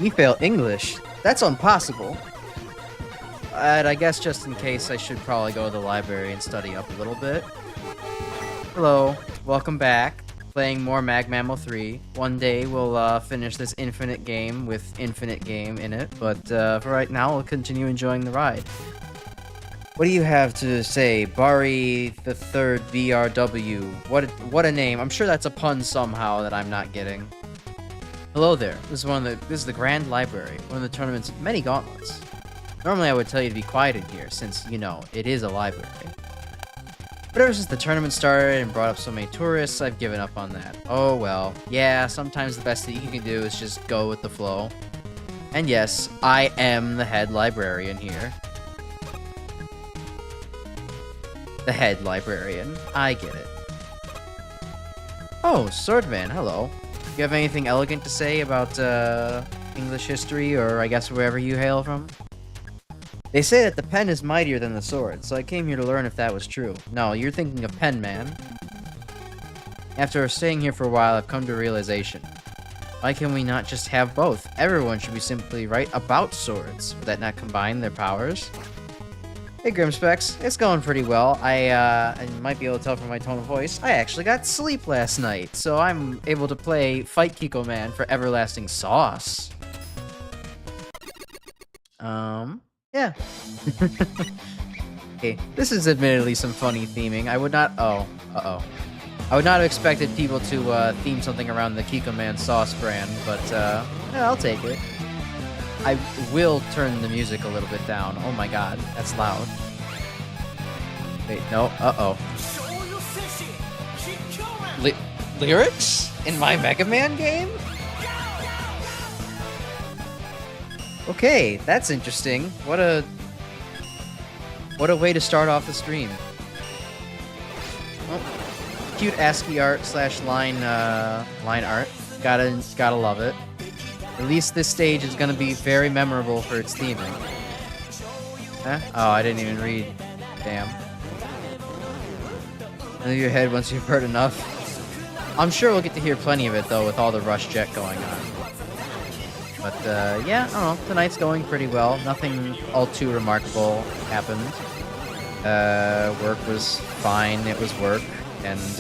You fail English? That's impossible. I guess just in case, I should probably go to the library and study up a little bit. Hello, welcome back. Playing more MaGMML3. One day we'll finish this infinite game with infinite game in it, but for right now, we'll continue enjoying the ride. What do you have to say, Bari the Third VRW? What a name! I'm sure that's a pun somehow that I'm not getting. Hello there. This is the Grand Library, one of the tournament's many gauntlets. Normally I would tell you to be quiet in here, since, you know, it is a library. But ever since the tournament started and brought up so many tourists, I've given up on that. Oh well. Yeah, sometimes the best thing you can do is just go with the flow. And yes, I am the head librarian here. The head librarian. I get it. Oh, Swordman, hello. You have anything elegant to say about English history, or I guess wherever you hail from? They say that the pen is mightier than the sword, so I came here to learn if that was true. No, you're thinking of Pen Man. After staying here for a while, I've come to a realization. Why can we not just have both? Everyone should be simply right about swords. Would that not combine their powers? Hey Grimspecs, it's going pretty well. I might be able to tell from my tone of voice, I actually got sleep last night, so I'm able to play Fight Kiko Man for Everlasting Sauce. Yeah. Okay, this is admittedly some funny theming. I would not... Oh, uh-oh. I would not have expected people to theme something around the Kiko Man sauce brand, but yeah, I'll take it. I will turn the music a little bit down. Oh my god, that's loud. Wait, no, uh-oh. Lyrics? In my Mega Man game? Okay, that's interesting. What a way to start off the stream. Oh, cute ASCII art slash line art. Gotta love it. At least this stage is gonna be very memorable for its theming. Huh? Oh, I didn't even read. Damn. Into your head once you've heard enough. I'm sure we'll get to hear plenty of it though with all the Rush Jet going on. But yeah, I don't know. Tonight's going pretty well. Nothing all too remarkable happened. Work was fine. It was work. And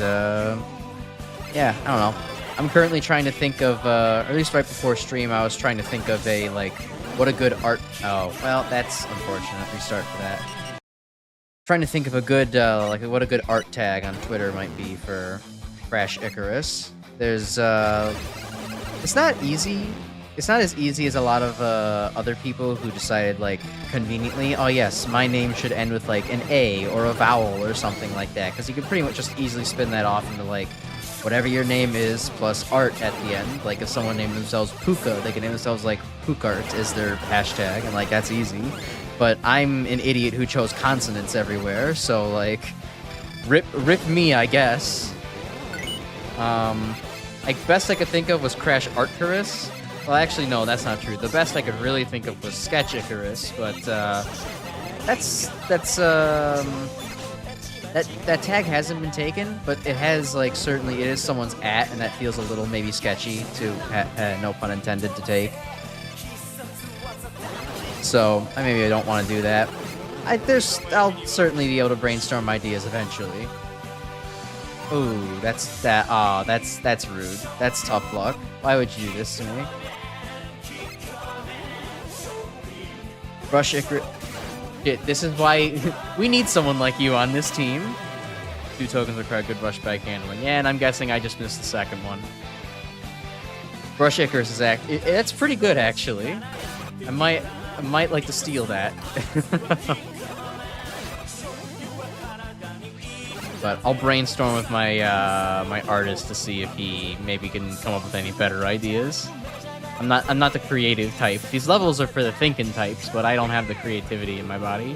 yeah, I don't know. I'm currently trying to think of, or at least right before stream, I was trying to think of a, like, what a good art... Oh, well, that's unfortunate. Restart for that. Trying to think of a good, like, what a good art tag on Twitter might be for Crash Icarus. There's, it's not easy. It's not as easy as a lot of, other people who decided, like, conveniently, oh yes, my name should end with, like, an A or a vowel or something like that, because you can pretty much just easily spin that off into, like, whatever your name is, plus art at the end. Like, if someone named themselves Puka, they can name themselves, like, Pukart is their hashtag, and, like, that's easy. But I'm an idiot who chose consonants everywhere, so, like, rip me, I guess. Best I could think of was Crash Artcarus. Well, actually, no, that's not true. The best I could really think of was Sketch Icarus, but, That tag hasn't been taken, but it has, like, certainly it is someone's @ and that feels a little maybe sketchy to, no pun intended, to take. So, maybe I don't want to do that. I'll certainly be able to brainstorm ideas eventually. Ooh, that's rude. That's tough luck. Why would you do this to me? Rush Icarus. Shit, this is why we need someone like you on this team. 2 tokens require good rush bike handling. Yeah, and I'm guessing I just missed the second one. Rush Icarus is it's pretty good actually. I might like to steal that. But I'll brainstorm with my my artist to see if he maybe can come up with any better ideas. I'm not the creative type. These levels are for the thinking types, but I don't have the creativity in my body.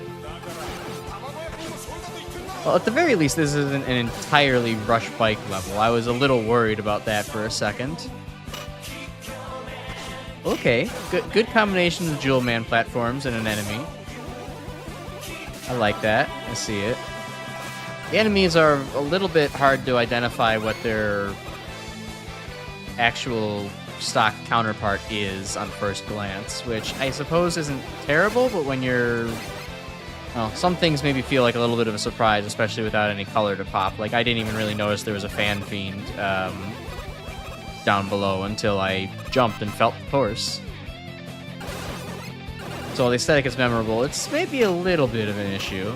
Well, at the very least, this isn't an entirely rush bike level. I was a little worried about that for a second. Okay, good combination of Jewel Man platforms and an enemy. I like that. I see it. The enemies are a little bit hard to identify what their actual stock counterpart is on first glance, which I suppose isn't terrible, but when you're... Well, some things maybe feel like a little bit of a surprise, especially without any color to pop. Like, I didn't even really notice there was a fan fiend down below until I jumped and felt the horse. So while the aesthetic is memorable, it's maybe a little bit of an issue.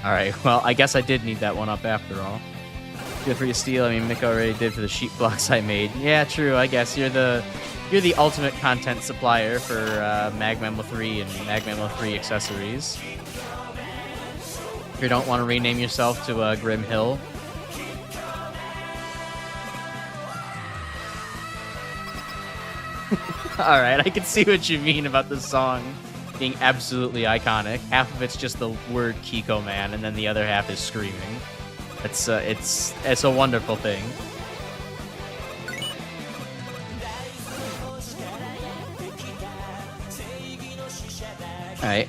Alright, well, I guess I did need that one up after all. Feel free to steal. I mean, Mick already did for the sheep blocks I made. Yeah, true, I guess. You're the ultimate content supplier for MaGMML3 and MaGMML3 accessories. If you don't want to rename yourself to Grim Hill. Alright, I can see what you mean about the song being absolutely iconic. Half of it's just the word Kiko Man, and then the other half is screaming. It's a wonderful thing. Alright.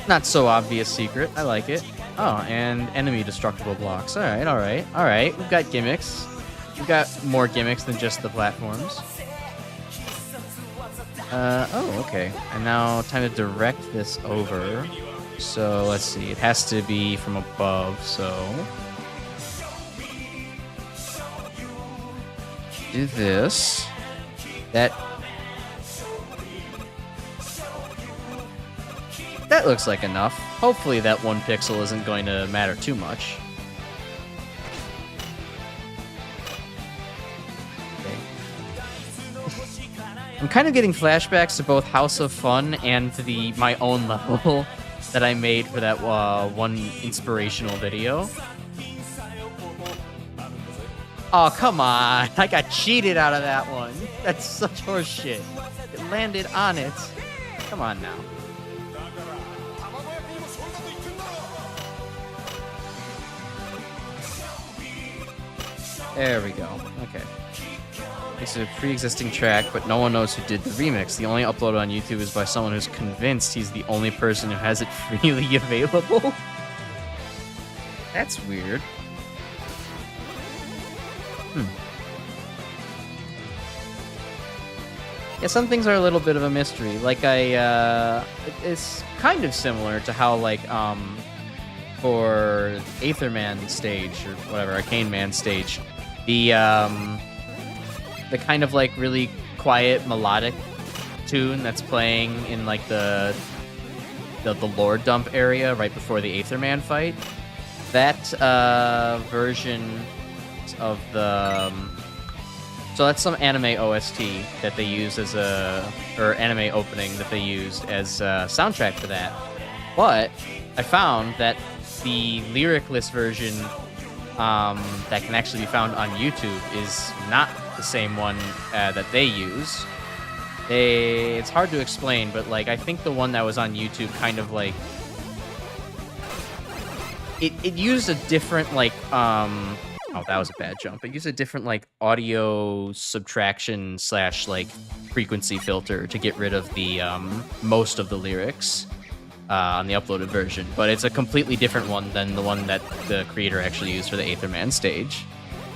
Not so obvious secret. I like it. Oh, and enemy destructible blocks. Alright, alright, alright. We've got gimmicks. We've got more gimmicks than just the platforms. Oh, okay. And now time to direct this over. So, let's see. It has to be from above, so... do this. That looks like enough. Hopefully that 1 pixel isn't going to matter too much. I'm kind of getting flashbacks to both House of Fun and to my own level that I made for that one inspirational video. Oh, come on. I got cheated out of that one. That's such horse shit. It landed on it. Come on now. There we go. Okay. This is a pre-existing track, but no one knows who did the remix. The only upload on YouTube is by someone who's convinced he's the only person who has it freely available. That's weird. Yeah, some things are a little bit of a mystery. Like it's kind of similar to how for Aetherman stage or whatever, Arcane Man stage, the kind of like really quiet melodic tune that's playing in like the lore dump area right before the Aetherman fight. That version of the so that's some anime OST that they use as or anime opening that they used as a soundtrack for that. But I found that the lyricless version that can actually be found on YouTube is not the same one that they use. It's hard to explain, but like I think the one that was on YouTube kind of like it used a different like oh, that was a bad jump. It used a different like audio subtraction / like frequency filter to get rid of the most of the lyrics on the uploaded version, but it's a completely different one than the one that the creator actually used for the Aetherman stage.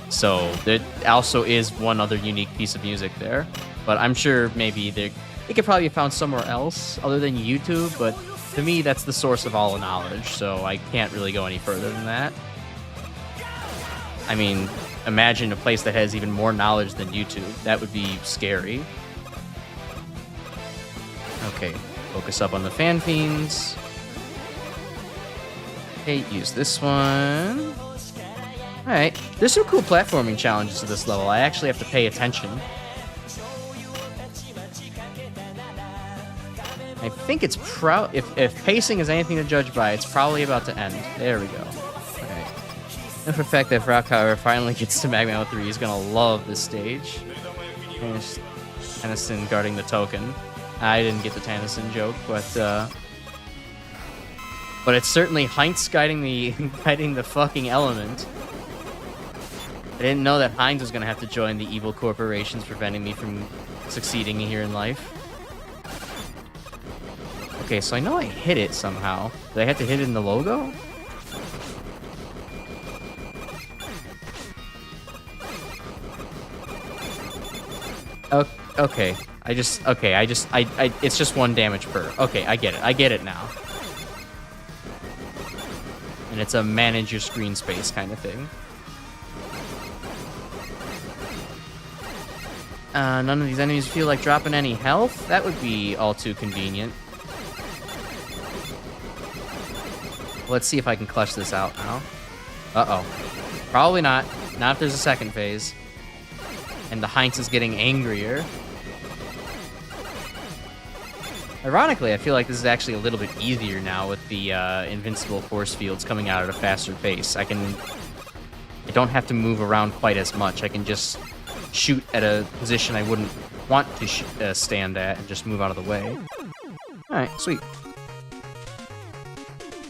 So there also is one other unique piece of music there, but I'm sure maybe it could probably be found somewhere else other than YouTube, but to me that's the source of all the knowledge, so I can't really go any further than that. I mean, imagine a place that has even more knowledge than YouTube. That would be scary. Okay, focus up on the fan fiends. Okay, use this one. Alright, there's some cool platforming challenges to this level. I actually have to pay attention. I think it's if pacing is anything to judge by, it's probably about to end. There we go. Okay. And for the fact that Rock, however, finally gets to MaGMML3, he's gonna love this stage. Tennyson guarding the token. I didn't get the Tennyson joke, but it's certainly Heinz guiding the fucking element. I didn't know that Heinz was gonna have to join the evil corporations preventing me from succeeding here in life. Okay, so I know I hit it somehow. Did I have to hit it in the logo? Okay. It's just 1 damage per. Okay, I get it. I get it now. And it's a manage your screen space kind of thing. None of these enemies feel like dropping any health? That would be all too convenient. Let's see if I can clutch this out now. Uh-oh. Probably not. Not if there's a second phase. And the Heinz is getting angrier. Ironically, I feel like this is actually a little bit easier now with the invincible force fields coming out at a faster pace. I don't have to move around quite as much. I can just shoot at a position I wouldn't want to stand at and just move out of the way. Alright, sweet.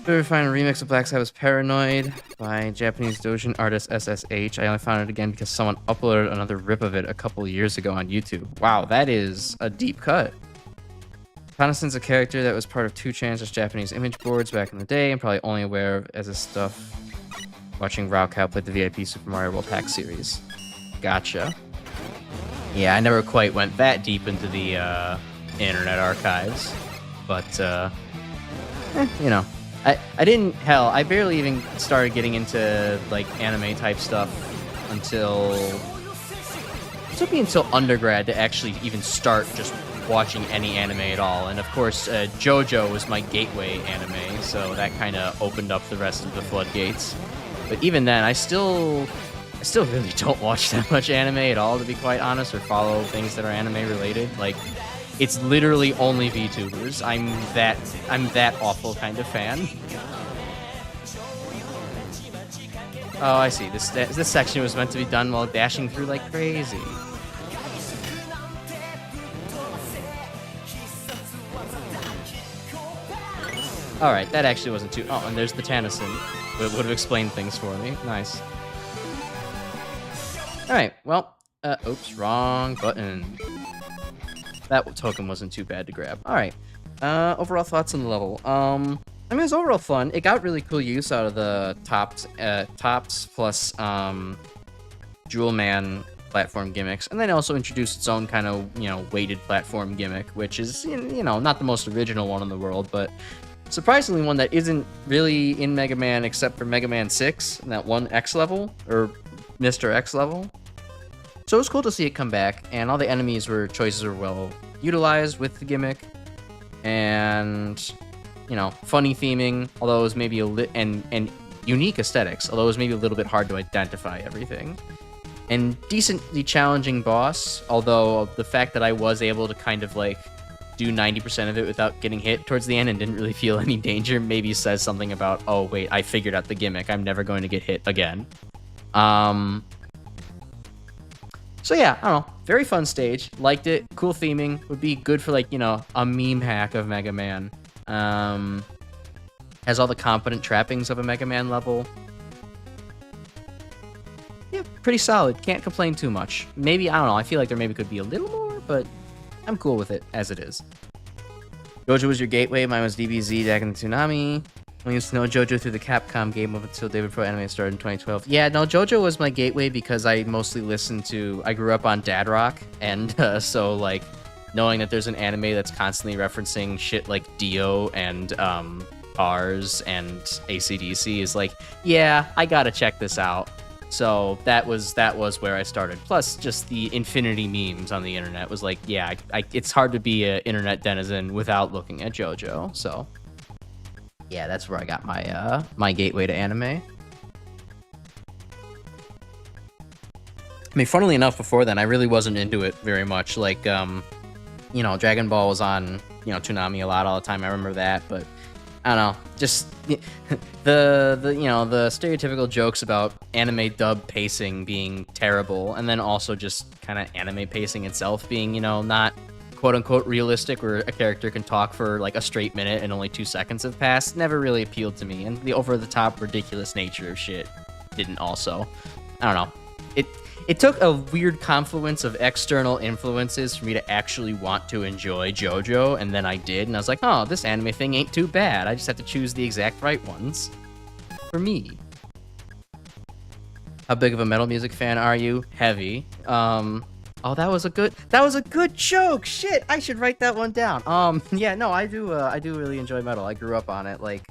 Ever find a remix of Black Sabbath's Paranoid by Japanese doujin artist SSH. I only found it again because someone uploaded another rip of it a couple years ago on YouTube. Wow, that is a deep cut. Constance's a character that was part of 2chan's Japanese image boards back in the day, and probably only aware of as his stuff watching Raocow play the VIP Super Mario World Hack series. Gotcha. Yeah, I never quite went that deep into the internet archives, but you know, I barely even started getting into like anime type stuff until it took me until undergrad to actually even start just watching any anime at all. And of course, JoJo was my gateway anime, so that kind of opened up the rest of the floodgates. But even then, I still really don't watch that much anime at all, to be quite honest, or follow things that are anime related. Like, it's literally only VTubers. I'm that awful kind of fan. Oh, I see. This section was meant to be done while dashing through like crazy. Alright, that actually wasn't too... Oh, and there's the Tennyson. It would have explained things for me. Nice. Alright, well... oops, wrong button. That token wasn't too bad to grab. Alright. Overall thoughts on the level. I mean, it was overall fun. It got really cool use out of the tops plus Jewel Man platform gimmicks, and then it also introduced its own kind of, you know, weighted platform gimmick, which is, you know, not the most original one in the world, but surprisingly one that isn't really in Mega Man except for Mega Man 6 and that one X level, or Mr. X level. So it was cool to see it come back, and all the enemies choices were well utilized with the gimmick, and, you know, funny theming, although it was maybe and unique aesthetics, although it was maybe a little bit hard to identify everything. And decently challenging boss, although the fact that I was able to kind of like do 90% of it without getting hit towards the end and didn't really feel any danger maybe says something about, oh wait, I figured out the gimmick, I'm never going to get hit again. So yeah, I don't know, very fun stage, liked it, cool theming, would be good for like, you know, a meme hack of Mega Man. Has all the competent trappings of a Mega Man level. Yeah, pretty solid, can't complain too much. Maybe, I don't know, I feel like there maybe could be a little more, but I'm cool with it as it is. JoJo was your gateway, mine was DBZ, Dak and the Tsunami. I used to know JoJo through the Capcom game up until David Pro Anime started in 2012. Yeah, no, JoJo was my gateway because I mostly listened to... I grew up on Dad Rock, and so, like, knowing that there's an anime that's constantly referencing shit like Dio and Cars and AC/DC is like, yeah, I gotta check this out. So that was where I started. Plus, just the infinity memes on the internet was like, yeah, it's hard to be an internet denizen without looking at JoJo, so... Yeah, that's where I got my my gateway to anime. I mean, funnily enough, before then, I really wasn't into it very much. Like, you know, Dragon Ball was on, you know, Toonami a lot all the time. I remember that, but I don't know. Just the you know, the stereotypical jokes about anime dub pacing being terrible, and then also just kind of anime pacing itself being, you know, not quote-unquote realistic, where a character can talk for like a straight minute and only 2 seconds have passed, never really appealed to me. And the over-the-top ridiculous nature of shit didn't also. I don't know. It took a weird confluence of external influences for me to actually want to enjoy JoJo, and then I did, and I was like, oh, this anime thing ain't too bad. I just have to choose the exact right ones for me. How big of a metal music fan are you? Heavy. Oh, that was a good joke. Shit, I should write that one down. Yeah, no, I do really enjoy metal. I grew up on it. Like,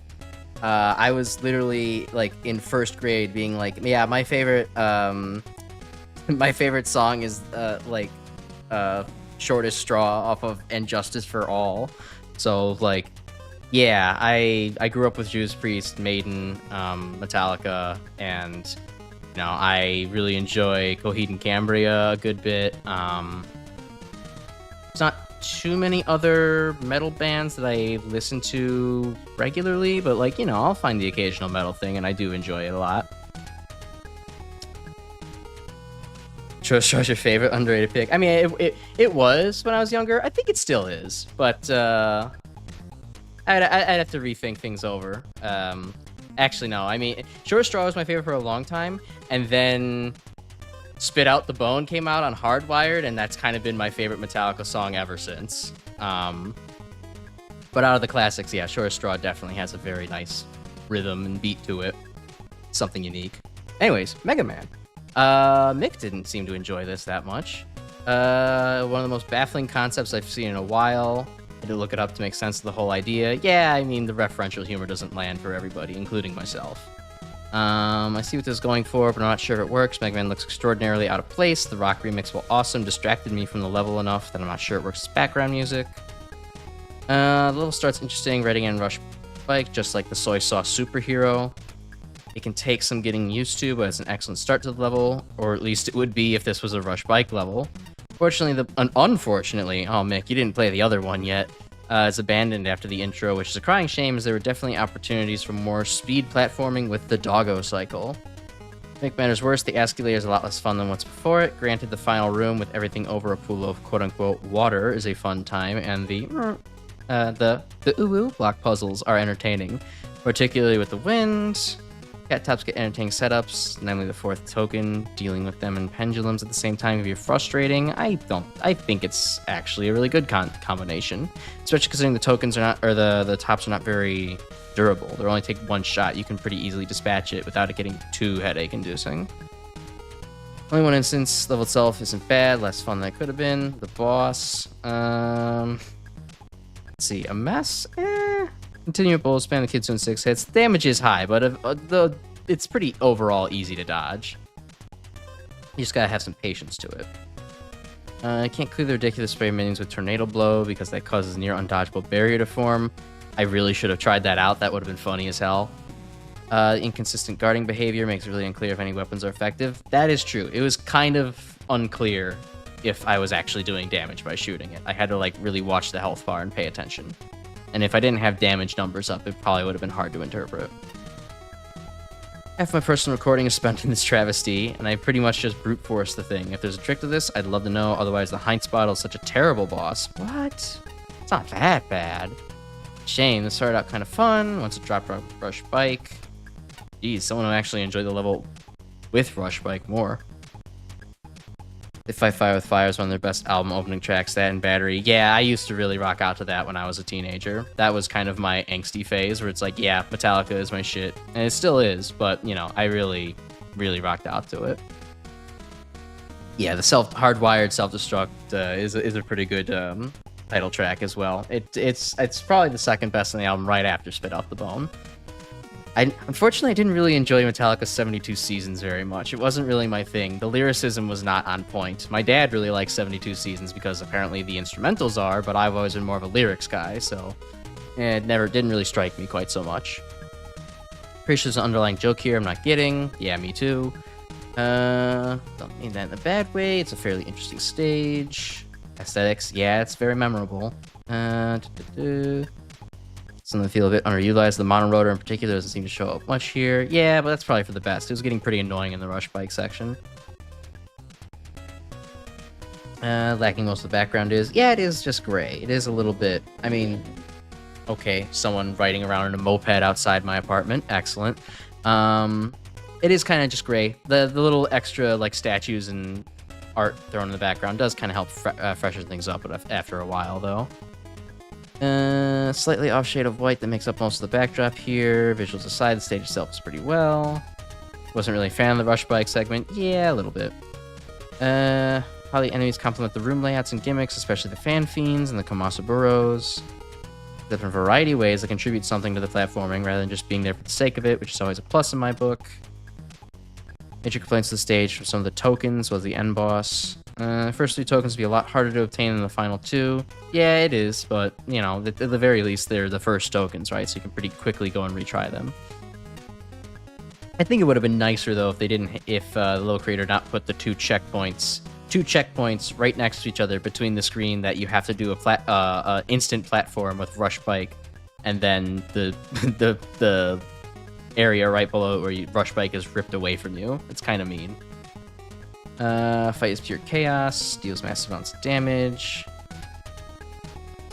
I was literally like in first grade, being like, yeah, my favorite my favorite song is Shortest Straw off of And Justice for All. So like, yeah, I grew up with Judas Priest, Maiden, Metallica, and you know, I really enjoy Coheed and Cambria a good bit. There's not too many other metal bands that I listen to regularly, but like, you know, I'll find the occasional metal thing, and I do enjoy it a lot. What's your favorite underrated pick? I mean, it was when I was younger. I think it still is, but I'd have to rethink things over. Actually, no. I mean, Short Straw was my favorite for a long time, and then Spit Out the Bone came out on Hardwired, and that's kind of been my favorite Metallica song ever since. But out of the classics, yeah, Short Straw definitely has a very nice rhythm and beat to it. Something unique. Anyways, Mega Man. Mick didn't seem to enjoy this that much. One of the most baffling concepts I've seen in a while. I had to look it up to make sense of the whole idea. Yeah, I mean, the referential humor doesn't land for everybody, including myself. I see what this is going for, but I'm not sure if it works. Mega Man looks extraordinarily out of place. The rock remix, while awesome, distracted me from the level enough that I'm not sure it works as background music. The level starts interesting, Redding and Rush Bike, just like the Soy Sauce Superhero. It can take some getting used to, but it's an excellent start to the level, or at least it would be if this was a Rush Bike level. Unfortunately, oh Mick, you didn't play the other one yet. It's abandoned after the intro, which is a crying shame, as there were definitely opportunities for more speed platforming with the Doggo Cycle. To make matters worse, the escalator is a lot less fun than what's before it. Granted, the final room with everything over a pool of quote-unquote water is a fun time, and the ooh-ooh block puzzles are entertaining, particularly with the wind. Cat tops get entertaining setups, namely the fourth token. Dealing with them in pendulums at the same time can be frustrating. I think it's actually a really good combination, especially considering the tokens are not, or the tops are not very durable. They only take one shot. You can pretty easily dispatch it without it getting too headache-inducing. Only one instance. Level itself isn't bad. Less fun than it could have been. The boss. Let's see. A mess. Continue with bullet spam. The kid's doing 6 hits. Damage is high, but it's pretty overall easy to dodge. You just gotta have some patience to it. I can't clear the ridiculous spray minions with Tornado Blow because that causes near undodgeable barrier to form. I really should have tried that out. That would have been funny as hell. Inconsistent guarding behavior makes it really unclear if any weapons are effective. That is true. It was kind of unclear if I was actually doing damage by shooting it. I had to like really watch the health bar and pay attention. And if I didn't have damage numbers up, it probably would have been hard to interpret. Half my personal recording is spent in this travesty, and I pretty much just brute force the thing. If there's a trick to this, I'd love to know. Otherwise, the Heinz bottle is such a terrible boss. What? It's not that bad. Shame. This started out kind of fun. Once it dropped Rush Bike. Geez, someone who actually enjoyed the level with Rush Bike more. If Fight Fire with Fire is one of their best album opening tracks, that and Battery. Yeah, I used to really rock out to that when I was a teenager. That was kind of my angsty phase where it's like, yeah, Metallica is my shit. And it still is, but, you know, I really, really rocked out to it. Yeah, the hardwired self-destruct is a pretty good title track as well. It's probably the second best on the album right after Spit Out the Bone. Unfortunately, I didn't really enjoy Metallica's 72 Seasons very much. It wasn't really my thing. The lyricism was not on point. My dad really likes 72 Seasons because apparently the instrumentals are, but I've always been more of a lyrics guy, so it didn't really strike me quite so much. Pretty sure there's an underlying joke here I'm not getting. Yeah, me too. Don't mean that in a bad way. It's a fairly interesting stage. Aesthetics, yeah, it's very memorable. Something to feel a bit underutilized. The mono rotor in particular doesn't seem to show up much here. Yeah, but that's probably for the best. It was getting pretty annoying in the Rush Bike section. Lacking most of the background is... Yeah, it is just gray. It is a little bit... I mean... Okay, someone riding around in a moped outside my apartment. Excellent. It is kind of just gray. The little extra, like, statues and art thrown in the background does kind of help freshen things up after a while, though. Slightly off shade of white that makes up most of the backdrop here. Visuals aside, the stage itself is pretty well. Wasn't really a fan of the Rush Bike segment. Yeah, a little bit. How the enemies complement the room layouts and gimmicks, especially the fan fiends and the Komasaburos. Different variety of ways that contribute something to the platforming rather than just being there for the sake of it, which is always a plus in my book. Major complaints to the stage from some of the tokens was the end boss. First 3 tokens would be a lot harder to obtain than the final 2. Yeah, it is, but, you know, at the very least, they're the first tokens, right? So you can pretty quickly go and retry them. I think it would have been nicer, though, if the little creator not put the 2 checkpoints right next to each other between the screen that you have to do a instant platform with rush bike, and then the area right below it where rush bike is ripped away from you. It's kind of mean. Fight is pure chaos, deals massive amounts of damage.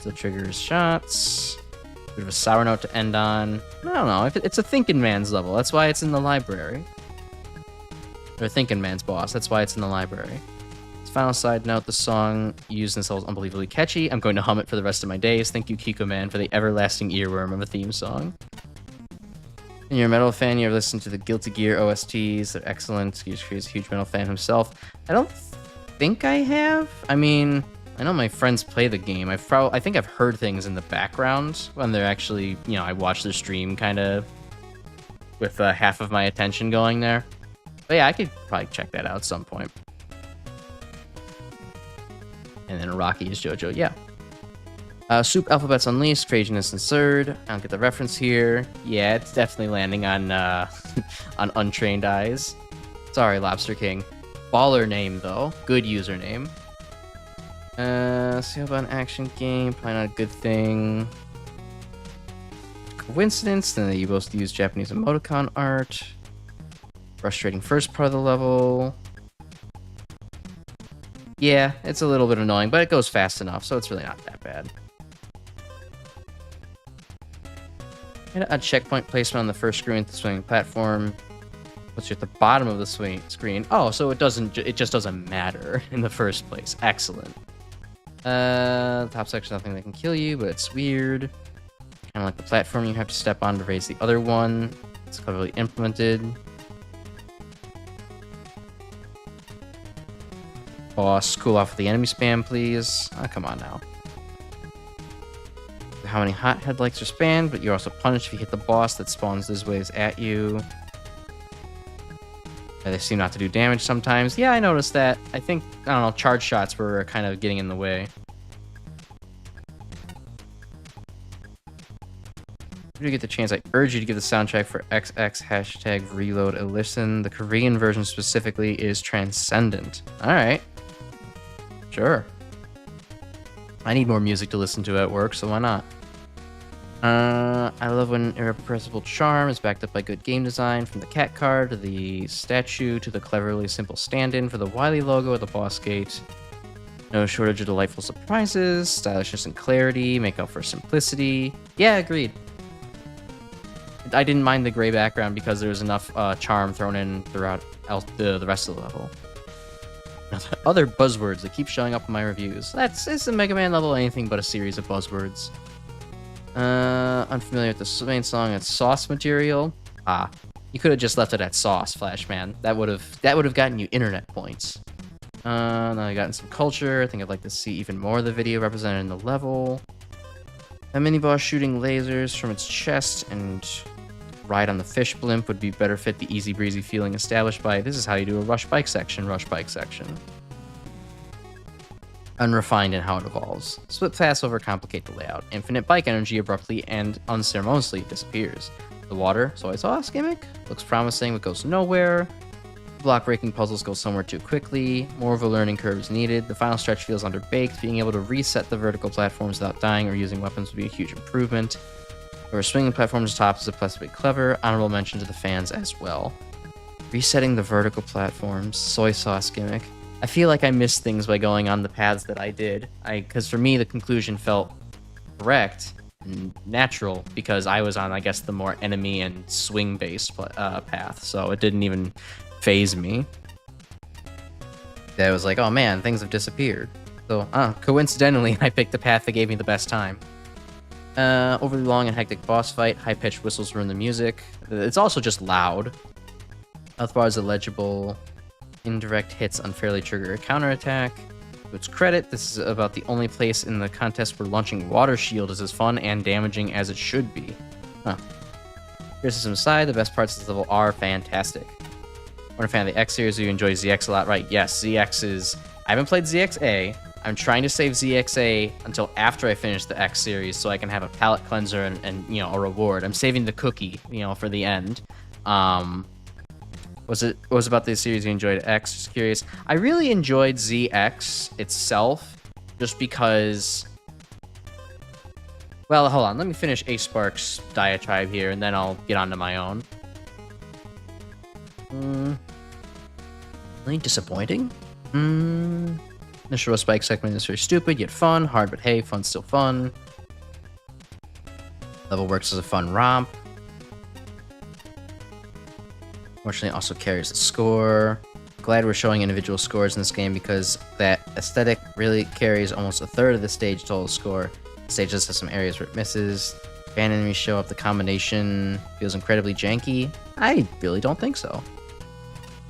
So triggers shots. Bit of a sour note to end on. I don't know, it's a Thinkin Man's level, that's why it's in the library. Or Thinkin Man's boss, that's why it's in the library. Final side note, the song used in this level is unbelievably catchy. I'm going to hum it for the rest of my days. Thank you, Kiko Man, for the everlasting earworm of a theme song. And you're a metal fan, you ever listened to the Guilty Gear OSTs? They're excellent. He's a huge metal fan himself. I don't think I have. I mean, I know my friends play the game. I think I've heard things in the background when they're actually, you know, I watch their stream kind of with half of my attention going there. But yeah, I could probably check that out at some point. And then Rocky is JoJo, yeah. Soup Alphabets Unleashed, Craziness and Third. I don't get the reference here. Yeah, it's definitely landing on on untrained eyes. Sorry, Lobster King. Baller name, though. Good username. See about an action game. Probably not a good thing. Coincidence. Then you both use Japanese emoticon art. Frustrating first part of the level. Yeah, it's a little bit annoying, but it goes fast enough, so it's really not that bad. A checkpoint placement on the first screen at the swinging platform. What's at the bottom of the screen? Oh, so it just doesn't matter in the first place. Excellent. Top section, nothing that can kill you, but it's weird. Kind of like the platform you have to step on to raise the other one. It's cleverly implemented. Boss, cool off with the enemy spam, please. Oh, come on now. How many hot headlights are spammed, but you're also punished if you hit the boss that spawns those waves at you. They seem not to do damage sometimes. Yeah, I noticed that. I think, I don't know, charge shots were kind of getting in the way. If you get the chance, I urge you to give the soundtrack for XX #reload a listen. The Korean version specifically is transcendent. Alright. Sure. I need more music to listen to at work, so why not? I love when irrepressible charm is backed up by good game design, from the cat card to the statue to the cleverly simple stand-in for the Wily logo at the boss gate. No shortage of delightful surprises, stylishness and clarity make up for simplicity. Yeah, agreed. I didn't mind the gray background because there was enough charm thrown in throughout the rest of the level. Other buzzwords that keep showing up in my reviews. It's a Mega Man level, anything but a series of buzzwords. Unfamiliar with the main song, it's sauce material. Ah, you could have just left it at sauce, Flashman. That would have gotten you internet points. Now I've gotten some culture. I think I'd like to see even more of the video represented in the level. A mini boss shooting lasers from its chest and ride on the fish blimp would be better fit the easy breezy feeling established by this is how you do a rush bike section. Unrefined in how it evolves. Split paths overcomplicate the layout. Infinite bike energy abruptly and unceremoniously disappears. The water soy sauce gimmick looks promising but goes nowhere. Block breaking puzzles go somewhere too quickly. More of a learning curve is needed. The final stretch feels underbaked. Being able to reset the vertical platforms without dying or using weapons would be a huge improvement. However, swinging platforms top is a plus to be clever. Honorable mention to the fans as well. Resetting the vertical platforms. Soy sauce gimmick. I feel like I missed things by going on the paths that I did. Because for me, the conclusion felt correct and natural because I was on, I guess, the more enemy and swing-based path. So it didn't even phase me. I was like, oh man, things have disappeared. So, coincidentally, I picked the path that gave me the best time. Overly long and hectic boss fight. High-pitched whistles ruin the music. It's also just loud. As far as illegible... Indirect hits unfairly trigger a counterattack. To its credit, this is about the only place in the contest where launching Water Shield is as fun and damaging as it should be. Huh. Criticism aside, the best parts of this level are fantastic. When a fan of the X series, you enjoy ZX a lot, right? Yes, ZX is... I haven't played ZXA. I'm trying to save ZXA until after I finish the X series so I can have a palate cleanser and you know, a reward. I'm saving the cookie, you know, for the end. Was it about the series you enjoyed X? Just curious. I really enjoyed ZX itself, just because... Well, hold on. Let me finish Ace Sparks' diatribe here, and then I'll get onto my own. Really disappointing? Initial spike segment is very stupid, yet fun. Hard, but hey, fun's still fun. Level works as a fun romp. Fortunately, also carries the score. Glad we're showing individual scores in this game because that aesthetic really carries almost a third of the stage total score. The stage just has some areas where it misses. Fan enemies show up. The combination feels incredibly janky. I really don't think so.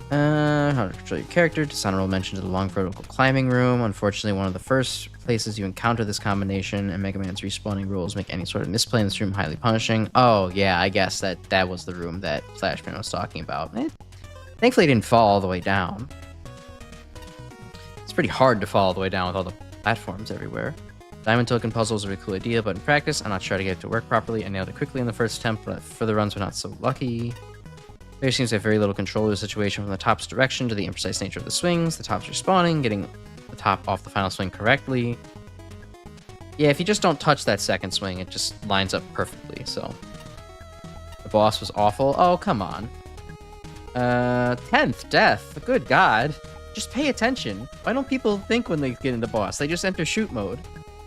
How to control your character. Dishonorable mention to the long vertical climbing room. Unfortunately, one of the first places you encounter this combination, and Mega Man's respawning rules make any sort of misplay in this room highly punishing. Oh, yeah, I guess that was the room that Flashman was talking about. Thankfully, it didn't fall all the way down. It's pretty hard to fall all the way down with all the platforms everywhere. Diamond token puzzles are a cool idea, but in practice, I'm not sure how to get it to work properly. I nailed it quickly in the first attempt, but further runs were not so lucky. There seems to have very little control of the situation from the top's direction to the imprecise nature of the swings. The top's respawning, getting the top off the final swing correctly. Yeah, if you just don't touch that second swing, it just lines up perfectly, so. The boss was awful. Oh, come on. 10th death. Good God. Just pay attention. Why don't people think when they get in the boss? They just enter shoot mode.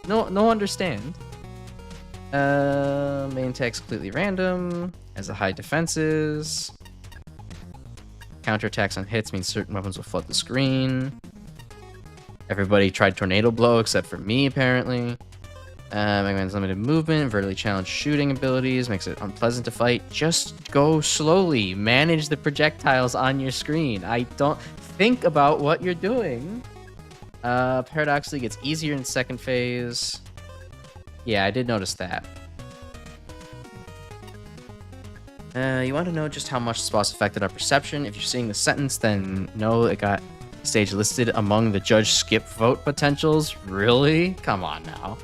No understand. Main attack's completely random. Has a high defenses. Counterattacks on hits means certain weapons will flood the screen. Everybody tried Tornado Blow except for me, apparently. Mega Man's limited movement, vertically challenged shooting abilities, makes it unpleasant to fight. Just go slowly. Manage the projectiles on your screen. I don't... Think about what you're doing. Paradoxically gets easier in second phase. Yeah, I did notice that. You want to know just how much this boss affected our perception? If you're seeing the sentence, then know it got stage listed among the judge skip vote potentials. Really? Come on now.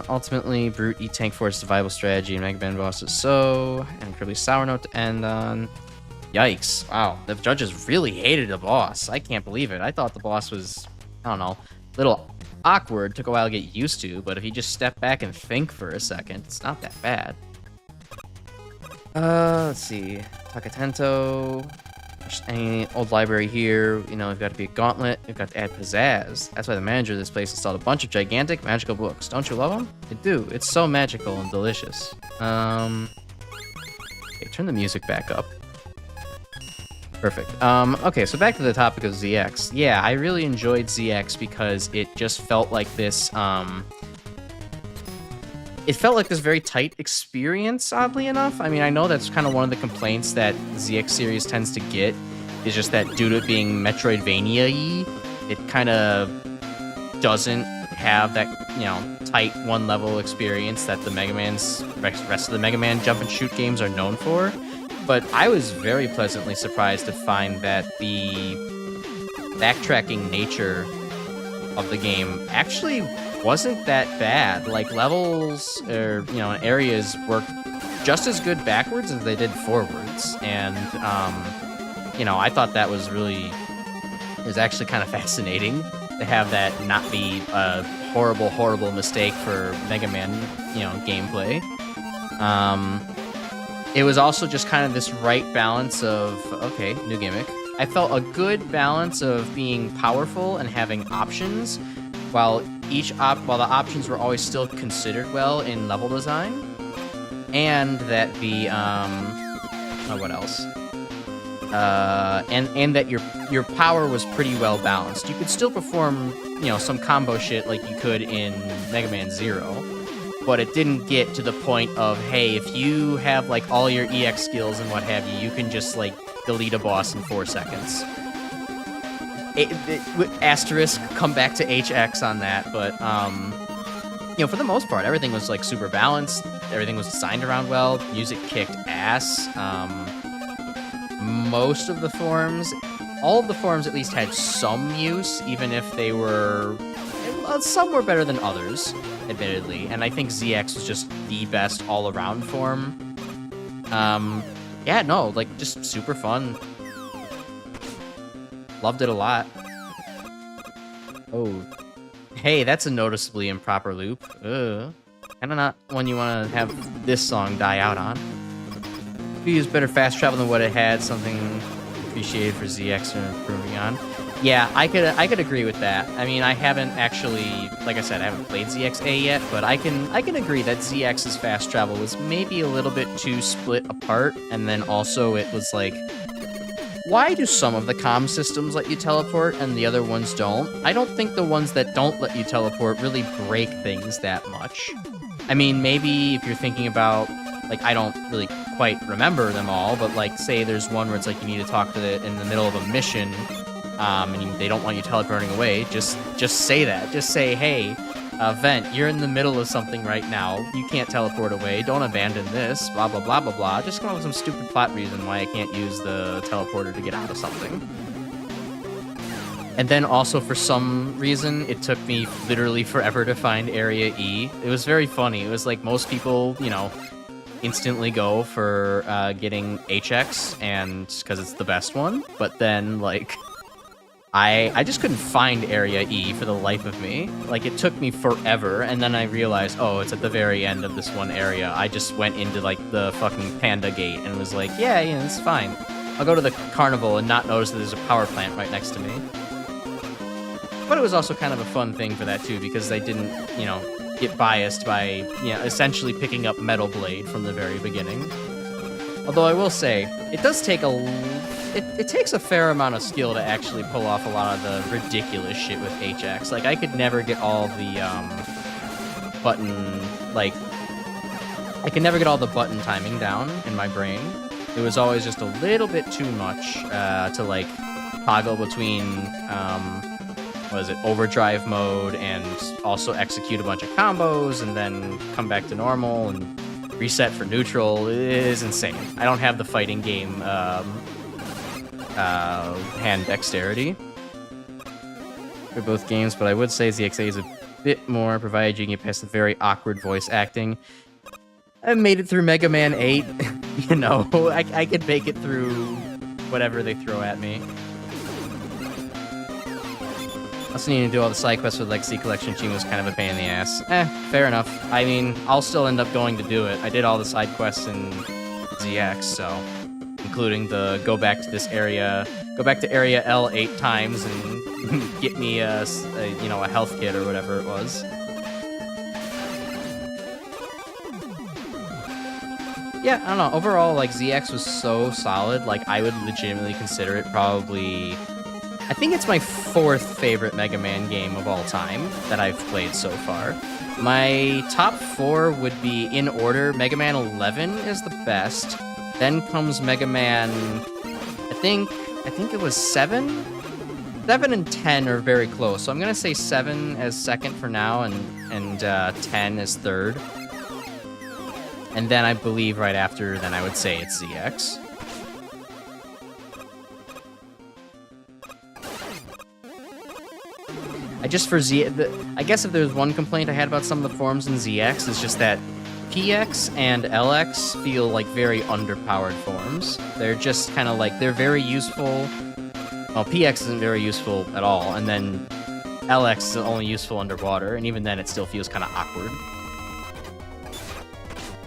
Ultimately, Brute E-Tank Force is a viable strategy, and Mega Man bosses so. An incredibly sour note to end on. Yikes. Wow, the judges really hated the boss. I can't believe it. I thought the boss was, I don't know, a little awkward. Took a while to get used to, but if you just step back and think for a second, it's not that bad. Let's see. Takatento. Just any old library here. You know, we've got to be a gauntlet. We've got to add pizzazz. That's why the manager of this place installed a bunch of gigantic magical books. Don't you love them? I do. It's so magical and delicious. Okay, turn the music back up. Perfect. Okay, so back to the topic of ZX. Yeah, I really enjoyed ZX because it just felt like this, it felt like this very tight experience, oddly enough. I mean, I know that's kind of one of the complaints that ZX series tends to get, is just that due to it being Metroidvania-y, it kind of doesn't have that, you know, tight one-level experience that the rest of the Mega Man jump and shoot games are known for. But I was very pleasantly surprised to find that the backtracking nature of the game actually wasn't that bad. Like, levels or, you know, areas worked just as good backwards as they did forwards. And, you know, I thought that was really, it was actually kind of fascinating to have that not be a horrible, horrible mistake for Mega Man, you know, gameplay. It was also just kind of this right balance of, okay, new gimmick. I felt a good balance of being powerful and having options, while the options were always still considered well in level design, and that the what else? And that your power was pretty well balanced. You could still perform, you know, some combo shit like you could in Mega Man 0. But it didn't get to the point of, hey, if you have, like, all your EX skills and what have you, you can just, like, delete a boss in 4 seconds. Asterisk, come back to HX on that, but you know, for the most part, everything was like super balanced. Everything was designed around well. Music kicked ass. Most of the forms, all of the forms at least had some use, even if they were, some were better than others, admittedly. And I think ZX was just the best all-around form. Yeah, no, like just super fun. Loved it a lot. Oh, hey, that's a noticeably improper loop. Kind of not one you want to have this song die out on. If you use better fast travel than what it had, something appreciated for ZX or improving on. Yeah, I could agree with that. I mean, I haven't actually, like I said, I haven't played ZXA yet, but I can agree that ZX's fast travel was maybe a little bit too split apart, and then also it was like, why do some of the comm systems let you teleport and the other ones don't? I don't think the ones that don't let you teleport really break things that much. I mean, maybe if you're thinking about, like, I don't really quite remember them all, but like, say there's one where it's like you need to talk to it in the middle of a mission, and they don't want you teleporting away, just say that. Just say, hey, Vent, you're in the middle of something right now. You can't teleport away. Don't abandon this. Blah, blah, blah, blah, blah. Just come up with some stupid plot reason why I can't use the teleporter to get out of something. And then also, for some reason, it took me literally forever to find Area E. It was very funny. It was like most people, you know, instantly go for getting HX, and because it's the best one. But then, like, I just couldn't find Area E for the life of me. Like, it took me forever, and then I realized, oh, it's at the very end of this one area. I just went into, like, the fucking Panda Gate and was like, yeah, it's fine. I'll go to the carnival and not notice that there's a power plant right next to me. But it was also kind of a fun thing for that, too, because I didn't, you know, get biased by, you know, essentially picking up Metal Blade from the very beginning. Although I will say, it does take it takes a fair amount of skill to actually pull off a lot of the ridiculous shit with HX. Like, I could never get all the, button, like, I could never get all the button timing down in my brain. It was always just a little bit too much, to, like, toggle between, what is it, overdrive mode, and also execute a bunch of combos, and then come back to normal, and reset for neutral. It is insane. I don't have the fighting game, hand dexterity for both games, but I would say ZXA is a bit more, provided you can get past the very awkward voice acting. I made it through Mega Man 8, you know, I could make it through whatever they throw at me. Also needing to do all the side quests with Legacy Collection Team was kind of a pain in the ass. Fair enough. I mean, I'll still end up going to do it. I did all the side quests in ZX, so including the go back to Area L 8 times and get me a you know, a health kit or whatever it was. Yeah, I don't know. Overall, like, ZX was so solid. Like, I would legitimately consider it probably, I think it's my 4th favorite Mega Man game of all time that I've played so far. My top 4 would be, in order, Mega Man 11 is the best. Then comes Mega Man, I think it was 7? 7 and 10 are very close, so I'm gonna say 7 as second for now, and 10 as third. And then I believe right after, then I would say it's ZX. I guess if there's one complaint I had about some of the forms in ZX, is just that PX and LX feel like very underpowered forms. They're just kind of like, they're very useful. Well, PX isn't very useful at all, and then LX is only useful underwater, and even then it still feels kind of awkward.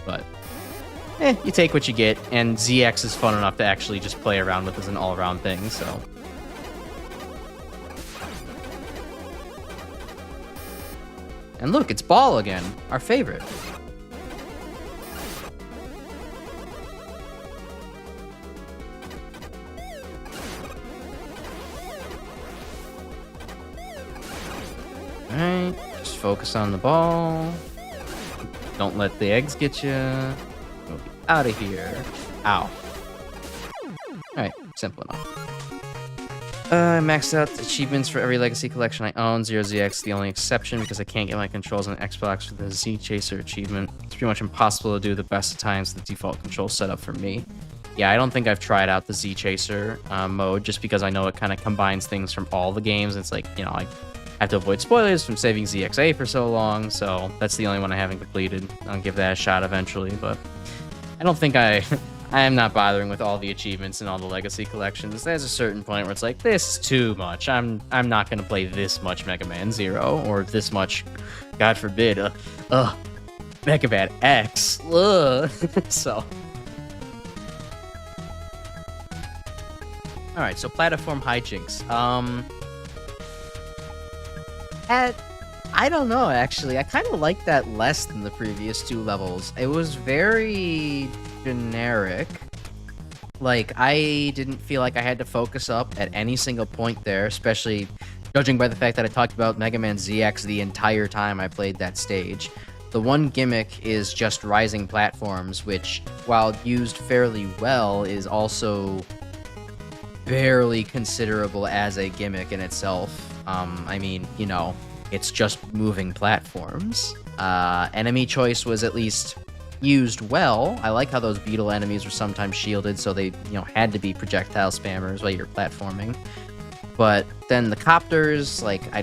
But, you take what you get, and ZX is fun enough to actually just play around with as an all-around thing, so. And look, it's Ball again, our favorite. Alright, just focus on the ball. Don't let the eggs get you. We'll be out of here. Ow. Alright, Simple enough. Maxed out achievements for every Legacy collection I own. 0ZX the only exception because I can't get my controls on Xbox for the Z Chaser achievement. It's pretty much impossible to do the best of times the default control setup for me. Yeah, I don't think I've tried out the Z Chaser mode just because I know it kind of combines things from all the games. It's like, you know, I have to avoid spoilers from saving ZXA for so long, so that's the only one I haven't completed. I'll give that a shot eventually, but I don't think I am not bothering with all the achievements and all the Legacy collections. There's a certain point where it's like, this is too much. I'm not gonna play this much Mega Man Zero or this much, God forbid, Mega Man X. So. All right, so platform hijinks. I don't know, actually. I kind of like that less than the previous 2 levels. It was very generic. Like, I didn't feel like I had to focus up at any single point there, especially judging by the fact that I talked about Mega Man ZX the entire time I played that stage. The one gimmick is just rising platforms, which, while used fairly well, is also barely considerable as a gimmick in itself. I mean, you know, it's just moving platforms. Enemy choice was at least used well. I like how those beetle enemies were sometimes shielded, so they, you know, had to be projectile spammers while you're platforming. But then the copters, like, I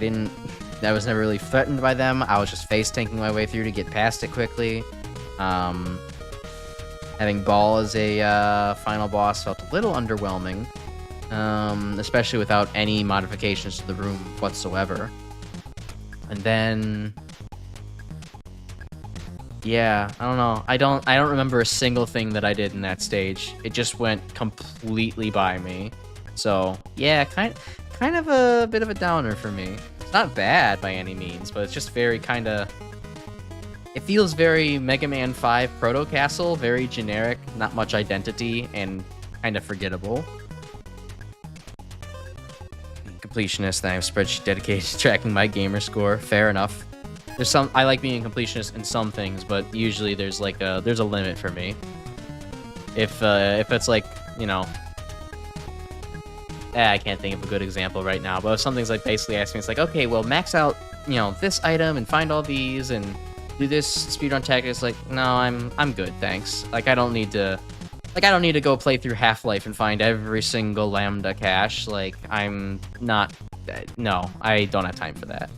was never really threatened by them. I was just face tanking my way through to get past it quickly. Having Ball as a final boss felt a little underwhelming. Especially without any modifications to the room whatsoever. And then, yeah, I don't know. I don't remember a single thing that I did in that stage. It just went completely by me. So yeah, kind of a bit of a downer for me. It's not bad by any means, but it's just very kind of. It feels very Mega Man 5 Proto Castle, very generic, not much identity, and kind of forgettable. Completionist, I have a spreadsheet dedicated to tracking my gamer score. Fair enough. I like being a completionist in some things, but usually there's a limit for me. If it's like, you know, I can't think of a good example right now, but if something's like basically asking me, it's like, okay, well, max out, you know, this item and find all these and do this speedrun tactic. It's like, no, I'm good, thanks. Like, I don't need to go play through Half-Life and find every single Lambda cache. Like, no, I don't have time for that.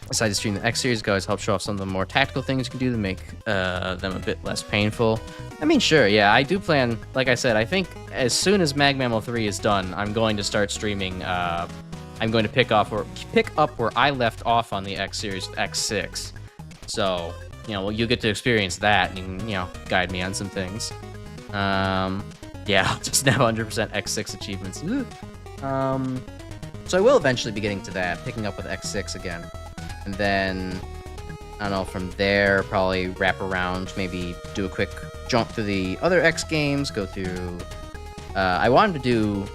Decided to stream the X series, guys, help show off some of the more tactical things you can do to make them a bit less painful. I mean, sure, yeah, I do plan, like I said, I think as soon as MaGMML3 is done, I'm going to start streaming, I'm going to pick up where I left off on the X series, X6. So, you know, you'll get to experience that and, you know, guide me on some things. Yeah, just now 100% X6 achievements. So I will eventually be getting to that, picking up with X6 again. And then, I don't know, from there, probably wrap around, maybe do a quick jump through the other X games, go through... I wanted to do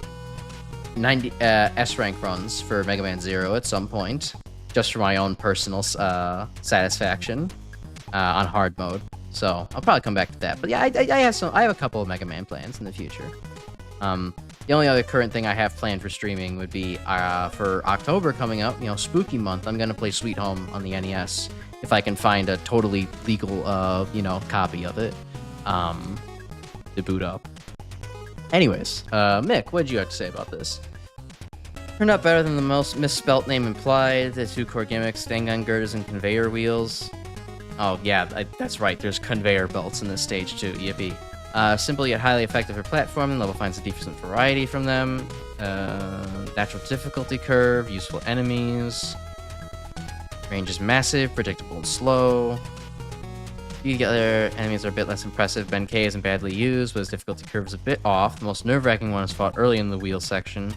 90 S-rank runs for Mega Man Zero at some point, just for my own personal satisfaction. On hard mode, so I'll probably come back to that. But yeah, I have a couple of Mega Man plans in the future. The only other current thing I have planned for streaming would be for October coming up, you know, spooky month. I'm gonna play Sweet Home on the NES if I can find a totally legal, you know, copy of it to boot up. Anyways, Mick, what did you have to say about this? Turned out better than the most misspelt name implied. The 2 core gimmicks: stang gun girders and conveyor wheels. Oh, yeah, that's right. There's conveyor belts in this stage, too. Yippee. Simple yet highly effective for platforming. Level finds a decent variety from them. Natural difficulty curve. Useful enemies. Range is massive, predictable and slow. You get there, enemies are a bit less impressive. Ben K isn't badly used, but his difficulty curve is a bit off. The most nerve-wracking one is fought early in the wheel section.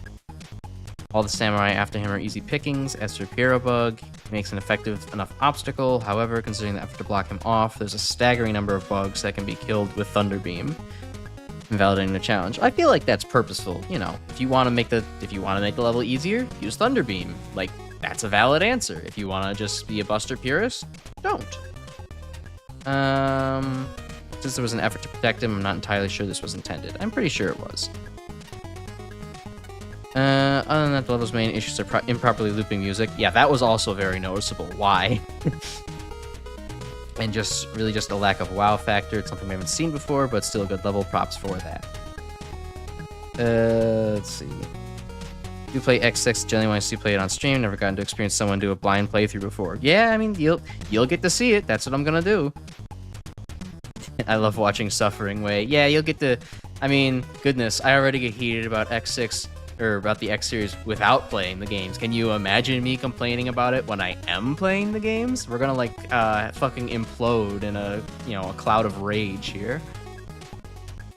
All the samurai after him are easy pickings. As for Piero Bug, he makes an effective enough obstacle. However, considering the effort to block him off, there's a staggering number of bugs that can be killed with Thunder Beam, invalidating the challenge. I feel like that's purposeful. You know, if you want to make the level easier, use Thunder Beam. Like, that's a valid answer. If you want to just be a Buster purist, don't. Since there was an effort to protect him, I'm not entirely sure this was intended. I'm pretty sure it was. Other than that, the level's main issues are improperly looping music. Yeah, that was also very noticeable. Why? And just really just a lack of wow factor. It's something we haven't seen before, but still a good level. Props for that. Let's see. You play X6, generally want to see play it on stream. Never gotten to experience someone do a blind playthrough before. Yeah, I mean, you'll get to see it. That's what I'm gonna do. I love watching suffering Way. Yeah, you'll get to... I mean, goodness, I already get heated about X6, or about the X series without playing the games. Can you imagine me complaining about it when I am playing the games? We're gonna, like, fucking implode in a, you know, a cloud of rage here.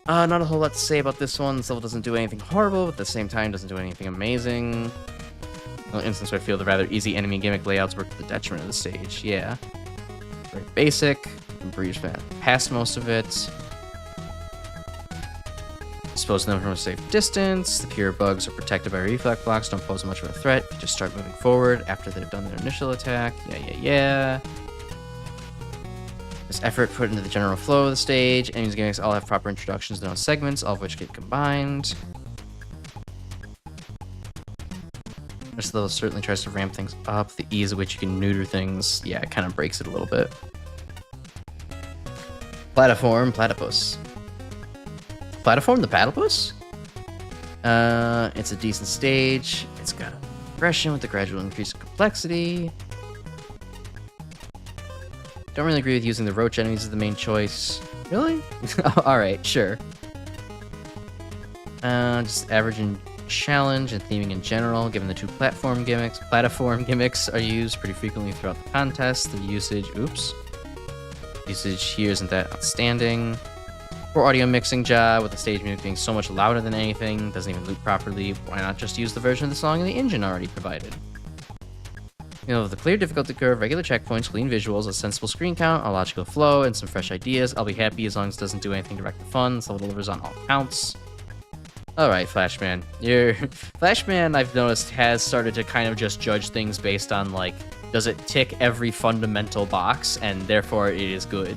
Not a whole lot to say about this one. This level doesn't do anything horrible, but at the same time doesn't do anything amazing. In an instance where I feel the rather easy enemy gimmick layouts work to the detriment of the stage. Yeah. Very basic. And breeze past most of it. Dispose them from a safe distance. The pure bugs are protected by reflect blocks, don't pose much of a threat. You just start moving forward after they've done their initial attack. Yeah. There's effort put into the general flow of the stage. Enemies and gimmicks all have proper introductions to their own segments, all of which get combined. This level certainly tries to ramp things up. The ease at which you can neuter things, yeah, it kind of breaks it a little bit. Platiform, platypus. Platiform the platypus? It's a decent stage. It's got a progression with a gradual increase in complexity. Don't really agree with using the roach enemies as the main choice. Really? Alright, sure. Just average and challenge and theming in general, given the two platform gimmicks are used pretty frequently throughout the contest. The usage here isn't that outstanding. Poor audio mixing job, with the stage music being so much louder than anything, doesn't even loop properly. Why not just use the version of the song in the engine already provided? You know, with a clear difficulty curve, regular checkpoints, clean visuals, a sensible screen count, a logical flow, and some fresh ideas, I'll be happy as long as it doesn't do anything to wreck the fun. This level delivers on all counts. Alright, Flashman. Flashman, I've noticed, has started to kind of just judge things based on, like, does it tick every fundamental box, and therefore it is good.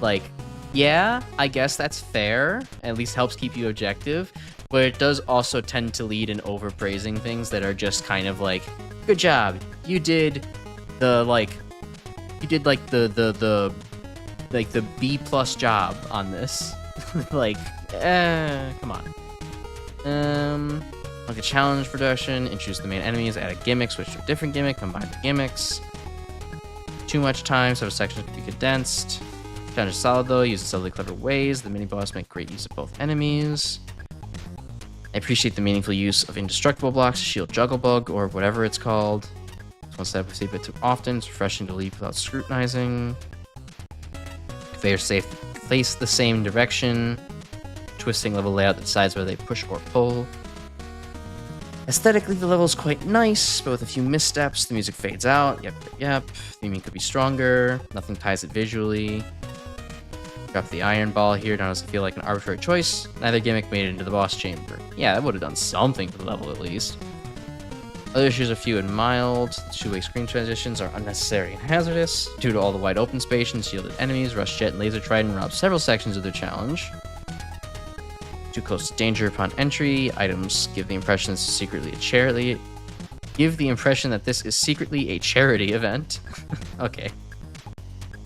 Like, yeah, I guess that's fair. At least helps keep you objective. But it does also tend to lead in overpraising things that are just kind of like, good job. You did the the B+ job on this. Like, come on. Like a challenge production, introduce the main enemies, add a gimmick, switch to a different gimmick, combine the gimmicks. Too much time, so sections can be condensed. Challenge is solid though, use in subtly clever ways. The mini-boss make great use of both enemies. I appreciate the meaningful use of indestructible blocks, shield juggle bug, or whatever it's called. One step I see a bit too often, it's refreshing to leap without scrutinizing. If they are safe, face the same direction. Twisting level layout that decides whether they push or pull. Aesthetically, the level is quite nice, but with a few missteps, the music fades out. Yep. Theming could be stronger. Nothing ties it visually. Drop the iron ball here. Now doesn't feel like an arbitrary choice. Neither gimmick made it into the boss chamber. Yeah, that would have done something for the level at least. Other issues are few and mild. Two-way screen transitions are unnecessary and hazardous. Due to all the wide open space and shielded enemies, Rush Jet and Laser Trident rob several sections of their challenge. Too close to danger upon entry. Items give the impression this is secretly a charity. Give the impression that this is secretly a charity event. Okay.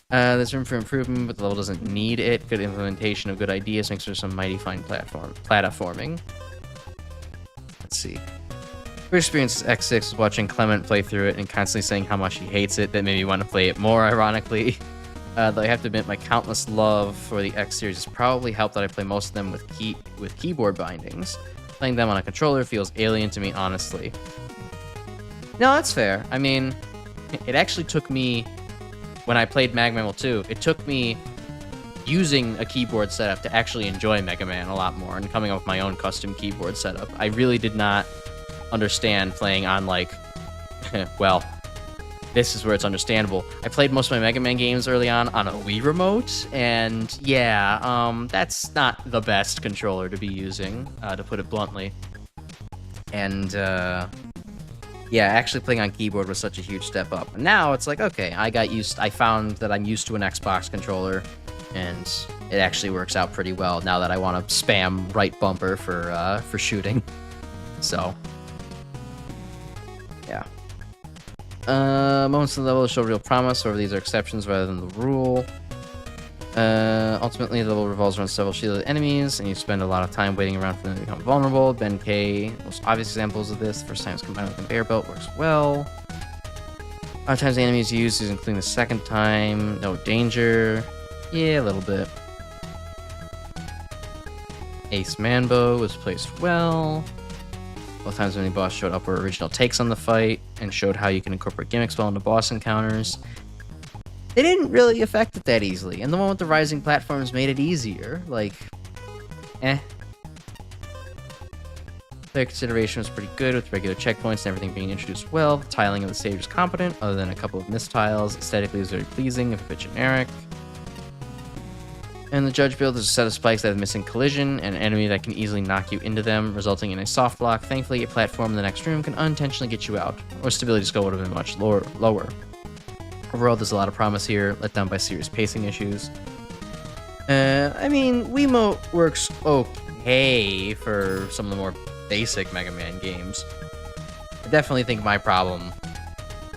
There's room for improvement, but the level doesn't need it. Good implementation of good ideas makes for some mighty fine platforming. Let's see. First experience with X6 was watching Clement play through it and constantly saying how much he hates it. That made me want to play it more, ironically. Though I have to admit, my countless love for the X series has probably helped that I play most of them with keyboard bindings. Playing them on a controller feels alien to me, honestly. No, that's fair. I mean, it actually took me, when I played MaGMML3, it took me using a keyboard setup to actually enjoy Mega Man a lot more and coming up with my own custom keyboard setup. I really did not understand playing on, like, well, this is where it's understandable. I played most of my Mega Man games early on a Wii remote, and yeah, that's not the best controller to be using, to put it bluntly. And, yeah, actually playing on keyboard was such a huge step up. Now it's like, okay, I found that I'm used to an Xbox controller, and it actually works out pretty well now that I want to spam right bumper for shooting. So, Moments of the level show real promise, however these are exceptions rather than the rule. Ultimately, the level revolves around several shielded enemies, and you spend a lot of time waiting around for them to become vulnerable. Ben K, most obvious examples of this. First times combined with a conveyor belt works well. A lot of times the enemies used is including the second time. No danger. Yeah, a little bit. Ace Manbo was placed well. Both times when the boss showed up were original takes on the fight, and showed how you can incorporate gimmicks well into boss encounters. They didn't really affect it that easily, and the one with the rising platforms made it easier. Like, Player consideration was pretty good, with regular checkpoints and everything being introduced well. The tiling of the stage was competent, other than a couple of missed tiles. Aesthetically, it was very pleasing, if a bit generic. And the judge build is a set of spikes that have missing collision, and an enemy that can easily knock you into them, resulting in a soft block. Thankfully, a platform in the next room can unintentionally get you out, or stability score would have been much lower. Overall, there's a lot of promise here, let down by serious pacing issues. I mean, Wiimote works okay for some of the more basic Mega Man games. I definitely think my problem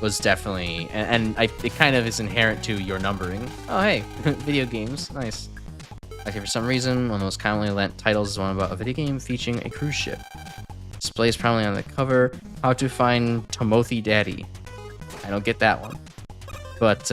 was definitely, it kind of is inherent to your numbering. Oh, hey, video games, nice. Actually, for some reason, one of the most commonly lent titles is one about a video game featuring a cruise ship. Displays prominently on the cover, How to Find Timothy Daddy. I don't get that one. But,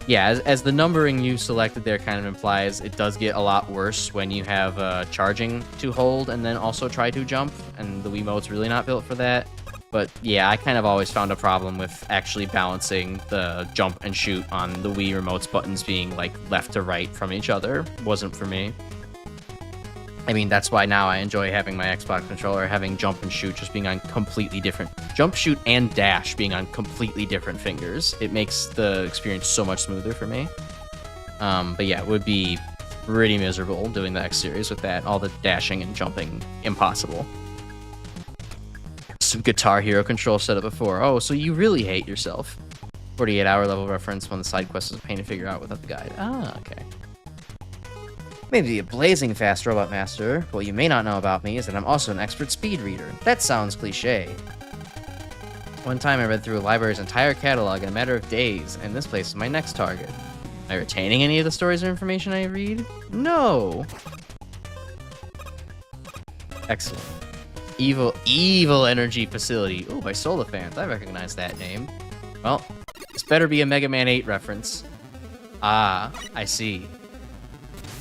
yeah, as the numbering you selected there kind of implies, it does get a lot worse when you have charging to hold and then also try to jump, and the Wiimote's really not built for that. But, yeah, I kind of always found a problem with actually balancing the jump and shoot on the Wii Remote's buttons being, like, left to right from each other. Wasn't for me. I mean, that's why now I enjoy having my Xbox controller, having jump and shoot just being on completely different... Jump, shoot, and dash being on completely different fingers. It makes the experience so much smoother for me. But yeah, it would be pretty miserable doing the X series with that. All the dashing and jumping, impossible. Some Guitar Hero control setup before. Oh, so you really hate yourself. 48-hour level reference when the side quest is a pain to figure out without the guide. Ah, okay. Maybe a blazing fast robot master. What you may not know about me is that I'm also an expert speed reader. That sounds cliche. One time I read through a library's entire catalog in a matter of days, and this place is my next target. Am I retaining any of the stories or information I read? No! Excellent. Evil Energy Facility. Ooh, by Solifant. I recognize that name. Well, this better be a Mega Man 8 reference. Ah, I see.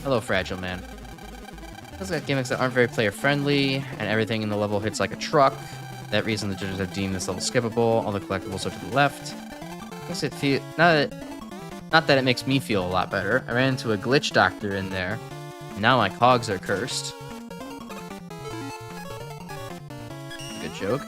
Hello, Fragile Man. It's got gimmicks that aren't very player-friendly, and everything in the level hits like a truck. For that reason, the judges have deemed this level skippable. All the collectibles are to the left. I guess it feel not that it makes me feel a lot better. I ran into a glitch doctor in there, and now my cogs are cursed. Good joke.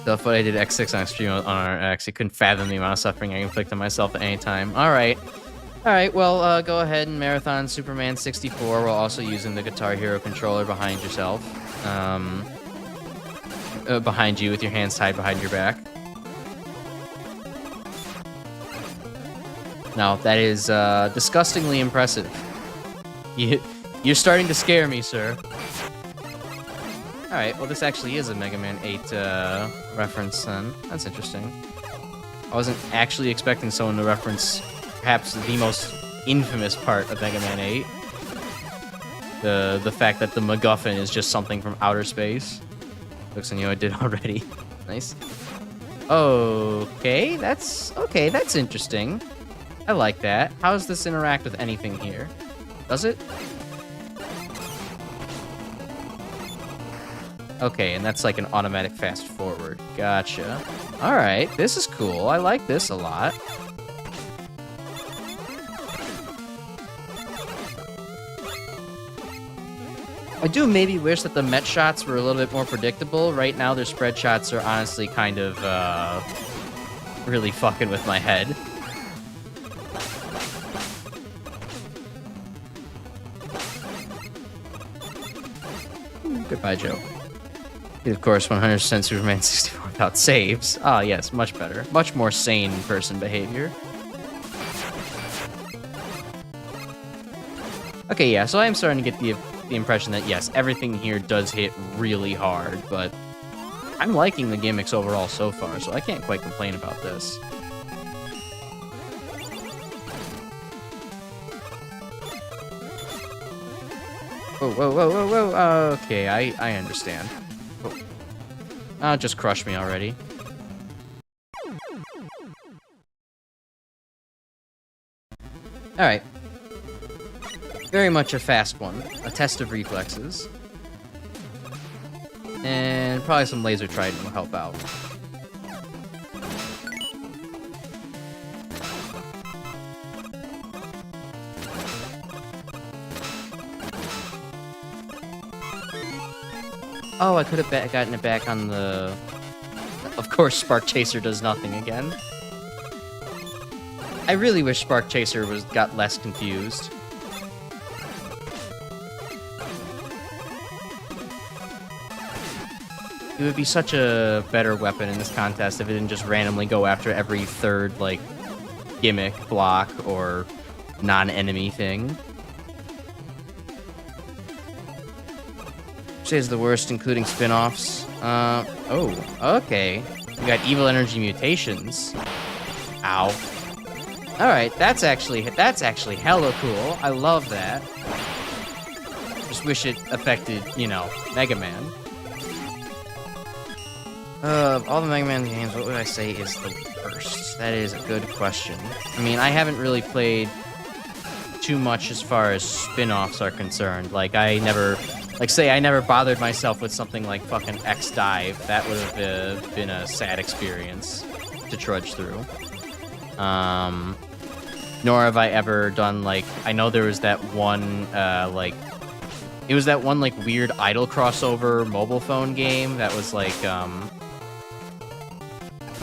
Stuff what I did X6 on stream on our X. You couldn't fathom the amount of suffering I inflict on myself at any time. Alright, well, go ahead and marathon Superman 64 while also using the Guitar Hero controller behind yourself. Behind you with your hands tied behind your back. Now, that is disgustingly impressive. You're starting to scare me, sir. Alright, well, this actually is a Mega Man 8 reference, then. That's interesting. I wasn't actually expecting someone to reference perhaps the most infamous part of Mega Man 8. The fact that the MacGuffin is just something from outer space. Looks like I did already. Nice. Okay, that's interesting. I like that. How does this interact with anything here? Does it? Okay, and that's like an automatic fast forward. Gotcha. Alright, this is cool. I like this a lot. I do maybe wish that the Met shots were a little bit more predictable. Right now, their spread shots are honestly kind of, really fucking with my head. Goodbye, Joe. Of course, 100% Superman 64 without saves. Ah, yes, much better. Much more sane person behavior. Okay, yeah, so I am starting to get the impression that, yes, everything here does hit really hard, but I'm liking the gimmicks overall so far, so I can't quite complain about this. Whoa, whoa, whoa, whoa, whoa. Okay, I understand. Oh. Just crush me already. Alright. Very much a fast one. A test of reflexes. And probably some laser trident will help out. Oh, I could have gotten it back on the... Of course, Spark Chaser does nothing again. I really wish Spark Chaser got less confused. It would be such a better weapon in this contest if it didn't just randomly go after every third, like, gimmick, block, or non-enemy thing. Is the worst, including spin-offs. Oh, okay. We got evil energy mutations. Ow. Alright, that's actually hella cool. I love that. Just wish it affected, you know, Mega Man. Of all the Mega Man games, what would I say is the worst? That is a good question. I mean, I haven't really played too much as far as spin-offs are concerned. Like, say I never bothered myself with something like fucking X-Dive. That would have been a sad experience to trudge through. Nor have I ever done, like, I know there was that one, it was that one, like, weird idle crossover mobile phone game that was, like,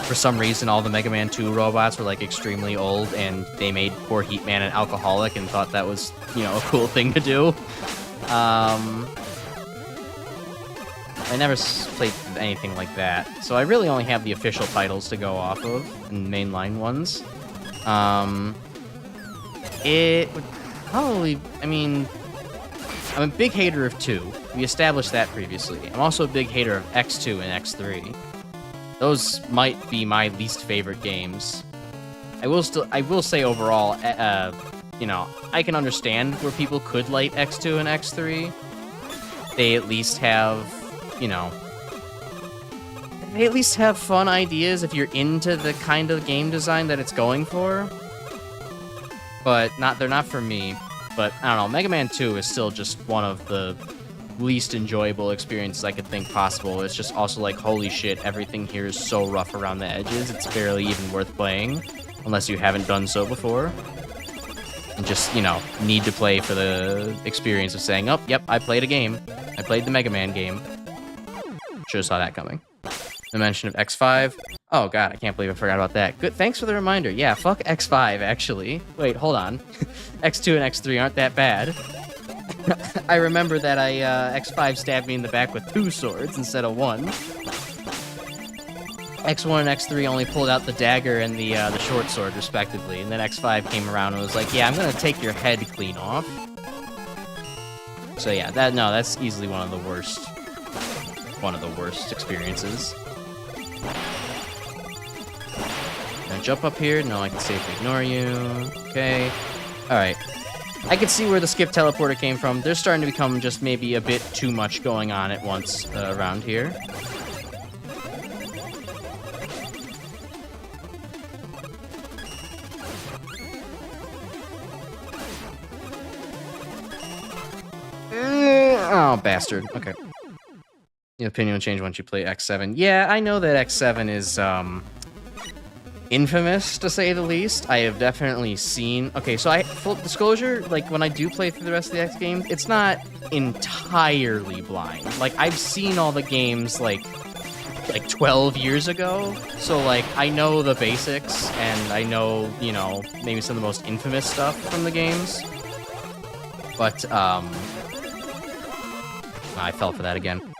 for some reason all the Mega Man 2 robots were, like, extremely old, and they made poor Heatman an alcoholic and thought that was, you know, a cool thing to do. I never played anything like that, so I really only have the official titles to go off of, and mainline ones. It would probably, I mean, I'm a big hater of 2. We established that previously. I'm also a big hater of X2 and X3. Those might be my least favorite games. I will say overall, you know, I can understand where people could like X2 and X3. They at least have, you know, they at least have fun ideas if you're into the kind of game design that it's going for. But they're not for me. But I don't know, Mega Man 2 is still just one of the least enjoyable experiences I could think possible. It's just also like, holy shit, everything here is so rough around the edges, it's barely even worth playing, unless you haven't done so before. And just, you know, need to play for the experience of saying, oh, yep, I played a game. I played the Mega Man game. Should've saw that coming. The mention of X5. Oh god, I can't believe I forgot about that. Good, thanks for the reminder. Yeah, fuck X5, actually. Wait, hold on. X2 and X3 aren't that bad. I remember that X5 stabbed me in the back with 2 swords instead of 1. X1 and X3 only pulled out the dagger and the short sword, respectively, and then X5 came around and was like, yeah, I'm gonna take your head clean off. So yeah, that's easily one of the worst experiences. Now jump up here. No, I can safely ignore you. Okay. Alright. I can see where the skip teleporter came from. There's starting to become just maybe a bit too much going on at once around here. Oh, bastard. Okay. Your opinion will change once you play X7. Yeah, I know that X7 is, infamous, to say the least. I have definitely seen... Okay, so full disclosure, like, when I do play through the rest of the X games, it's not entirely blind. Like, I've seen all the games, like 12 years ago, so, like, I know the basics, and I know, you know, maybe some of the most infamous stuff from the games. But, I fell for that again.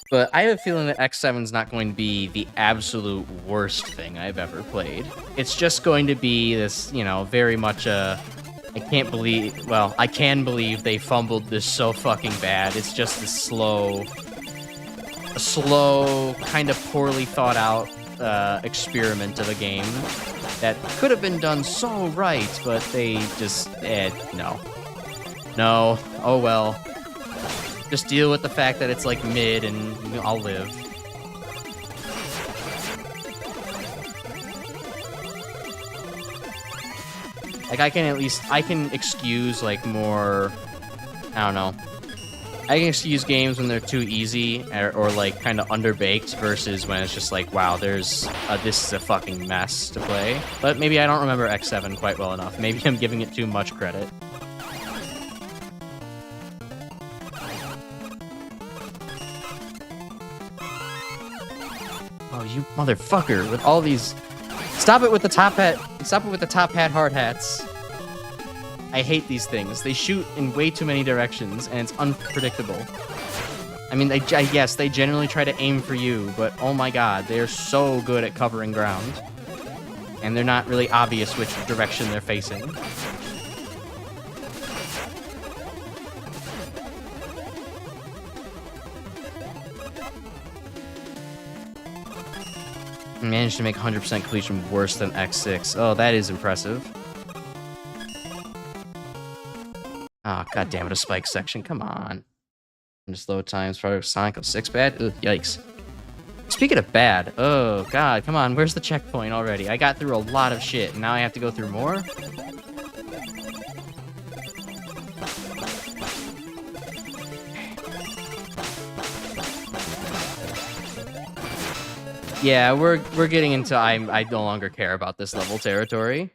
But I have a feeling that X7's not going to be the absolute worst thing I've ever played. It's just going to be this, you know, very much I can believe they fumbled this so fucking bad. It's just this slow, a slow, kind of poorly thought out experiment of a game that could have been done so right, but they just, no. No, oh well. Just deal with the fact that it's like mid and I'll live. Like I can excuse like more, I don't know. I can excuse games when they're too easy or like kind of underbaked versus when it's just like, wow, this is a fucking mess to play. But maybe I don't remember X7 quite well enough. Maybe I'm giving it too much credit. Oh, you motherfucker with all these... Stop it with the top hat. Stop it with the top hat hard hats. I hate these things. They shoot in way too many directions, and it's unpredictable. I mean, yes, they generally try to aim for you, but oh my god, they are so good at covering ground. And they're not really obvious which direction they're facing. I managed to make 100% completion worse than X6. Oh, that is impressive. Oh, god damn it, a spike section. Come on. Just low times, probably Sonic 06 bad? Ugh, yikes. Speaking of bad, oh god, come on, where's the checkpoint already? I got through a lot of shit, and now I have to go through more? Yeah, we're getting into I no longer care about this level territory.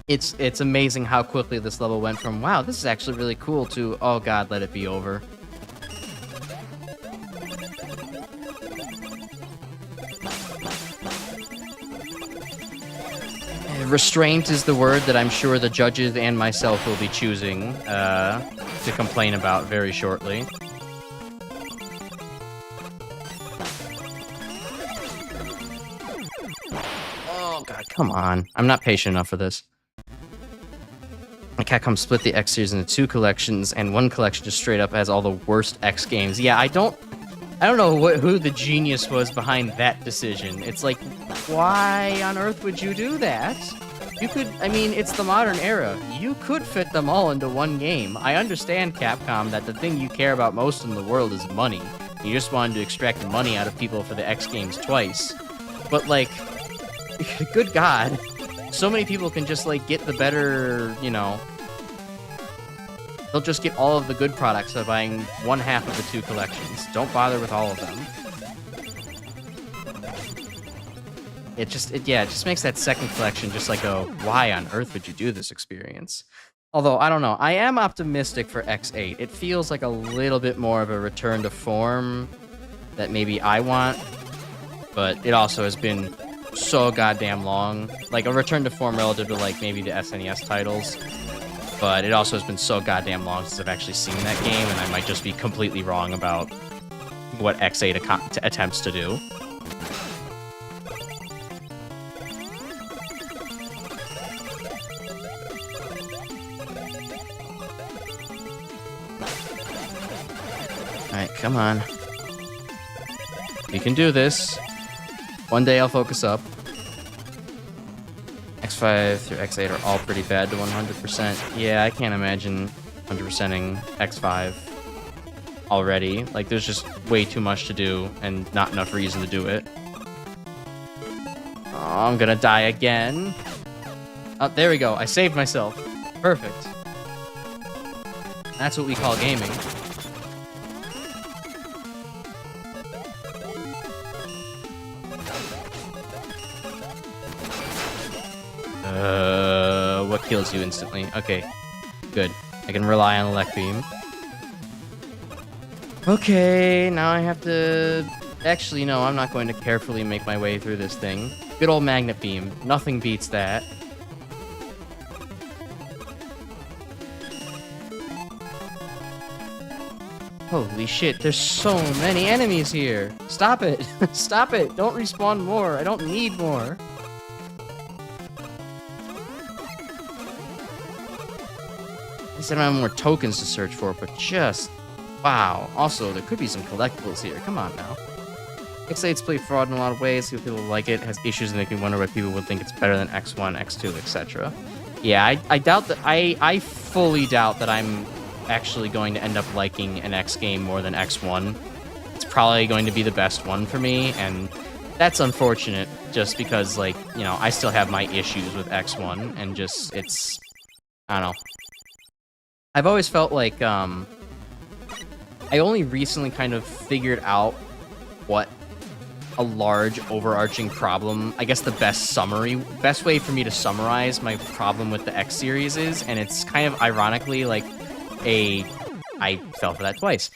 It's amazing how quickly this level went from, wow, this is actually really cool, to, oh god, let it be over. Restraint is the word that I'm sure the judges and myself will be choosing to complain about very shortly. Oh god, come on. I'm not patient enough for this. Capcom split the X series into 2 collections, and one collection just straight up has all the worst X games. Yeah, I don't know who the genius was behind that decision. It's like, why on earth would you do that? You could, I mean, it's the modern era. You could fit them all into one game. I understand, Capcom, that the thing you care about most in the world is money. You just wanted to extract money out of people for the X games twice. But, like, good god. So many people can just, like, get the better, you know... They'll just get all of the good products by buying one half of the 2 collections. Don't bother with all of them. It just makes that second collection just like a, why on earth would you do this experience? Although, I don't know. I am optimistic for X8. It feels like a little bit more of a return to form that maybe I want. But it also has been so goddamn long. Like, a return to form relative to, like, maybe the SNES titles. But it also has been so goddamn long since I've actually seen that game, and I might just be completely wrong about what X8 attempts to do. Alright, come on. We can do this. One day I'll focus up. X5 through X8 are all pretty bad to 100%. Yeah, I can't imagine 100%ing X5 already. Like, there's just way too much to do and not enough reason to do it. Oh, I'm gonna die again. Oh, there we go. I saved myself. Perfect. That's what we call gaming. What kills you instantly? Okay, good. I can rely on Elect Beam. Okay, now I have to... Actually, no, I'm not going to carefully make my way through this thing. Good old Magnet Beam. Nothing beats that. Holy shit, there's so many enemies here. Stop it. Stop it. Don't respawn more. I don't need more. I said I have more tokens to search for, but just Wow. Also, there could be some collectibles here. Come on now. X8's play fraud in a lot of ways. People like it. Has issues and make me wonder why people would think it's better than X1, X2, etc. Yeah, I doubt that. I fully doubt that I'm actually going to end up liking an X game more than X1. It's probably going to be the best one for me, and that's unfortunate just because, like, you know, I still have my issues with X1, and just, it's, I don't know. I've always felt like, I only recently kind of figured out what a large overarching problem, I guess the best way for me to summarize my problem with the X series is, and it's kind of ironically like I fell for that twice.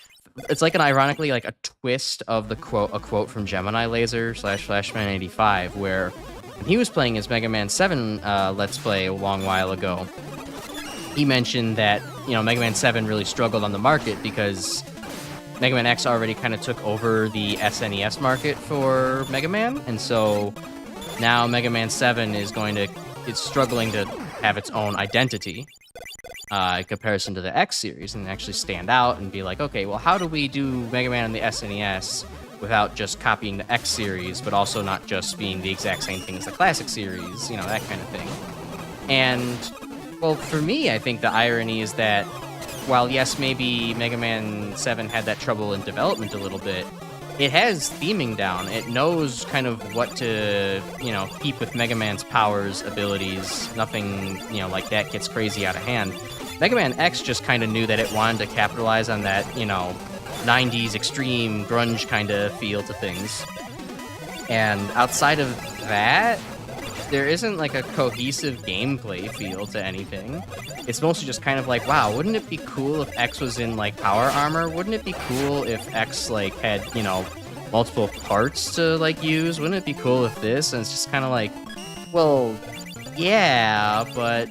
It's like ironically like a twist of a quote from Gemini Laser / Flashman85, where when he was playing his Mega Man 7 Let's Play a long while ago, he mentioned that, you know, Mega Man 7 really struggled on the market because Mega Man X already kind of took over the SNES market for Mega Man, and so now Mega Man 7 is struggling to have its own identity in comparison to the X series and actually stand out and be like, okay, well, how do we do Mega Man on the SNES without just copying the X series, but also not just being the exact same thing as the classic series, you know, that kind of thing. And, well, for me, I think the irony is that while, yes, maybe Mega Man 7 had that trouble in development a little bit, it has theming down. It knows kind of what to, you know, keep with Mega Man's powers, abilities. Nothing, you know, like that gets crazy out of hand. Mega Man X just kind of knew that it wanted to capitalize on that, you know, 90s extreme grunge kind of feel to things. And outside of that, there isn't like a cohesive gameplay feel to anything. It's mostly just kind of like, wow, wouldn't it be cool if X was in like power armor? Wouldn't it be cool if X like had, you know, multiple parts to like use? Wouldn't it be cool if this? And it's just kind of like, well, yeah, but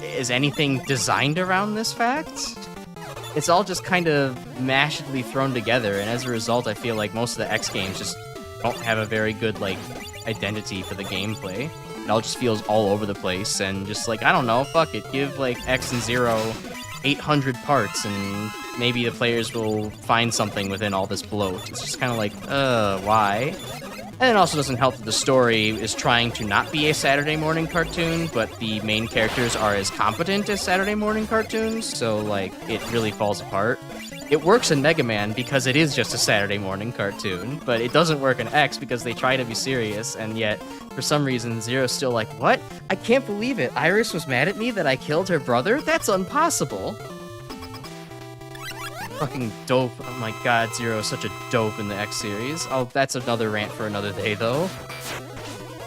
is anything designed around this fact? It's all just kind of mashedly thrown together, and as a result, I feel like most of the X games just don't have a very good like identity for the gameplay. It all just feels all over the place, and just like, I don't know, fuck it, give like X and Zero 800 parts, and maybe the players will find something within all this bloat. It's just kind of like, why? And it also doesn't help that the story is trying to not be a Saturday morning cartoon, but the main characters are as competent as Saturday morning cartoons, so like, it really falls apart. It works in Mega Man because it is just a Saturday morning cartoon, but it doesn't work in X because they try to be serious, and yet, for some reason, Zero's still like, what? I can't believe it. Iris was mad at me that I killed her brother? That's impossible. Fucking dope. Oh my god, Zero is such a dope in the X series. Oh, that's another rant for another day, though.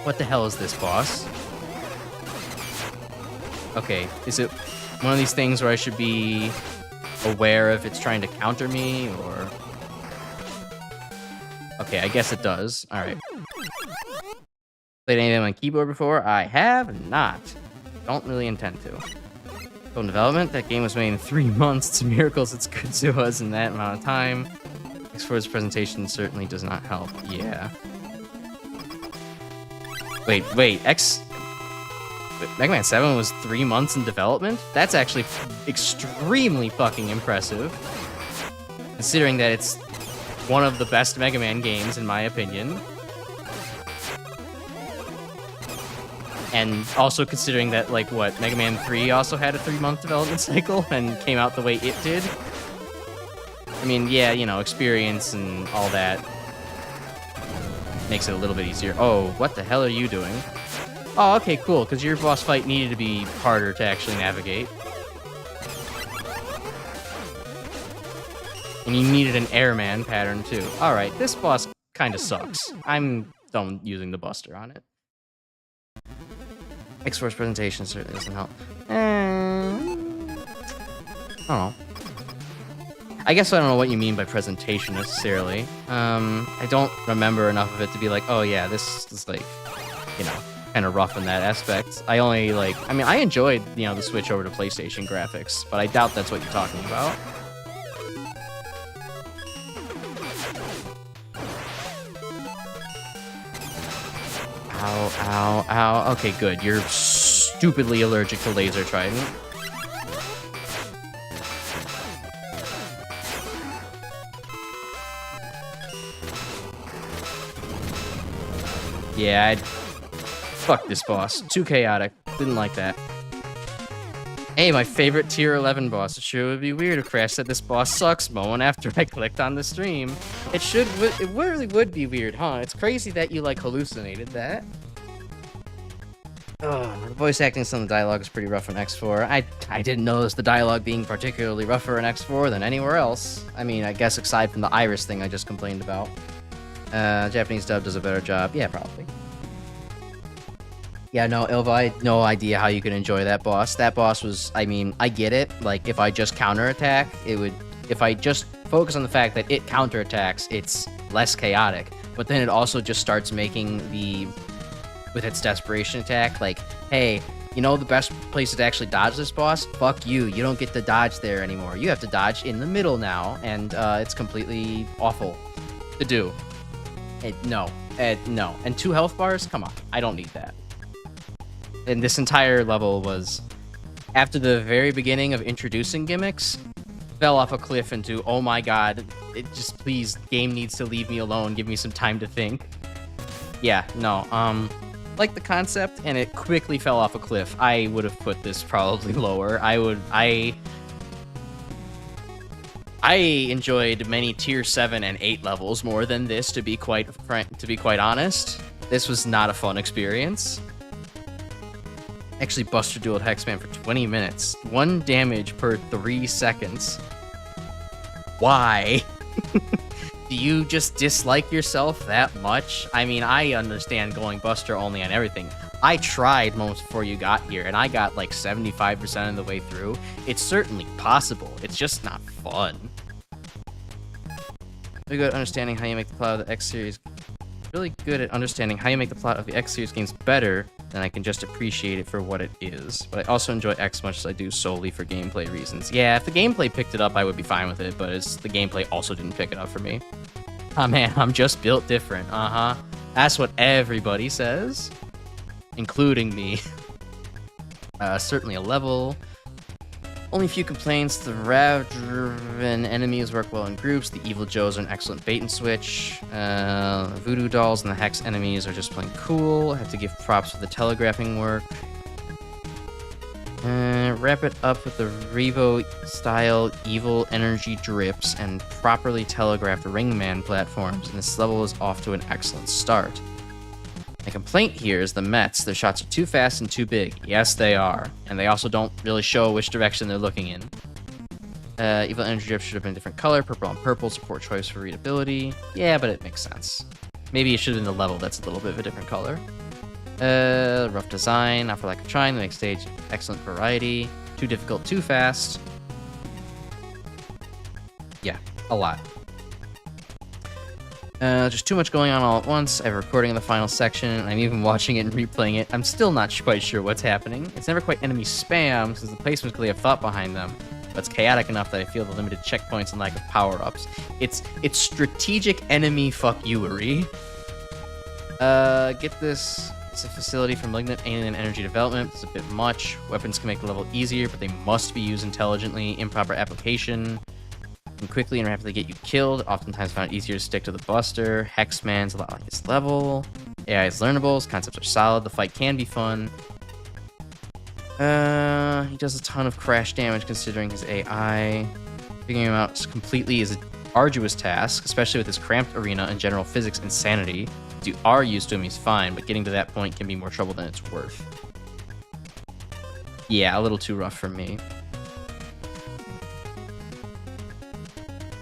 What the hell is this, boss? Okay, is it one of these things where I should be aware if it's trying to counter me, or... Okay, I guess it does. Alright. Played anything on keyboard before? I have not. Don't really intend to. In development, that game was made in 3 months. It's miracles it's good to us in that amount of time. X4's presentation certainly does not help. Yeah. Wait, Mega Man 7 was 3 months in development? That's actually extremely fucking impressive. Considering that it's one of the best Mega Man games, in my opinion. And also considering that, like, what, Mega Man 3 also had a 3-month development cycle and came out the way it did. I mean, yeah, you know, experience and all that makes it a little bit easier. Oh, what the hell are you doing? Oh, okay, cool, because your boss fight needed to be harder to actually navigate. And you needed an airman pattern, too. Alright, this boss kind of sucks. I'm done using the Buster on it. X-Force presentation certainly doesn't help. I don't know. I guess I don't know what you mean by presentation necessarily. I don't remember enough of it to be like, oh yeah, this is like, you know, kind of rough in that aspect. I only like, I mean, I enjoyed, you know, the switch over to PlayStation graphics, but I doubt that's what you're talking about. Ow, ow, ow. Okay, good. You're stupidly allergic to Laser Trident. Yeah, fuck this boss. Too chaotic. Didn't like that. Hey, my favorite tier 11 boss. It sure would be weird if Crash said this boss sucks moment after I clicked on the stream. It really would be weird, huh? It's crazy that you, like, hallucinated that. Oh, the voice acting some of the dialogue is pretty rough on X4. I didn't notice the dialogue being particularly rougher in X4 than anywhere else. I mean, I guess aside from the Iris thing I just complained about. Japanese dub does a better job. Yeah, probably. Yeah, no, Ilva, I had no idea how you could enjoy that boss. That boss was, I mean, I get it. Like, if I just counterattack, it would... If I just focus on the fact that it counterattacks, it's less chaotic. But then it also just starts making the... With its desperation attack, like, hey, you know the best place to actually dodge this boss? Fuck you. You don't get to dodge there anymore. You have to dodge in the middle now, and it's completely awful to do. No. And 2 health bars? Come on. I don't need that. And this entire level was, after the very beginning of introducing gimmicks, fell off a cliff into, oh my god, it just, please, game needs to leave me alone, give me some time to think. Yeah, no, like the concept, and it quickly fell off a cliff. I would have put this probably lower. I enjoyed many tier 7 and 8 levels more than this, to be quite honest. This was not a fun experience. Actually, Buster dueled Hexman for 20 minutes. 1 damage per 3 seconds. Why? Do you just dislike yourself that much? I mean, I understand going Buster only on everything. I tried moments before you got here, and I got like 75% of the way through. It's certainly possible. It's just not fun. Really good at understanding how you make the plot of the X series. Really good at understanding how you make the plot of the X series games better than I can just appreciate it for what it is. But I also enjoy X much as I do solely for gameplay reasons. Yeah, if the gameplay picked it up, I would be fine with it, but the gameplay also didn't pick it up for me. Oh man, I'm just built different. Uh-huh. That's what everybody says, including me. Certainly a level. Only a few complaints. The Rav-driven enemies work well in groups. The Evil Joes are an excellent bait and switch. The Voodoo Dolls and the Hex enemies are just plain cool. I have to give props for the telegraphing work. Wrap it up with the Revo-style evil energy drips and properly telegraphed ringman platforms, and this level is off to an excellent start. My complaint here is the Mets. Their shots are too fast and too big. Yes, they are. And they also don't really show which direction they're looking in. Evil energy drip should have been a different color. Purple on purple, support choice for readability. Yeah, but it makes sense. Maybe it should have been the level that's a little bit of a different color. Rough design, not for lack of trying. The next stage, excellent variety. Too difficult, too fast. Yeah, a lot. Just too much going on all at once. I have a recording of the final section, and I'm even watching it and replaying it. I'm still not quite sure what's happening. It's never quite enemy spam, since the placements clearly have thought behind them. But it's chaotic enough that I feel the limited checkpoints and lack of power-ups. It's strategic enemy fuck-youery. Get this. It's a facility for malignant alien energy development. It's a bit much. Weapons can make the level easier, but they must be used intelligently. Improper application can quickly and rapidly get you killed. Oftentimes found it easier to stick to the Buster. Hexman's a lot like his level. AI is learnables. Concepts are solid. The fight can be fun. He does a ton of crash damage considering his AI. Figuring him out completely is an arduous task, especially with his cramped arena and general physics insanity. If you are used to him, he's fine, but getting to that point can be more trouble than it's worth. Yeah, a little too rough for me.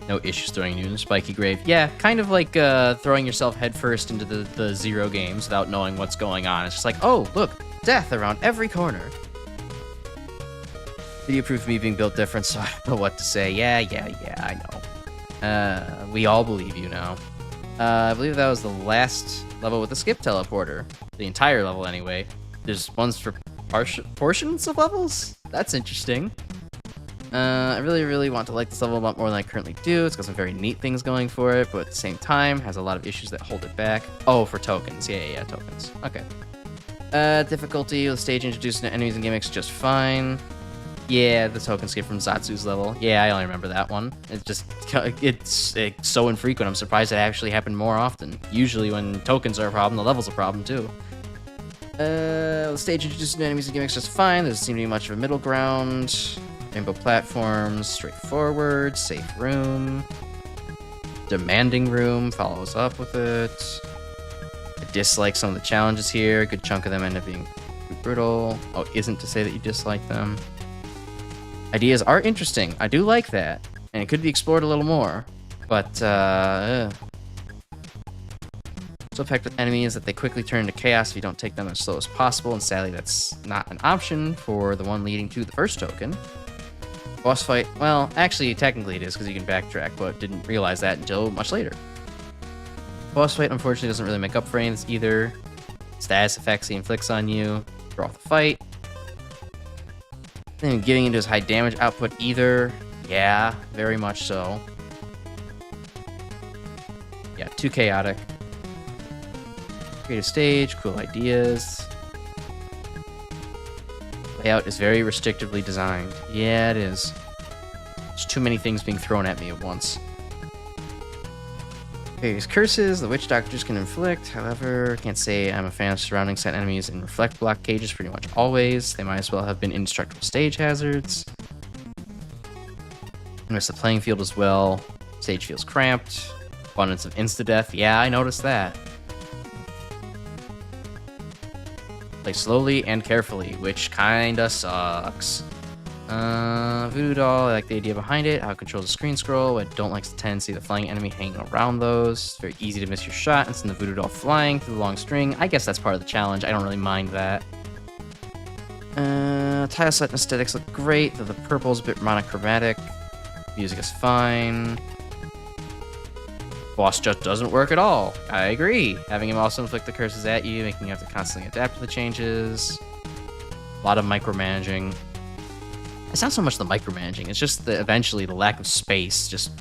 No issues throwing you in a spiky grave. Yeah, kind of like throwing yourself headfirst into the Zero games without knowing what's going on. It's just like, oh, look, death around every corner. Video proof of me being built different, so I don't know what to say. Yeah, I know. We all believe you now. I believe that was the last level with the skip teleporter. The entire level, anyway. There's ones for portions of levels? That's interesting. I really want to like this level a lot more than I currently do. It's got some very neat things going for it, but at the same time, has a lot of issues that hold it back. Oh, for tokens. Yeah, tokens. Okay. Difficulty with the stage introducing enemies and gimmicks just fine. Yeah, the token skip from Zatsu's level. Yeah, I only remember that one. It's so infrequent. I'm surprised it actually happened more often. Usually when tokens are a problem, the level's a problem too. The stage introduces new enemies and gimmicks just fine. There doesn't seem to be much of a middle ground. Rainbow platforms, straightforward, safe room. Demanding room, follows up with it. I dislike some of the challenges here. A good chunk of them end up being brutal. Oh, isn't to say that you dislike them. Ideas are interesting. I do like that. And it could be explored a little more. But, so effective with enemies that they quickly turn into chaos if you don't take them as slow as possible. And sadly, that's not an option for the one leading to the first token. Boss fight, well, actually, technically it is because you can backtrack, but didn't realize that until much later. Boss fight, unfortunately, doesn't really make up for anything either. Status effects he inflicts on you. Throw off the fight. Then getting into his high damage output either. Yeah, very much so. Yeah, too chaotic. Creative stage, cool ideas. Layout is very restrictively designed. Yeah, it is. There's too many things being thrown at me at once. Various curses the witch doctors can inflict. However, can't say I'm a fan of surrounding set enemies in reflect block cages pretty much always. They might as well have been indestructible stage hazards. Miss the playing field as well. Stage feels cramped. Abundance of insta-death. Yeah, I noticed that. Play slowly and carefully, which kinda sucks. Voodoo doll, I like the idea behind it, how it controls the screen scroll. I don't like the tendency of the flying enemy hanging around those. It's very easy to miss your shot and send the voodoo doll flying through the long string. I guess that's part of the challenge. I don't really mind that. Tile set and aesthetics look great, though the purple's a bit monochromatic. Music is fine. Boss just doesn't work at all. I agree. Having him also inflict the curses at you, making you have to constantly adapt to the changes. A lot of micromanaging. It's not so much the micromanaging, it's just eventually the lack of space. Just,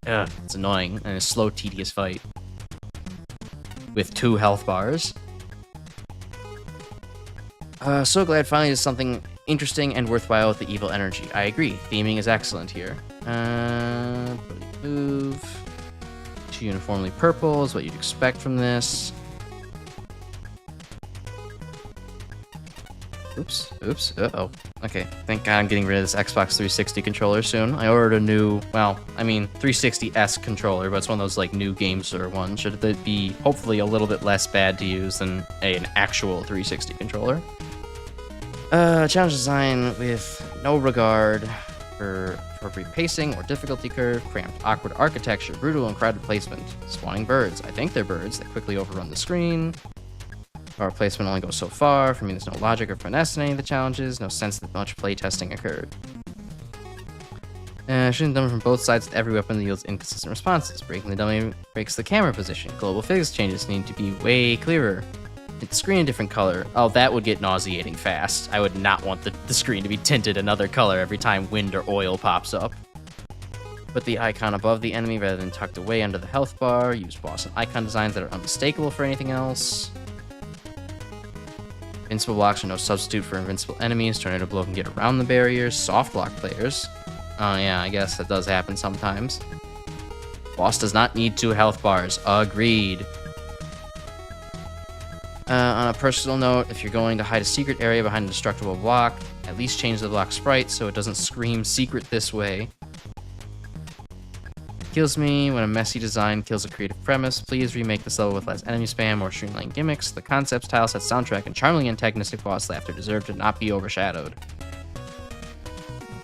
it's annoying and a slow, tedious fight. With 2 health bars. So glad finally there's something interesting and worthwhile with the evil energy. I agree. Theming is excellent here. Move. Uniformly purple is what you'd expect from this. Oops. Uh-oh. Okay, thank God I'm getting rid of this Xbox 360 controller soon. I ordered a new, 360S controller, but it's one of those, like, new GameSir ones. Should it be, hopefully, a little bit less bad to use than an actual 360 controller. Challenge design with no regard for appropriate pacing or difficulty curve, cramped, awkward architecture, brutal and crowded placement, spawning birds. I think they're birds that quickly overrun the screen. Our placement only goes so far. For me, there's no logic or finesse in any of the challenges, no sense that much play testing occurred. Shooting the dummy from both sides with every weapon yields inconsistent responses. Breaking the dummy breaks the camera position. Global physics changes need to be way clearer. Hit the screen a different color. Oh, that would get nauseating fast. I would not want the screen to be tinted another color every time wind or oil pops up. Put the icon above the enemy rather than tucked away under the health bar. Use boss and icon designs that are unmistakable for anything else. Invincible blocks are no substitute for invincible enemies. Tornado blow can get around the barriers. Soft block players. Oh yeah, I guess that does happen sometimes. Boss does not need 2 health bars. Agreed. On a personal note, if you're going to hide a secret area behind a destructible block, at least change the block sprite so it doesn't scream secret this way. It kills me when a messy design kills a creative premise. Please remake this level with less enemy spam or streamlined gimmicks. The concepts, tile set, soundtrack, and charmingly antagonistic boss laughter deserve to not be overshadowed.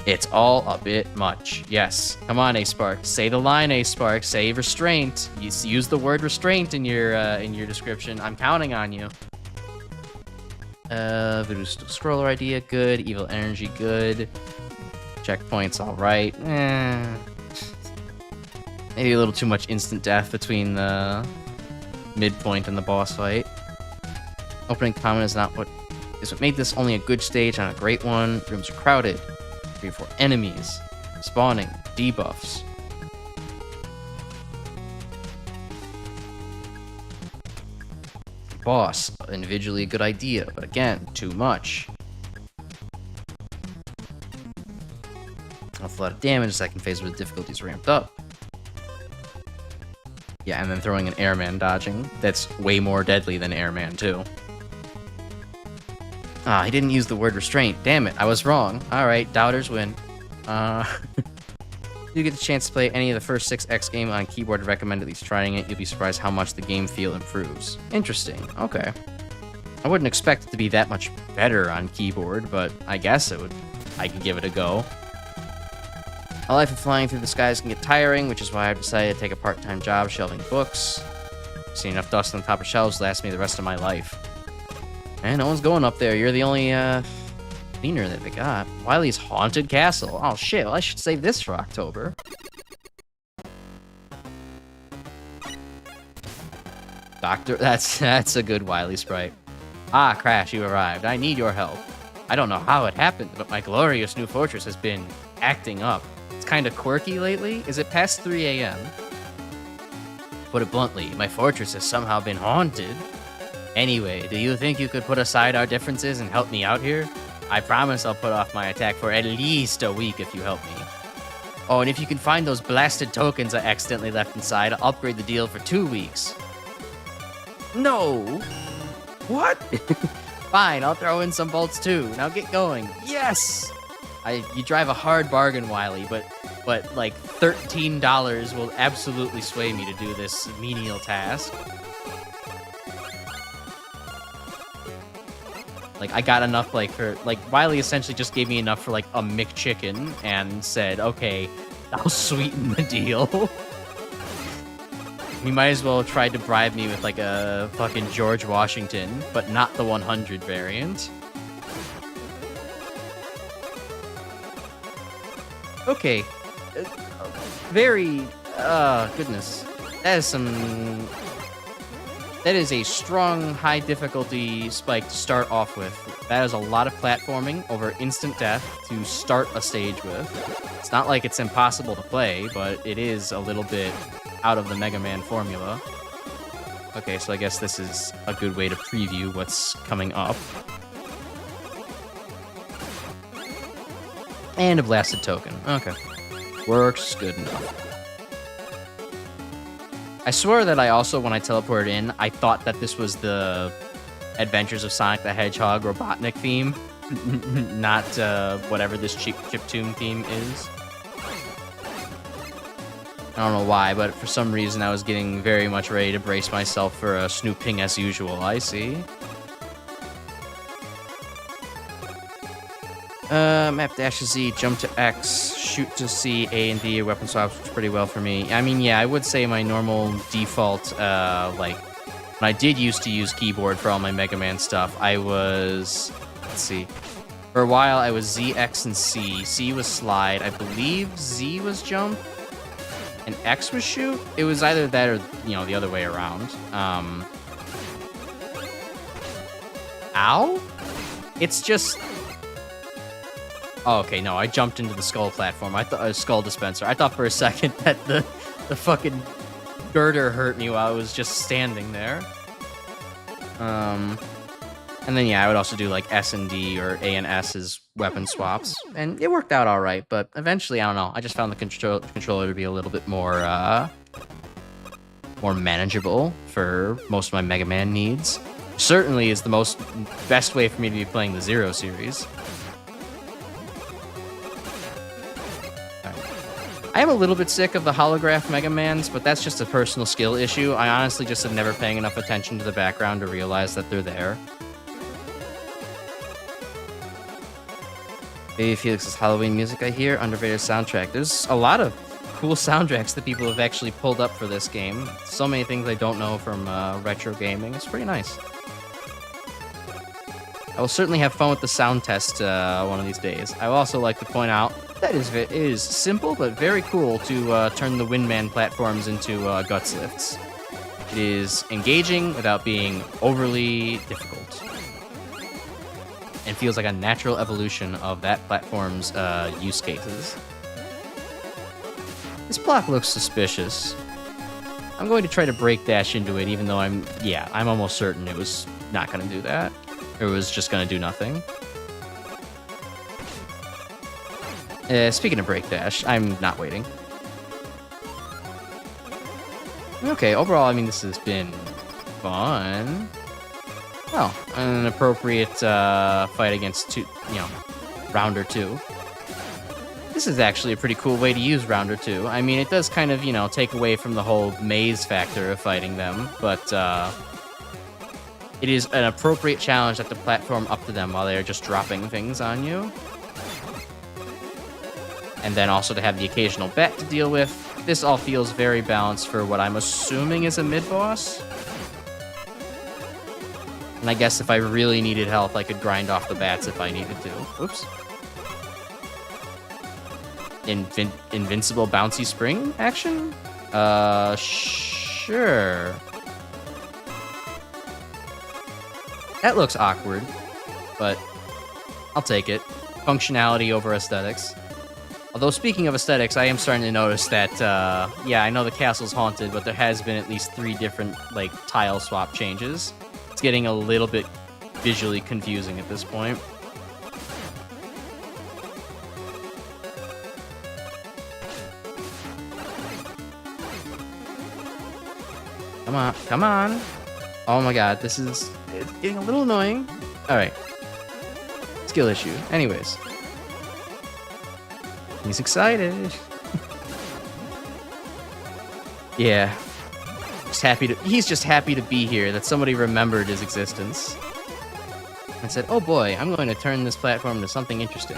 It's all a bit much. Yes. Come on, A-Spark. Say the line, A-Spark. Say restraint. You use the word restraint in your description. I'm counting on you. Voodoo scroller idea, good. Evil energy, good. Checkpoints, all right. Maybe a little too much instant death between the midpoint and the boss fight. Opening comment is what made this only a good stage, not a great one. Rooms are crowded. 3 or 4 enemies. Spawning. Debuffs. Boss. Individually a good idea, but again, too much. a lot of damage. Second phase where the difficulty's ramped up. Yeah, and then throwing an airman dodging. That's way more deadly than airman, too. Ah, he didn't use the word restraint. Damn it, I was wrong. Alright, doubters win. You get the chance to play any of the first 6 X game on keyboard, I'd recommend at least trying it. You'll be surprised how much the game feel improves. Interesting. Okay. I wouldn't expect it to be that much better on keyboard, but I guess I could give it a go. A life of flying through the skies can get tiring, which is why I've decided to take a part-time job shelving books. See enough dust on the top of shelves to last me the rest of my life. And no one's going up there. You're the only cleaner that they got. Wily's Haunted Castle. Oh shit, well I should save this for October. Doctor, that's a good Wily sprite. Ah, Crash, you arrived. I need your help. I don't know how it happened, but my glorious new fortress has been acting up. It's kind of quirky lately. Is it past 3 a.m.? Put it bluntly, my fortress has somehow been haunted. Anyway, do you think you could put aside our differences and help me out here? I promise I'll put off my attack for at least a week if you help me. Oh, and if you can find those blasted tokens I accidentally left inside, I'll upgrade the deal for 2 weeks. No! What? Fine, I'll throw in some bolts too. Now get going. Yes! You drive a hard bargain, Wily, but like $13 will absolutely sway me to do this menial task. Like, I got enough, like, for, like, Wily essentially just gave me enough for, like, a McChicken and said, okay, I'll sweeten the deal. He might as well have tried to bribe me with, like, a fucking George Washington, but not the 100 variant. Okay. Very, goodness. That is a strong, high difficulty spike to start off with. That is a lot of platforming over instant death to start a stage with. It's not like it's impossible to play, but it is a little bit out of the Mega Man formula. Okay, so I guess this is a good way to preview what's coming up. And a blasted token. Okay. Works good enough. I swear that I also, when I teleported in, I thought that this was the Adventures of Sonic the Hedgehog Robotnik theme, not whatever this chiptune theme is. I don't know why, but for some reason I was getting very much ready to brace myself for a snooping as usual. I see. Map dash to Z, jump to X, shoot to C, A and B, weapon swaps works pretty well for me. I mean, yeah, I would say my normal default, like, when I did used to use keyboard for all my Mega Man stuff, I was, let's see, for a while I was Z, X, and C. C was slide. I believe Z was jump, and X was shoot. It was either that or, you know, the other way around. Ow? It's just... Oh, okay, no, I jumped into the skull platform. I thought skull dispenser. I thought for a second that the fucking girder hurt me while I was just standing there. And then yeah, I would also do like S and D or A and S as weapon swaps, and it worked out all right. But eventually, I don't know. I just found the controller to be a little bit more more manageable for most of my Mega Man needs. Certainly is the best way for me to be playing the Zero series. I am a little bit sick of the holograph Mega Mans, but that's just a personal skill issue. I honestly just am never paying enough attention to the background to realize that they're there. Baby Felix's Halloween music, I hear. Underrated soundtrack. There's a lot of cool soundtracks that people have actually pulled up for this game. So many things I don't know from retro gaming. It's pretty nice. I will certainly have fun with the sound test one of these days. I will also like to point out that it is simple but very cool to turn the Windman platforms into guts lifts. It is engaging without being overly difficult, and feels like a natural evolution of that platform's use cases. This block looks suspicious. I'm going to try to break dash into it, even though I'm almost certain it was not going to do that. It was just going to do nothing. Speaking of break dash, I'm not waiting. Okay, overall, I mean, this has been fun. Oh, an appropriate fight against rounder 2. This is actually a pretty cool way to use rounder 2. I mean, it does kind of, take away from the whole maze factor of fighting them, but it is an appropriate challenge that to platform up to them while they are just dropping things on you. And then also to have the occasional bet to deal with. This all feels very balanced for what I'm assuming is a mid-boss. And I guess if I really needed health, I could grind off the bats if I needed to. Oops. Invincible bouncy spring action? Sure. That looks awkward, but I'll take it. Functionality over aesthetics. Although, speaking of aesthetics, I am starting to notice that, yeah, I know the castle's haunted, but there has been at least 3 different, tile swap changes. It's getting a little bit visually confusing at this point. Come on, come on. Oh my god, it's getting a little annoying. Alright. Skill issue. Anyways. He's excited. Yeah. He's just happy to be here, that somebody remembered his existence. And said, oh boy, I'm going to turn this platform into something interesting.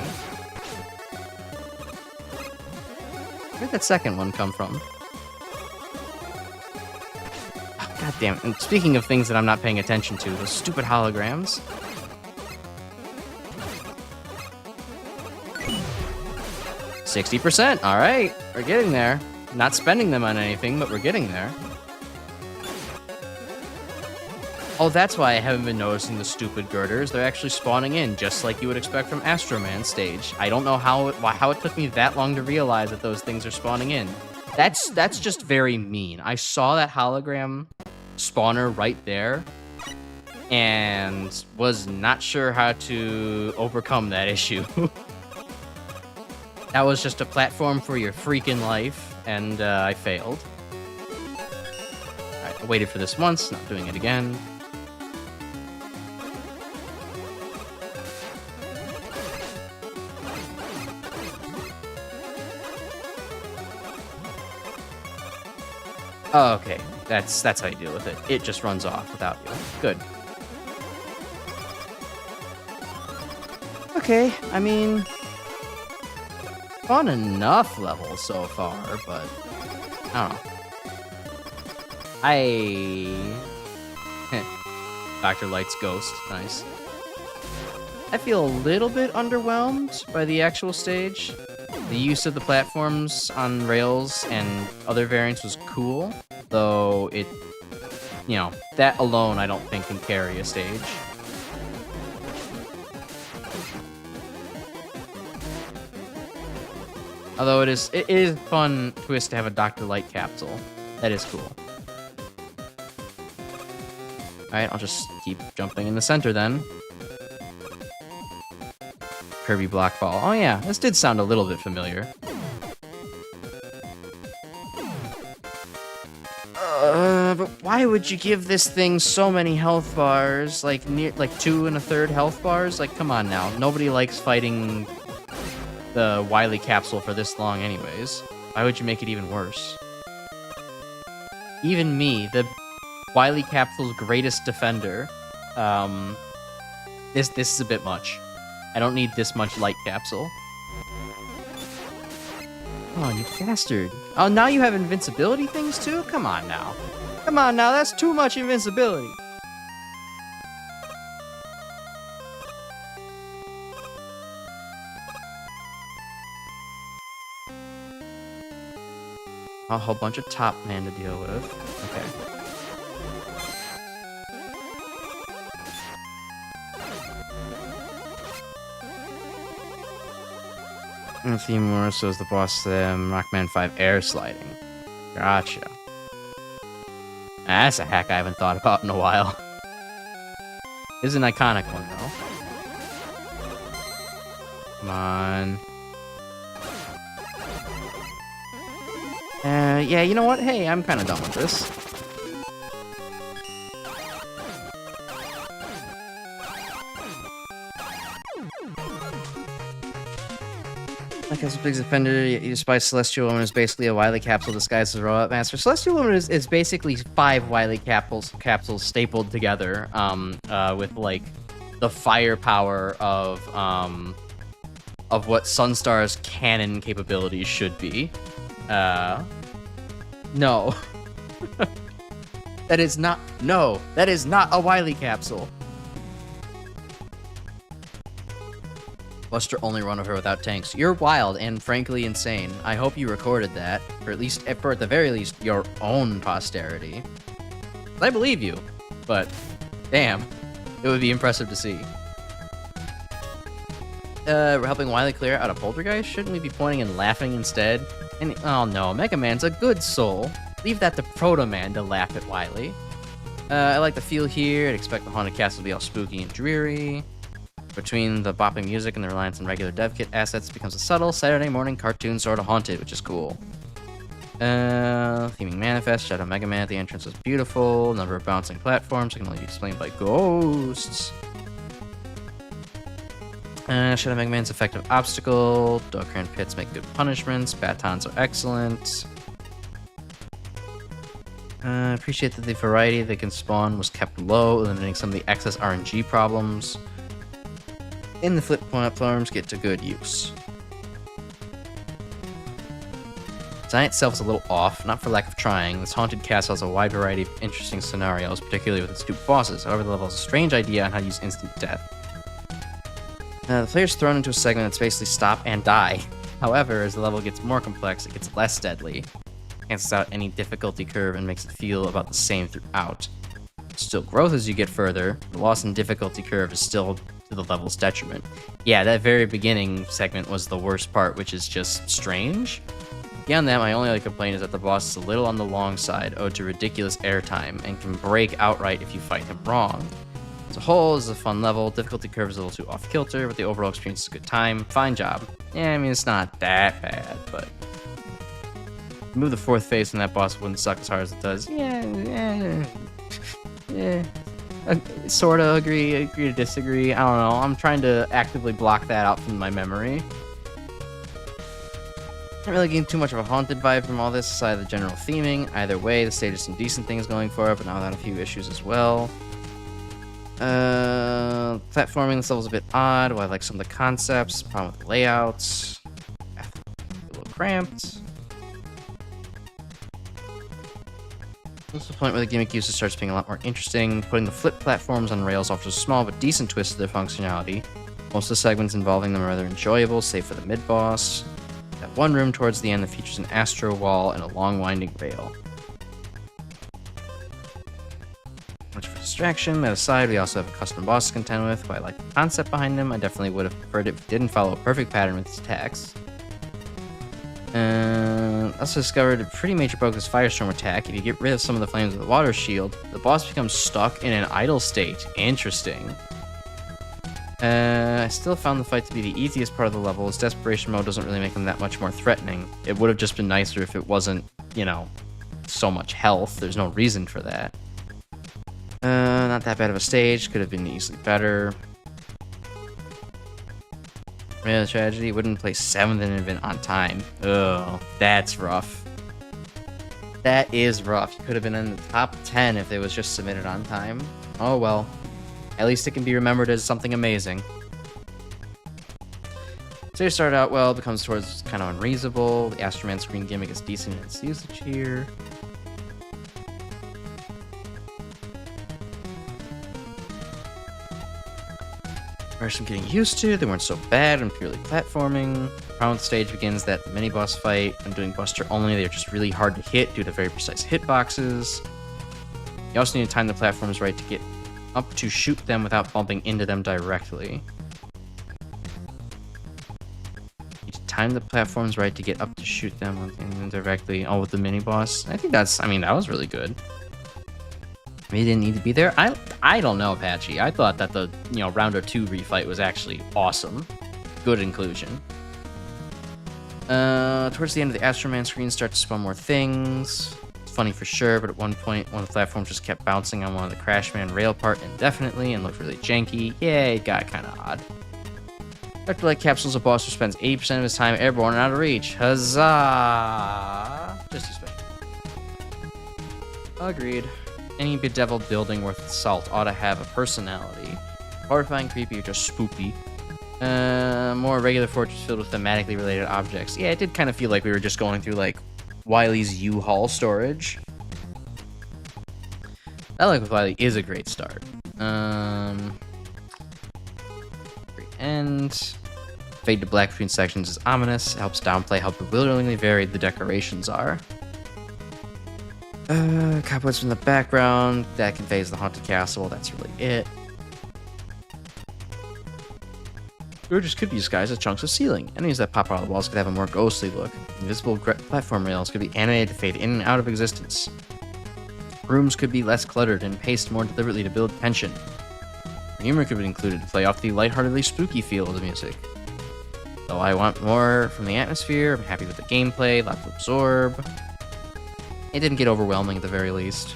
Where'd that second one come from? Oh, god damn it. And speaking of things that I'm not paying attention to, those stupid holograms. %. All right, we're getting there. Not spending them on anything, but we're getting there. Oh, that's why I haven't been noticing the stupid girders. They're actually spawning in, just like you would expect from Astro Man stage. I don't know how it took me that long to realize that those things are spawning in. That's just very mean. I saw that hologram spawner right there, and was not sure how to overcome that issue. That was just a platform for your freaking life, and I failed. Alright, I waited for this once, not doing it again. Oh, okay, that's how you deal with it. It just runs off without you. Good. Okay, I mean, fun enough level so far, but I don't know. Dr. Light's ghost, nice. I feel a little bit underwhelmed by the actual stage. The use of the platforms on rails and other variants was cool, though it, that alone I don't think can carry a stage. Although it is a fun twist to have a Dr. Light capsule. That is cool. Alright, I'll just keep jumping in the center then. Kirby block ball. Oh yeah, this did sound a little bit familiar. But why would you give this thing so many health bars? Like 2 1/3 health bars? Like, come on now. Nobody likes fighting the Wily capsule for this long anyways. Why would you make it even worse? Even me, the Wily capsule's greatest defender, this is a bit much. I don't need this much light capsule. Oh, you bastard. Oh, now you have invincibility things too? Come on now. Come on now, that's too much invincibility. A whole bunch of top man to deal with. Okay. And Femur, so is the boss Rockman 5 air sliding. Gotcha. That's a hack I haven't thought about in a while. This is an iconic one though. Come on. Yeah, you know what? Hey, I'm kind of done with this. Like as a big offender, you spy Celestial Woman is basically a Wily capsule disguised as a Robot Master. Celestial Woman is basically 5 Wily capsules stapled together, with like the firepower of what Sunstar's canon capabilities should be. No. That is not a Wily capsule. Buster only run over without tanks. You're wild and frankly insane. I hope you recorded that, or at the very least, your own posterity. I believe you, but damn, it would be impressive to see. We're helping Wily clear out a poltergeist? Shouldn't we be pointing and laughing instead? And oh no, Mega Man's a good soul. Leave that to Proto Man to laugh at Wily. I like the feel here. I'd expect the Haunted Castle to be all spooky and dreary. Between the bopping music and the reliance on regular dev kit assets, it becomes a subtle Saturday morning cartoon sort of haunted, which is cool. Theming manifest, Shadow Mega Man at the entrance was beautiful. Number of bouncing platforms that can only be explained by ghosts. Shadow Mega Man's effective obstacle. Dogcran pits make good punishments. Batons are excellent. Appreciate that the variety they can spawn was kept low, eliminating some of the excess RNG problems. And the flip platforms get to good use. Design itself is a little off, not for lack of trying. This haunted castle has a wide variety of interesting scenarios, particularly with its 2 bosses. However, the level has a strange idea on how to use instant death. The player's thrown into a segment that's basically stop and die. However, as the level gets more complex, it gets less deadly. Cancels out any difficulty curve and makes it feel about the same throughout. Still growth as you get further. The loss in difficulty curve is still to the level's detriment. Yeah, that very beginning segment was the worst part, which is just strange. Beyond that, my only other complaint is that the boss is a little on the long side, owed to ridiculous airtime, and can break outright if you fight him wrong. As a whole, this is a fun level. Difficulty curve is a little too off-kilter, but the overall experience is a good time. Fine job. Yeah, I mean, it's not that bad, but... Move the 4th phase and that boss wouldn't suck as hard as it does. Yeah. Sorta agree to disagree. I don't know. I'm trying to actively block that out from my memory. Not really getting too much of a haunted vibe from all this, aside of the general theming. Either way, the stage has some decent things going for it, but now without a few issues as well. Platforming this level's a bit odd. While I like some of the concepts, problem with the layouts. A little cramped. This is the point where the gimmick usage starts being a lot more interesting. Putting the flip platforms on rails offers a small but decent twist to their functionality. Most of the segments involving them are rather enjoyable, save for the mid-boss. That one room towards the end that features an astro wall and a long winding rail. Much for distraction. That aside, we also have a custom boss to contend with. While I like the concept behind them, I definitely would have preferred it if it didn't follow a perfect pattern with its attacks. Also discovered a pretty major bug with this Firestorm attack. If you get rid of some of the flames with the water shield, the boss becomes stuck in an idle state. Interesting. I still found the fight to be the easiest part of the level, as Desperation Mode doesn't really make them that much more threatening. It would have just been nicer if it wasn't, you know, so much health. There's no reason for that. Not that bad of a stage. Could have been easily better. Yeah, the tragedy wouldn't place 7th in an event on time. Oh, that's rough. That is rough. You could have been in the top 10 if it was just submitted on time. Oh well. At least it can be remembered as something amazing. So you started out well, becomes towards kind of unreasonable. The Astroman screen gimmick is decent in its usage here. I'm getting used to. They weren't so bad and purely platforming. The problem with the stage begins that the mini-boss fight, when doing Buster only, they're just really hard to hit due to very precise hitboxes. You also need to time the platforms right to get up to shoot them without bumping into them directly. You need to time the platforms right to get up to shoot them indirectly. Oh, with the mini-boss? I think that's, I mean, that was really good. Maybe they didn't need to be there. I don't know, Apache. I thought that the Rounder 2 refight was actually awesome. Good inclusion. Towards the end of the Astroman screen, start to spawn more things. It's funny for sure, but at one point, one of the platforms just kept bouncing on one of the Crashman rail part indefinitely and looked really janky. Yeah, it got kind of odd. Dr. Light Capsule's a boss who spends 80% of his time airborne and out of reach. Huzzah! Just expect. Agreed. Any bedeviled building worth its salt ought to have a personality. Horrifying, creepy, or just spoopy. More regular fortress filled with thematically related objects. Yeah, it did kind of feel like we were just going through, like, Wily's U-Haul storage. That, like, with Wily is a great start. End. Fade to black between sections is ominous. It helps downplay how bewilderingly varied the decorations are. Cobwebs from the background. That conveys the haunted castle. That's really it. Or just could be disguised as chunks of ceiling. Enemies that pop out of the walls could have a more ghostly look. Invisible platform rails could be animated to fade in and out of existence. Rooms could be less cluttered and paced more deliberately to build tension. Humor could be included to play off the lightheartedly spooky feel of the music. Though I want more from the atmosphere, I'm happy with the gameplay, lots to absorb. It didn't get overwhelming at the very least.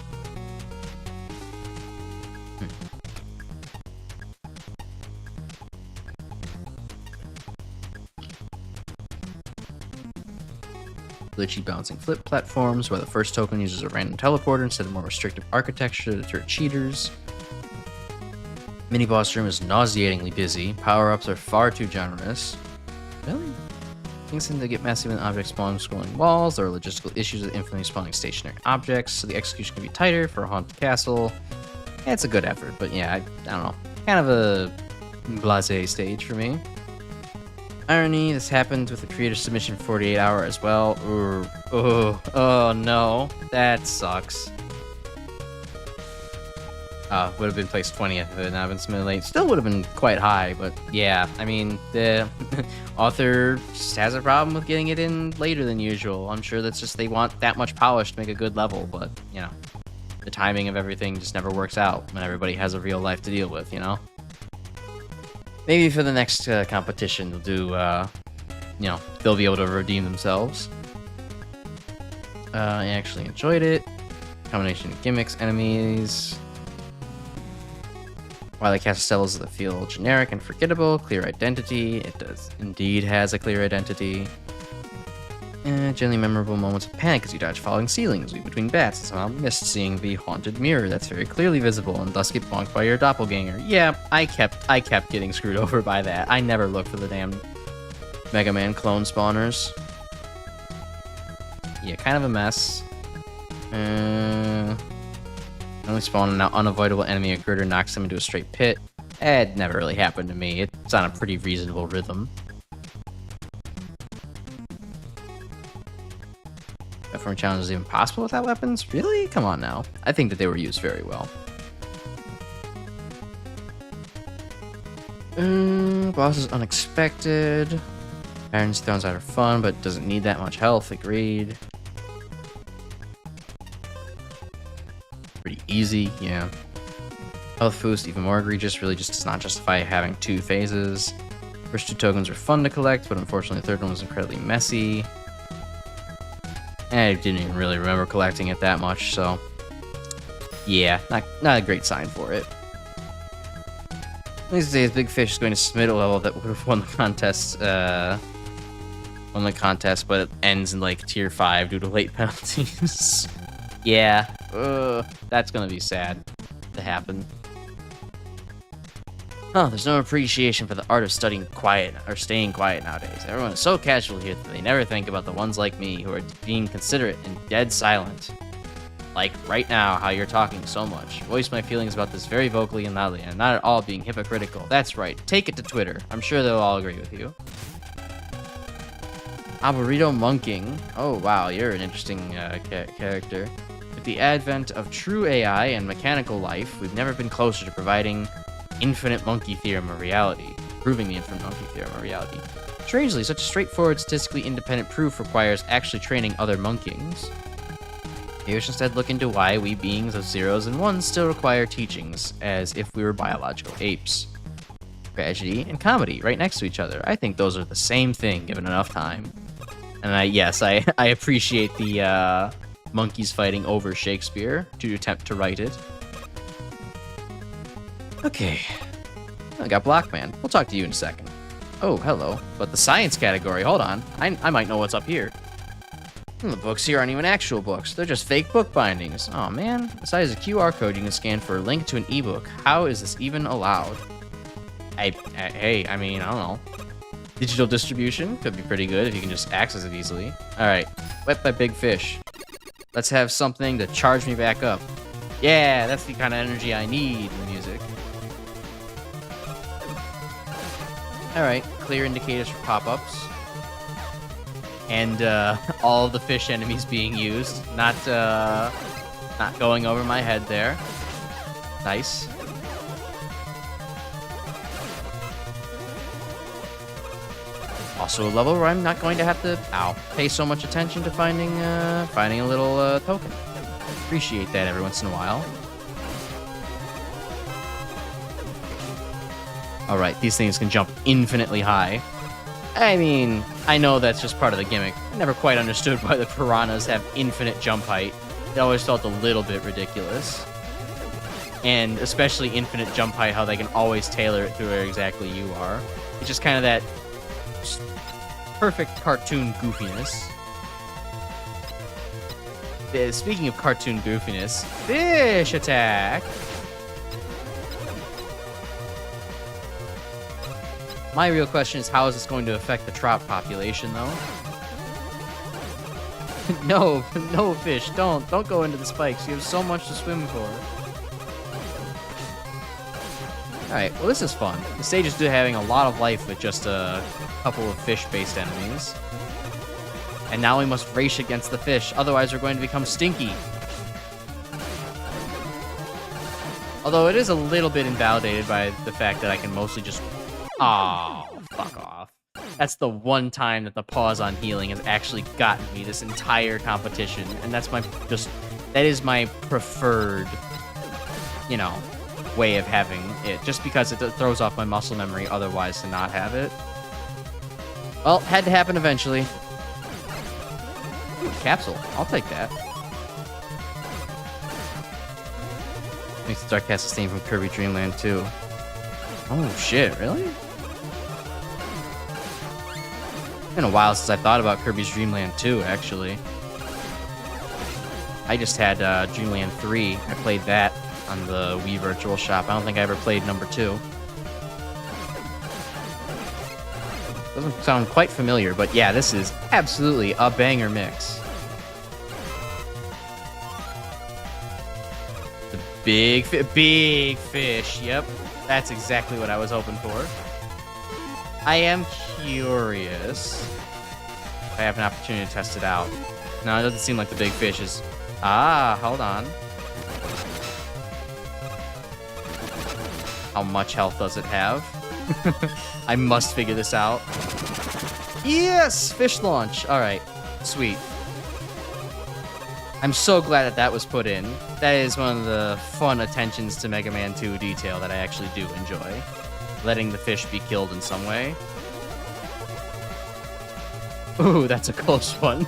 Glitchy bouncing flip platforms, where the first token uses a random teleporter instead of more restrictive architecture to deter cheaters. Mini-boss room is nauseatingly busy. Power-ups are far too generous. Really? Things tend to get messy when objects spawn scrolling walls. There are logistical issues with infinitely spawning stationary objects, so the execution can be tighter for a haunted castle. Yeah, it's a good effort, but yeah, I don't know. Kind of a blasé stage for me. Irony, this happened with the creator submission 48 hour as well. Oh no, that sucks. Would have been placed 20th if it had not been submitted late. Still would have been quite high, but yeah, I mean, the author just has a problem with getting it in later than usual. I'm sure that's just they want that much polish to make a good level, but, you know, the timing of everything just never works out when everybody has a real life to deal with, you know? Maybe for the next competition, they'll do, you know, they'll be able to redeem themselves. I actually enjoyed it. Combination of gimmicks, enemies. While the Castellas that feel generic and forgettable, clear identity. It does indeed has a clear identity. Generally memorable moments of panic as you dodge falling ceilings, weave between bats, and somehow missed seeing the haunted mirror that's very clearly visible and thus get bonked by your doppelganger. Yeah, I kept getting screwed over by that. I never looked for the damn Mega Man clone spawners. Yeah, kind of a mess. Only spawn an unavoidable enemy, a girder knocks them into a straight pit. It never really happened to me. It's on a pretty reasonable rhythm. Platform challenge is even possible without weapons? Really? Come on now. I think that they were used very well. Boss is unexpected. Iron's thrones out are fun, but doesn't need that much health. Agreed. Pretty easy, yeah. Health boost, even more egregious, really just does not justify having 2 phases. First 2 tokens are fun to collect, but unfortunately the third one was incredibly messy. And I didn't even really remember collecting it that much, so yeah, not a great sign for it. At least today's Big Fish is going to submit a level that would have won the contest, but it ends in like tier 5 due to late penalties. Yeah, that's gonna be sad to happen. Oh, there's no appreciation for the art of studying quiet or staying quiet nowadays. Everyone is so casual here that they never think about the ones like me who are being considerate and dead silent. Like right now, how you're talking so much. Voice my feelings about this very vocally and loudly, and I'm not at all being hypocritical. That's right, take it to Twitter. I'm sure they'll all agree with you. Arborito Monking. Oh wow, you're an interesting character. With the advent of true AI and mechanical life, we've never been closer to providing infinite monkey theorem of reality. Proving the infinite monkey theorem of reality. Strangely, such a straightforward, statistically independent proof requires actually training other monkings. Maybe we should instead look into why we beings of zeros and ones still require teachings, as if we were biological apes. Tragedy and comedy, right next to each other. I think those are the same thing, given enough time. And yes, I appreciate the monkeys fighting over Shakespeare to attempt to write it. Okay. I got Blockman. We'll talk to you in a second. Oh, hello. But the science category, hold on. I might know what's up here. The books here aren't even actual books. They're just fake book bindings. Oh man. Besides a QR code you can scan for a link to an ebook. How is this even allowed? Hey, I mean, I don't know. Digital distribution could be pretty good if you can just access it easily. Alright. Wet by Big Fish. Let's have something to charge me back up. Yeah, that's the kind of energy I need in music. Alright, clear indicators for pop-ups. And all of the fish enemies being used. Not going over my head there. Nice. Also a level where I'm not going to have to pay so much attention to finding a little token. Appreciate that every once in a while. Alright, these things can jump infinitely high. I mean, I know that's just part of the gimmick. I never quite understood why the piranhas have infinite jump height. It always felt a little bit ridiculous. And especially infinite jump height, how they can always tailor it to where exactly you are. It's just kind of that perfect cartoon goofiness. Speaking of cartoon goofiness, fish attack! My real question is, how is this going to affect the trout population, though? No fish, don't go into the spikes. You have so much to swim for. Alright, well this is fun. The stage is having a lot of life with just a couple of fish-based enemies. And now we must race against the fish, otherwise we're going to become stinky. Although it is a little bit invalidated by the fact that I can mostly just... Oh, fuck off. That's the one time that the pause on healing has actually gotten me this entire competition. And that's that is my preferred, way of having it. Just because it throws off my muscle memory otherwise to not have it. Well, had to happen eventually. Ooh, capsule. I'll take that. Makes the sarcastic theme from Kirby Dream Land 2. Oh shit, really? It's been a while since I thought about Kirby's Dream Land 2, actually. I just had Dream Land 3. I played that on the Wii Virtual Shop. I don't think I ever played number 2. Doesn't sound quite familiar, but yeah, this is absolutely a banger mix. The big fish, yep. That's exactly what I was hoping for. I am curious if I have an opportunity to test it out. No, it doesn't seem like the big fish is... Ah, hold on. How much health does it have? I must figure this out. Yes! Fish launch! Alright, sweet. I'm so glad that was put in. That is one of the fun attentions to Mega Man 2 detail that I actually do enjoy. Letting the fish be killed in some way. Ooh, that's a close one.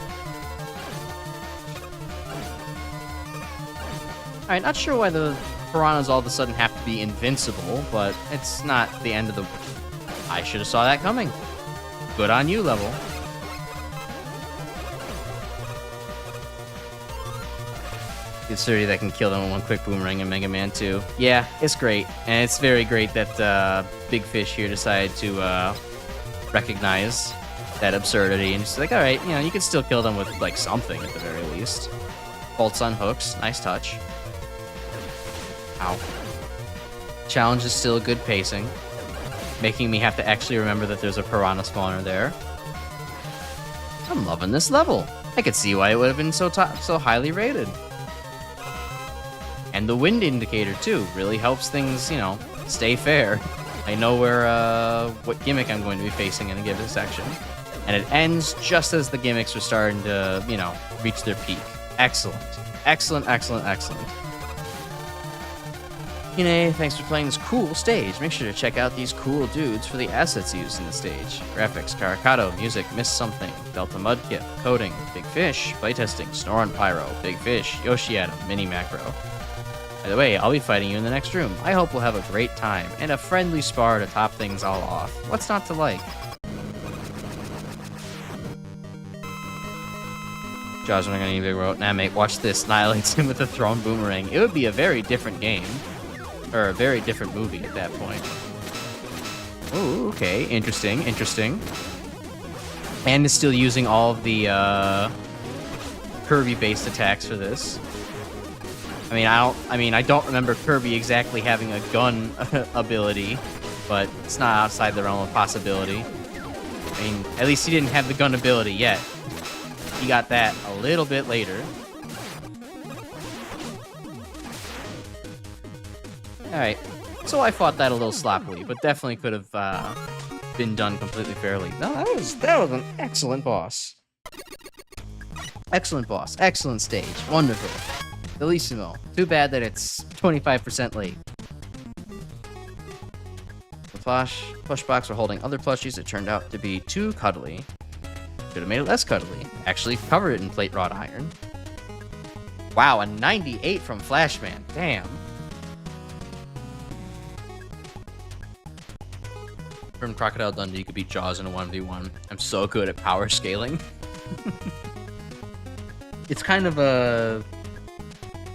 Alright, not sure why the piranhas all of a sudden have to be invincible, but it's not the end of the... I should have saw that coming. Good on you, level. Consider that can kill them with one quick boomerang in Mega Man 2. Yeah, it's great. And it's very great that Big Fish here decided to recognize that absurdity and just like, alright, you can still kill them with, like, something at the very least. Bolts on hooks. Nice touch. Ow. Challenge is still good pacing. Making me have to actually remember that there's a piranha spawner there. I'm loving this level. I could see why it would have been so highly rated. And the wind indicator, too, really helps things, stay fair. I know what gimmick I'm going to be facing in a given section. And it ends just as the gimmicks are starting to, reach their peak. Excellent. Excellent, excellent, excellent. Kine, thanks for playing this cool stage. Make sure to check out these cool dudes for the assets used in the stage. Graphics, Caricato, music, Miss Something, Delta Mudkip, Coding, Big Fish, Playtesting, Snore on Pyro, Big Fish, Yoshi Adam, Mini Macro. By the way, I'll be fighting you in the next room. I hope we'll have a great time, and a friendly spar to top things all off. What's not to like? Jaws running on a big road. Nah, mate, watch this. Annihilates him with a thrown boomerang. It would be a very different game. Or a very different movie at that point. Ooh, okay. Interesting, interesting. And is still using all of the Kirby-based attacks for this. I don't remember Kirby exactly having a gun ability, but it's not outside the realm of possibility. I mean, at least he didn't have the gun ability yet. He got that a little bit later. Alright, so I fought that a little sloppily, but definitely could have been done completely fairly. No, that was an excellent boss. Excellent boss, excellent stage, wonderful. Bellissimo. Too bad that it's 25% late. The plush box were holding other plushies that turned out to be too cuddly. Should have made it less cuddly. Actually covered it in plate wrought iron. Wow, a 98 from Flashman. Damn. From Crocodile Dundee, you could beat Jaws in a 1v1. I'm so good at power scaling. It's kind of a...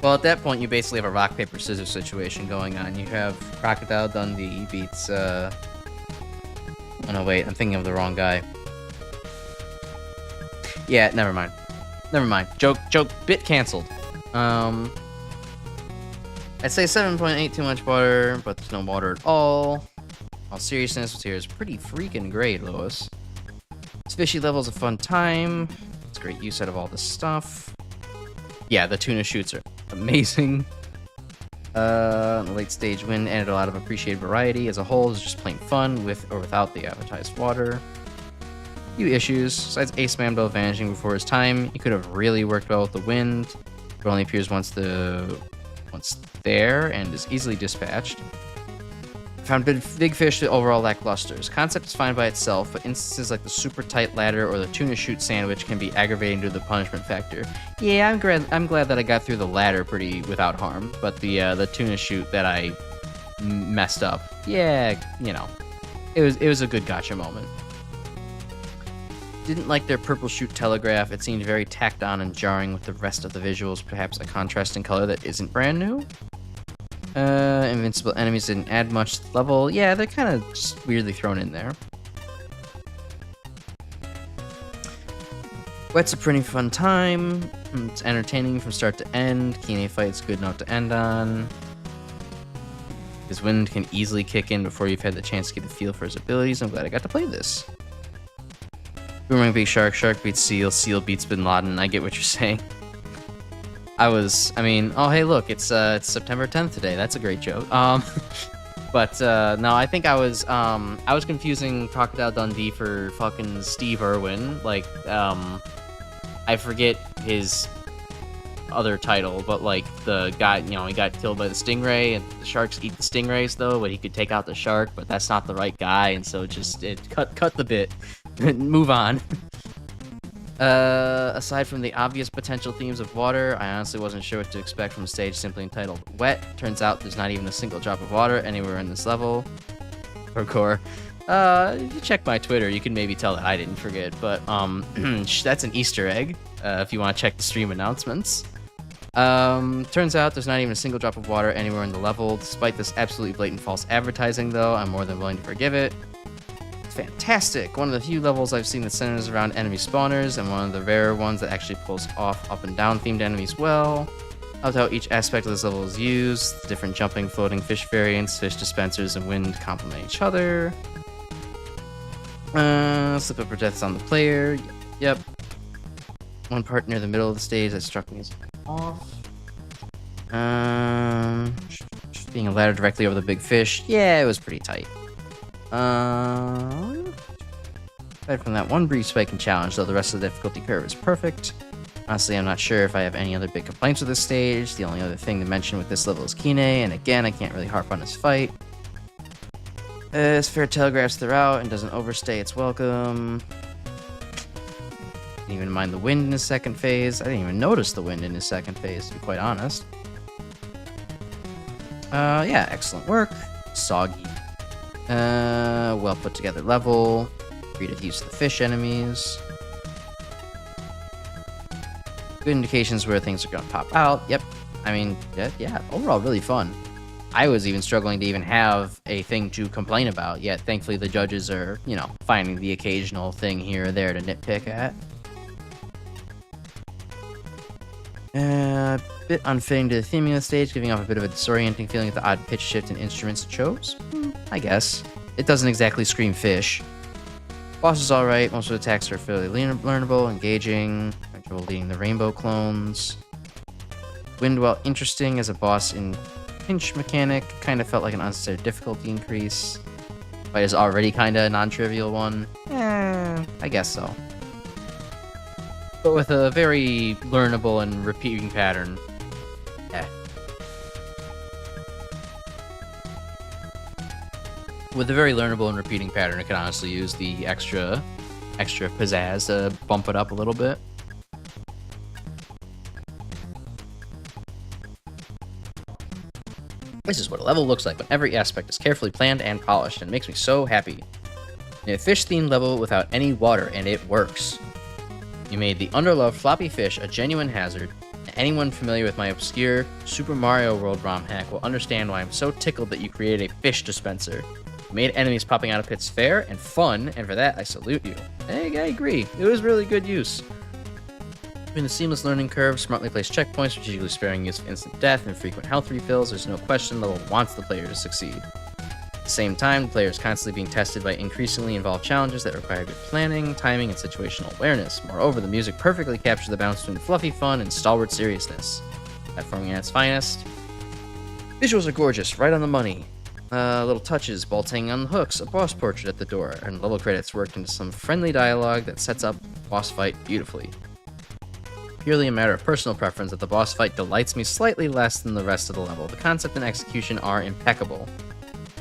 Well, at that point, you basically have a rock, paper, scissors situation going on. You have Crocodile Dundee beats... Oh, no, wait. I'm thinking of the wrong guy. Yeah, never mind. Never mind. Joke, bit canceled. I'd say 7.8 too much water, but there's no water at all. All seriousness, what's here is pretty freaking great, Lois. This fishy level's a fun time. It's great use out of all this stuff. Yeah, the tuna shoots are amazing. The late stage win added a lot of appreciated variety. As a whole, it's just plain fun, with or without the advertised water. Few issues. Besides Ace Mambo vanishing before his time, he could have really worked well with the wind. It only appears once there and is easily dispatched. Found Big Fish overall lackluster. His concept is fine by itself, but instances like the super tight ladder or the tuna shoot sandwich can be aggravating due to the punishment factor. Yeah, I'm glad that I got through the ladder pretty without harm, but the tuna shoot that I messed up, yeah, you know, it was a good gotcha moment. Didn't like their purple shoot telegraph. It seemed very tacked on and jarring with the rest of the visuals, perhaps a contrasting color that isn't brand new. Invincible enemies didn't add much to the level. Yeah, they're kind of just weirdly thrown in there. Wet's a pretty fun time. It's entertaining from start to end. Kine fight's good note to end on. His wind can easily kick in before you've had the chance to get a feel for his abilities. I'm glad I got to play this. Boomerang beats Shark, Shark beats Seal, Seal beats Bin Laden. I get what you're saying. Oh hey look, it's September 10th today. That's a great joke. No, I think I was confusing Crocodile Dundee for fucking Steve Irwin. Like, I forget his other title, but like the guy, you know, he got killed by the stingray, and the sharks eat the stingrays though, but he could take out the shark, but that's not the right guy, and so it cut the bit. Move on. Aside from the obvious potential themes of water, I honestly wasn't sure what to expect from a stage simply entitled Wet. Turns out there's not even a single drop of water anywhere in this level. Hardcore. If you check my Twitter, you can maybe tell that I didn't forget, but that's an Easter egg, if you want to check the stream announcements. Turns out there's not even a single drop of water anywhere in the level. Despite this absolutely blatant false advertising, though, I'm more than willing to forgive it. Fantastic! One of the few levels I've seen that centers around enemy spawners, and one of the rarer ones that actually pulls off up and down themed enemies well. Loved how each aspect of this level is used, the different jumping, floating fish variants, fish dispensers, and wind complement each other. Slip up or deaths on the player. Yep. One part near the middle of the stage that struck me as off. Being a ladder directly over the big fish. Yeah, it was pretty tight. Aside from that one brief spike and challenge, though, the rest of the difficulty curve is perfect. Honestly, I'm not sure if I have any other big complaints with this stage. The only other thing to mention with this level is Kine, and again, I can't really harp on his fight. His fair telegraphs throughout and doesn't overstay its welcome. Didn't even mind the wind in his second phase. I didn't even notice the wind in his second phase, to be quite honest. Yeah, excellent work. Soggy. Well put together level. Free to use the fish enemies. Good indications where things are going to pop out. Yep. I mean, yeah, overall really fun. I was even struggling to even have a thing to complain about, yet thankfully the judges are, you know, finding the occasional thing here or there to nitpick at. A bit unfitting to the theming of the stage, giving off a bit of a disorienting feeling with the odd pitch shift in instruments it chose. I guess. It doesn't exactly scream fish. Boss is alright, most of the attacks are fairly learnable, engaging, leading the rainbow clones. Wind, while interesting as a boss in pinch mechanic, kind of felt like an unnecessary difficulty increase. Fight is already kind of a non-trivial one. I guess so. But with a very learnable and repeating pattern. With a very learnable and repeating pattern, it can honestly use the extra pizzazz to bump it up a little bit. This is what a level looks like when every aspect is carefully planned and polished, and it makes me so happy. In a fish-themed level without any water, and it works. You made the underloved floppy fish a genuine hazard, and anyone familiar with my obscure Super Mario World ROM hack will understand why I'm so tickled that you created a fish dispenser. You made enemies popping out of pits fair and fun, and for that I salute you. Hey, I agree. It was really good use. In the seamless learning curve, smartly placed checkpoints, strategically sparing use of instant death and frequent health refills, there's no question the level wants the player to succeed. At the same time, the player is constantly being tested by increasingly involved challenges that require good planning, timing, and situational awareness. Moreover, the music perfectly captures the balance between fluffy fun and stalwart seriousness. Platforming at its finest. Visuals are gorgeous, right on the money. Little touches, bolts hanging on the hooks, a boss portrait at the door, and level credits worked into some friendly dialogue that sets up the boss fight beautifully. Purely a matter of personal preference that the boss fight delights me slightly less than the rest of the level. The concept and execution are impeccable.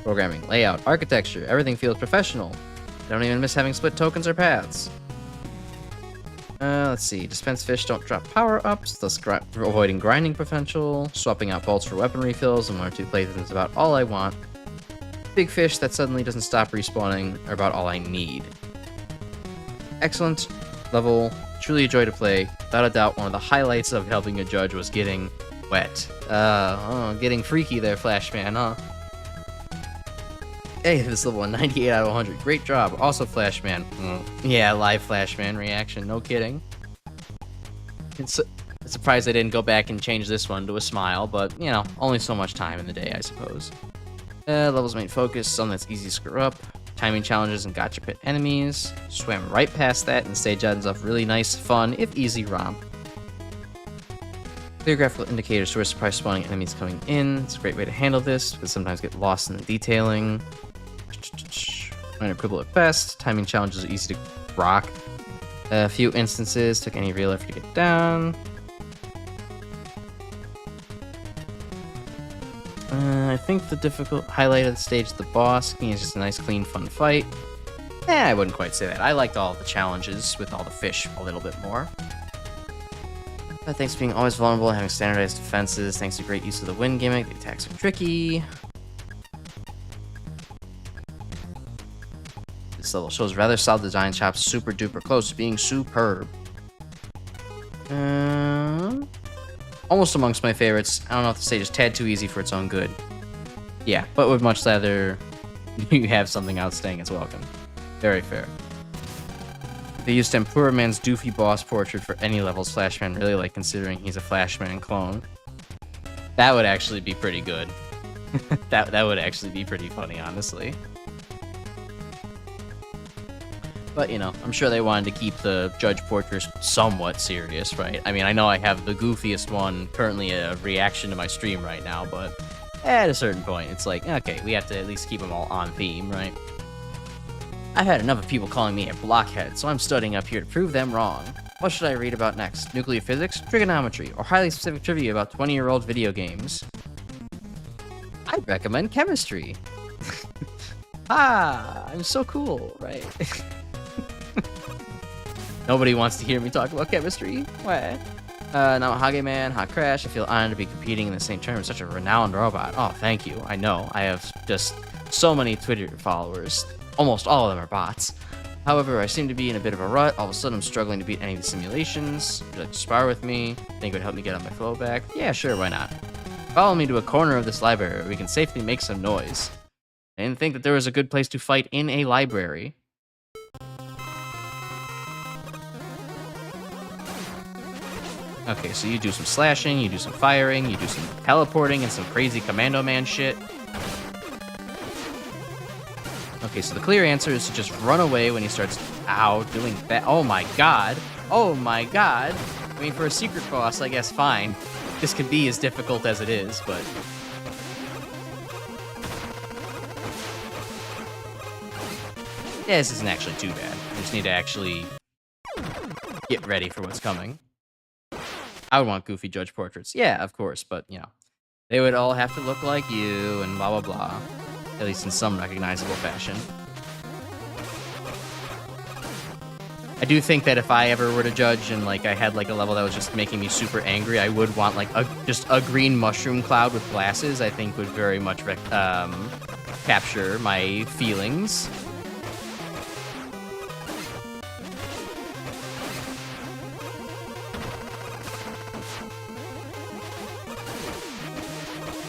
Programming, layout, architecture, everything feels professional. I don't even miss having split tokens or paths. Let's see. Dispense fish don't drop power-ups, thus avoiding grinding potential. Swapping out bolts for weapon refills and 1 or 2 playthroughs is about all I want. Big fish that suddenly doesn't stop respawning are about all I need. Excellent level. Truly a joy to play. Without a doubt, one of the highlights of helping a judge was getting wet. Getting freaky there, Flashman, huh? Hey, this level a 98 out of 100. Great job. Also, Flashman. Yeah, live Flashman reaction. No kidding. It's surprised I didn't go back and change this one to a smile, but, you know, only so much time in the day, I suppose. Level's main focus, something that's easy to screw up. Timing challenges and gotcha pit enemies. Swam right past that and stage ends up really nice, fun, if easy romp. Clear graphical indicators for surprise spawning enemies coming in. It's a great way to handle this, but sometimes get lost in the detailing. Minor quibble at best. Timing challenges are easy to rock. A few instances took any real effort to get down. I think the difficult highlight of the stage is the boss. It's just a nice, clean, fun fight. I wouldn't quite say that. I liked all the challenges with all the fish a little bit more. But thanks to being always vulnerable and having standardized defenses, thanks to great use of the wind gimmick, the attacks are tricky. This level shows rather solid design chops, super duper close to being superb. Almost amongst my favorites. I don't know if the stage is tad too easy for its own good. Yeah, but would much rather you have something outstanding as welcome. Very fair. They used Tempura Man's doofy boss portrait for any levels Flashman really like, considering he's a Flashman clone. That would actually be pretty good. that would actually be pretty funny, honestly. But, you know, I'm sure they wanted to keep the judge portraits somewhat serious, right? I mean, I know I have the goofiest one currently a reaction to my stream right now, but at a certain point, it's like, okay, we have to at least keep them all on theme, right? I've had enough of people calling me a blockhead, so I'm studying up here to prove them wrong. What should I read about next? Nuclear physics, trigonometry, or highly specific trivia about 20-year-old video games? I'd recommend chemistry. I'm so cool, right? Nobody wants to hear me talk about chemistry. What? Now MaGMML3, Hot Crash. I feel honored to be competing in the same tournament with such a renowned robot. Oh, thank you. I know. I have just so many Twitter followers. Almost all of them are bots. However, I seem to be in a bit of a rut. All of a sudden, I'm struggling to beat any of the simulations. Would you like to spar with me? Think it would help me get on my flow back? Yeah, sure, why not? Follow me to a corner of this library where we can safely make some noise. I didn't think that there was a good place to fight in a library. Okay, so you do some slashing, you do some firing, you do some teleporting and some crazy Commando Man shit. Okay, so the clear answer is to just run away when he starts, doing that. Oh my god. Oh my god. I mean, for a secret boss, I guess fine. This can be as difficult as it is, but... yeah, this isn't actually too bad. I just need to actually get ready for what's coming. I would want goofy judge portraits. Yeah, of course, but, you know, they would all have to look like you and blah, blah, blah. At least in some recognizable fashion. I do think that if I ever were to judge and, like, I had, like, a level that was just making me super angry, I would want, like, just a green mushroom cloud with glasses, I think would very much capture my feelings.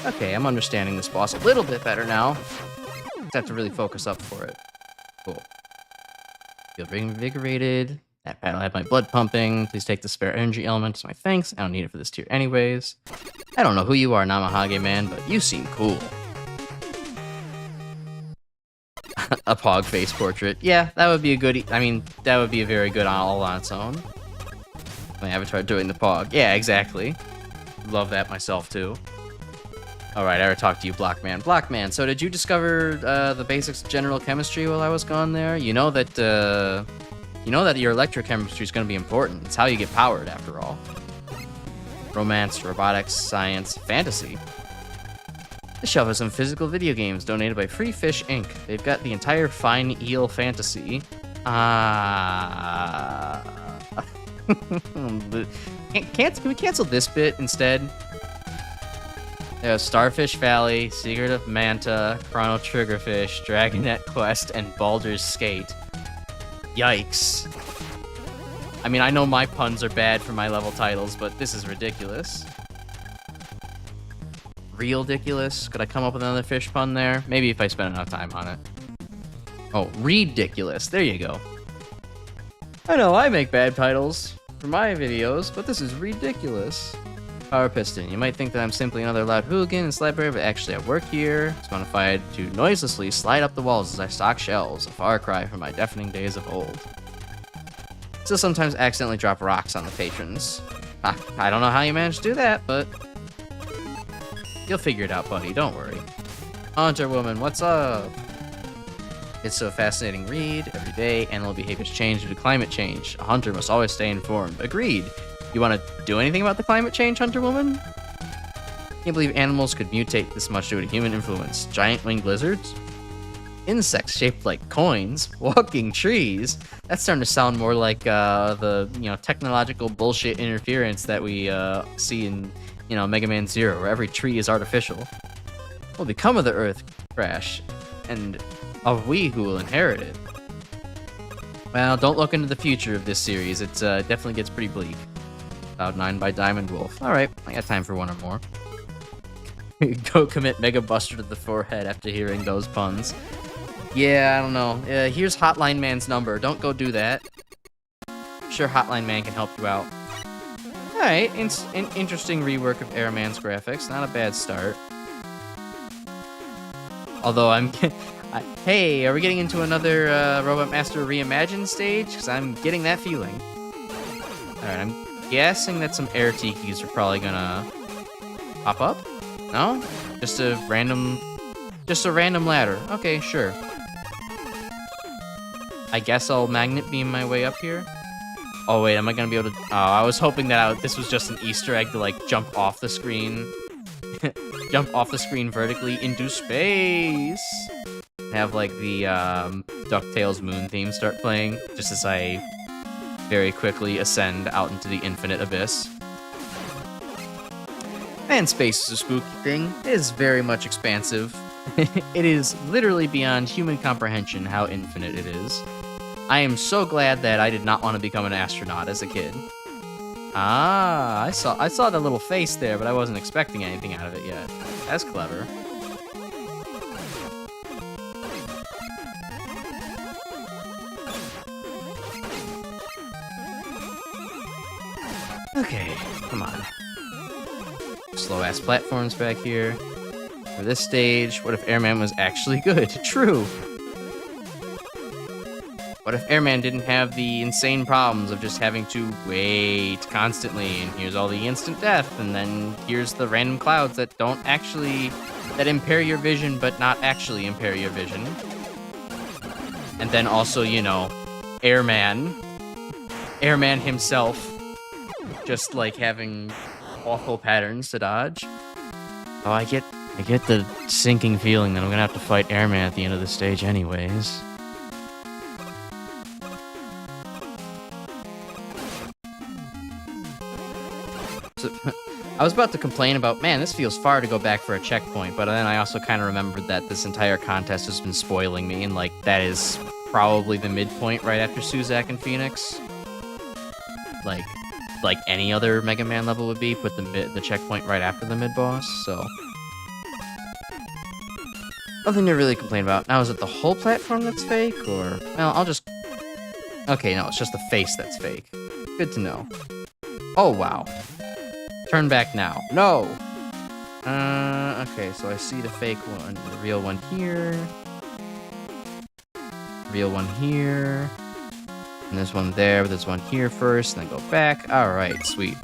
Okay, I'm understanding this boss a little bit better now. Just have to really focus up for it. Cool. Feel reinvigorated. That battle had my blood pumping. Please take the spare energy element as my thanks. I don't need it for this tier anyways. I don't know who you are, Namahage Man, but you seem cool. A pog face portrait. Yeah, that would be a good... I mean, that would be a very good all on its own. My avatar doing the pog. Yeah, exactly. Love that myself, too. Alright, I already talked to you, Blockman. Blockman, so did you discover the basics of general chemistry while I was gone there? You know that your electrochemistry is going to be important. It's how you get powered, after all. Romance, robotics, science, fantasy. This shelf has some physical video games donated by Free Fish Inc. They've got the entire Fine Eel fantasy. Can we cancel this bit instead? There's Starfish Valley, Secret of Manta, Chrono Triggerfish, Dragonet Quest, and Baldur's Skate. Yikes. I mean, I know my puns are bad for my level titles, but this is ridiculous. Real-diculous? Could I come up with another fish pun there? Maybe if I spend enough time on it. Oh, ridiculous. There you go. I know, I make bad titles for my videos, but this is ridiculous. Power Piston. You might think that I'm simply another loud hooligan in this library, but actually I work here. It's modified to noiselessly slide up the walls as I stock shells, a far cry from my deafening days of old. Still sometimes accidentally drop rocks on the patrons. I don't know how you managed to do that, but you'll figure it out, buddy. Don't worry. Hunter Woman, what's up? It's so fascinating read. Every day, animal behaviors change due to climate change. A hunter must always stay informed. Agreed. You want to do anything about the climate change, Hunter Woman? Can't believe animals could mutate this much due to human influence. Giant winged lizards? Insects shaped like coins? Walking trees? That's starting to sound more like the technological bullshit interference that we see in Mega Man 0, where every tree is artificial. What will become of the Earth crash, and of we who will inherit it? Well, don't look into the future of this series. It definitely gets pretty bleak. Cloud 9 by Diamond Wolf. Alright, I got time for one or more. Go commit Mega Buster to the forehead after hearing those puns. Yeah, I don't know. Here's Hotline Man's number. Don't go do that. I'm sure Hotline Man can help you out. Alright, an interesting rework of Airman's graphics. Not a bad start. Although hey, are we getting into another Robot Master Reimagined stage? Because I'm getting that feeling. Alright, I'm guessing that some air tikis are probably gonna pop up? No? Just a random ladder. Okay, sure. I guess I'll magnet beam my way up here. Oh, wait, am I gonna be able to... Oh, I was hoping that this was just an Easter egg to, like, jump off the screen. Jump off the screen vertically into space. Have, like, the, DuckTales Moon theme start playing, just as I very quickly ascend out into the infinite abyss. And space is a spooky thing. It is very much expansive. It is literally beyond human comprehension how infinite it is. I am so glad that I did not want to become an astronaut as a kid. Ah, I saw the little face there, but I wasn't expecting anything out of it yet. That's clever. Okay, come on. Slow-ass platforms back here. For this stage, what if Airman was actually good? True. What if Airman didn't have the insane problems of just having to wait constantly, and here's all the instant death, and then here's the random clouds that that impair your vision, but not actually impair your vision. And then also, you know, Airman himself, just like having awful patterns to dodge. Oh, I get the sinking feeling that I'm gonna have to fight Airman at the end of the stage anyways. So, I was about to complain about, man, this feels far to go back for a checkpoint, but then I also kind of remembered that this entire contest has been spoiling me, and like that is probably the midpoint right after Suzak and Phoenix. Like any other Mega Man level would be, put the checkpoint right after the mid-boss, so... Nothing to really complain about. Now, is it the whole platform that's fake, or... Well, I'll just... Okay, no, it's just the face that's fake. Good to know. Oh, wow. Turn back now. No! Okay, so I see the fake one. The real one here. Real one here. And there's one there, but there's one here first, and then go back. Alright, sweet.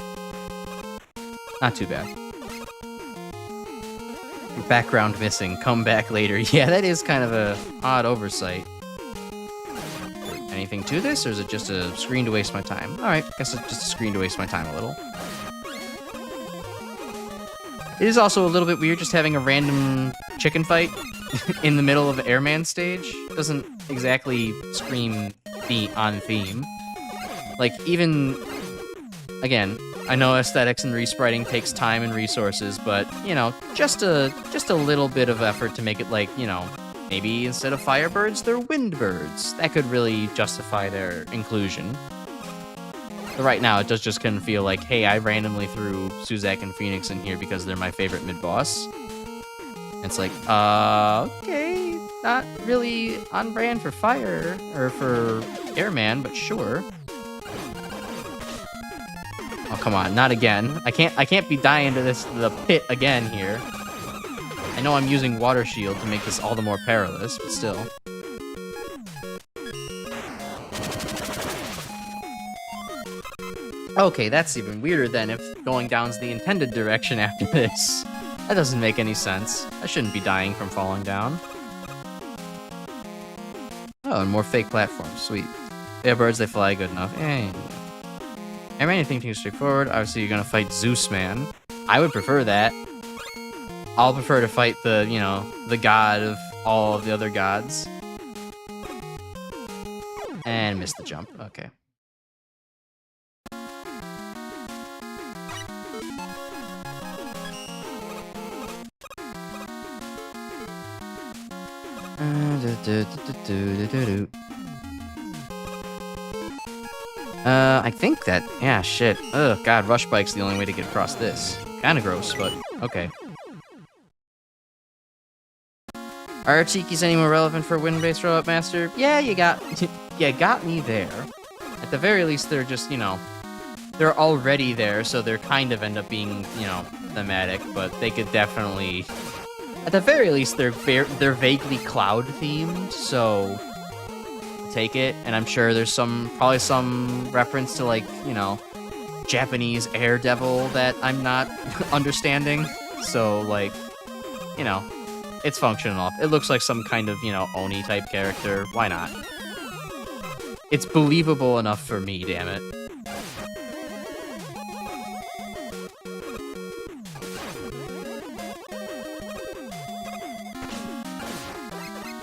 Not too bad. Background missing, come back later. Yeah, that is kind of a odd oversight. Anything to this, or is it just a screen to waste my time? Alright, guess it's just a screen to waste my time a little. It is also a little bit weird just having a random chicken fight in the middle of the Airman stage. Doesn't exactly scream on theme. Like, even... Again, I know aesthetics and respriting takes time and resources, but, you know, just a little bit of effort to make it like, you know, maybe instead of firebirds, they're windbirds. That could really justify their inclusion. But right now, it does just kind of feel like, hey, I randomly threw Suzak and Phoenix in here because they're my favorite mid-boss. It's like, okay, not really on brand for Fire, or for Airman, but sure. Oh, come on, not again. I can't be dying to the pit again here. I know I'm using Water Shield to make this all the more perilous, but still. Okay, that's even weirder then if going down's the intended direction after this. That doesn't make any sense. I shouldn't be dying from falling down. Oh, and more fake platforms. Sweet. They are birds, they fly good enough. Hey. Airman, anything too straightforward. Obviously, you're gonna fight Zeus Man. I would prefer that. I'll prefer to fight the, you know, the god of all of the other gods. And missed the jump. Okay. I think that... Yeah, shit. Ugh, god, rush bike's the only way to get across this. Kinda gross, but okay. Are Tikis any more relevant for wind-based Robot Master? Yeah, you got me there. At the very least, they're just, you know... They're already there, so they're kind of end up being, you know, thematic, but they could definitely... At the very least, they're vaguely cloud-themed, so... Take it, and I'm sure there's probably some reference to, like, you know, Japanese air devil that I'm not understanding. So, like, you know, it's functional. It looks like some kind of, you know, Oni type character. Why not? It's believable enough for me, damn it.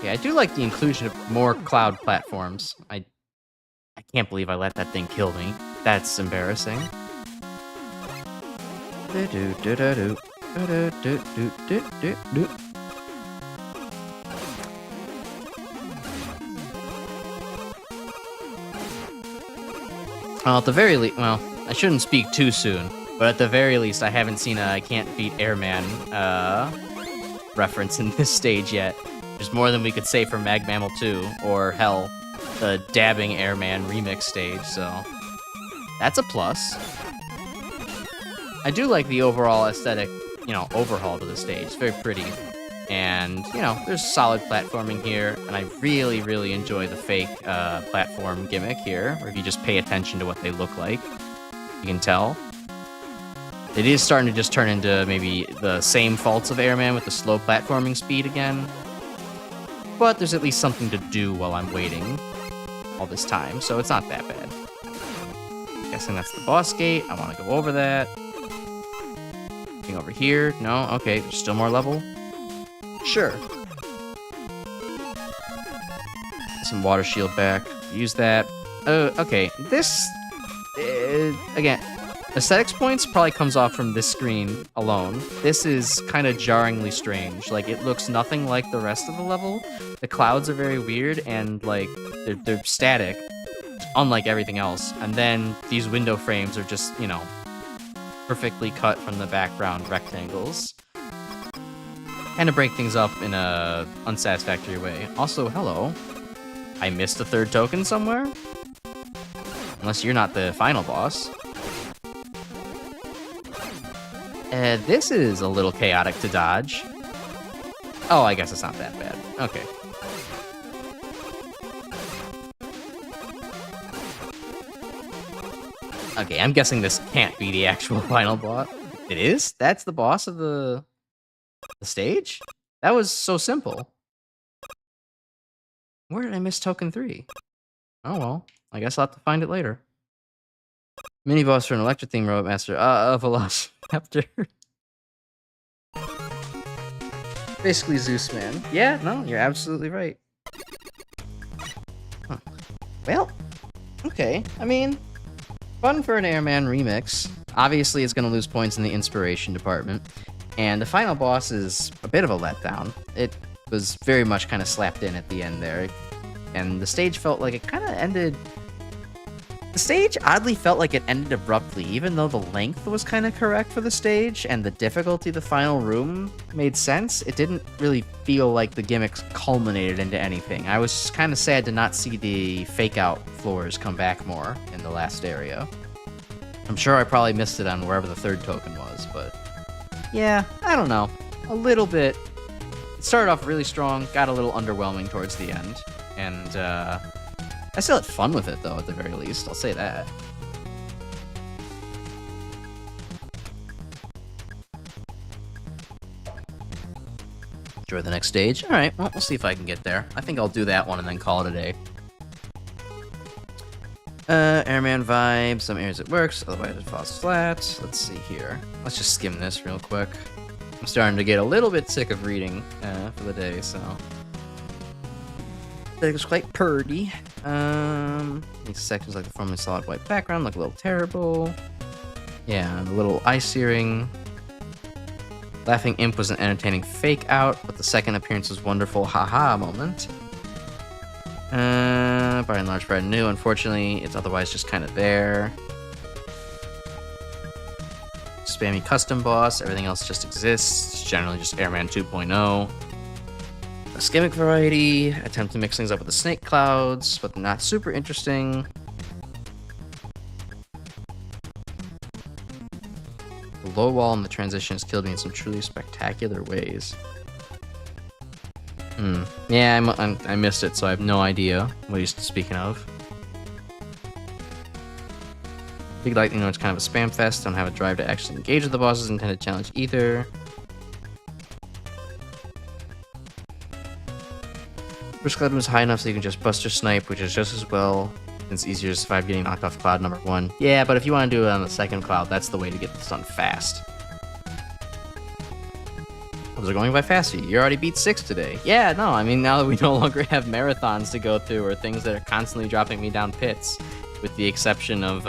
Yeah, I do like the inclusion of more cloud platforms. I can't believe I let that thing kill me. That's embarrassing. Well, at the very least, well, I shouldn't speak too soon, but at the very least, I haven't seen a I Can't Beat Airman reference in this stage yet. There's more than we could say for MaGMML3, or hell, the Dabbing Airman remix stage, so that's a plus. I do like the overall aesthetic, overhaul to the stage. It's very pretty. And, there's solid platforming here, and I really, really enjoy the fake platform gimmick here, where if you just pay attention to what they look like, you can tell. It is starting to just turn into maybe the same faults of Airman with the slow platforming speed again. But there's at least something to do while I'm waiting all this time, so it's not that bad. Guessing that's the boss gate. I want to go over that. Anything over here? No? Okay, there's still more level. Sure. Some water shield back. Use that. Okay. This, again, aesthetics points probably comes off from this screen alone. This is kind of jarringly strange. Like, it looks nothing like the rest of the level. The clouds are very weird, and, like, they're static, unlike everything else. And then these window frames are just, perfectly cut from the background rectangles. And to break things up in a unsatisfactory way. Also, hello. I missed a third token somewhere? Unless you're not the final boss. This is a little chaotic to dodge. Oh, I guess it's not that bad. Okay. Okay, I'm guessing this can't be the actual final boss. It is? That's the boss of the stage? That was so simple. Where did I miss token 3? Oh well, I guess I'll have to find it later. Mini boss for an electric theme robot master. Velociraptor. Basically Zeus Man. Yeah, no, you're absolutely right. Huh. Well, okay. I mean, fun for an Airman remix. Obviously, it's going to lose points in the inspiration department. And the final boss is a bit of a letdown. It was very much kind of slapped in at the end there. And the stage felt like it kind of ended... The stage oddly felt like it ended abruptly, even though the length was kind of correct for the stage, and the difficulty of the final room made sense. It didn't really feel like the gimmicks culminated into anything. I was kind of sad to not see the fake-out floors come back more in the last area. I'm sure I probably missed it on wherever the third token was, but... Yeah, I don't know. A little bit. It started off really strong, got a little underwhelming towards the end, and I still had fun with it, though, at the very least. I'll say that. Enjoy the next stage. Alright, well, we'll see if I can get there. I think I'll do that one and then call it a day. Airman vibe. Some areas it works, otherwise it falls flat. Let's see here. Let's just skim this real quick. I'm starting to get a little bit sick of reading for the day, so... It's quite purdy. These sections like the formerly solid white background look a little terrible. Yeah, the little ice earring. Laughing Imp was an entertaining fake out, but the second appearance was wonderful haha moment. By and large, brand new. Unfortunately, it's otherwise just kind of there. Spammy custom boss. Everything else just exists. It's generally just Airman 2.0. A skimmick variety. Attempt to mix things up with the snake clouds, but not super interesting. The low wall and the transition has killed me in some truly spectacular ways. Yeah, I missed it, so I have no idea what he's speaking of. Big Lightning Note's kind of a spam fest. Don't have a drive to actually engage with the bosses intended challenge either. Risk level is high enough so you can just Buster Snipe, which is just as well. It's easier to survive getting knocked off cloud number 1. Yeah, but if you want to do it on the second cloud, that's the way to get this done fast. Those are going by fast. You already beat 6 today. Yeah, no, I mean, now that we no longer have marathons to go through or things that are constantly dropping me down pits, with the exception of,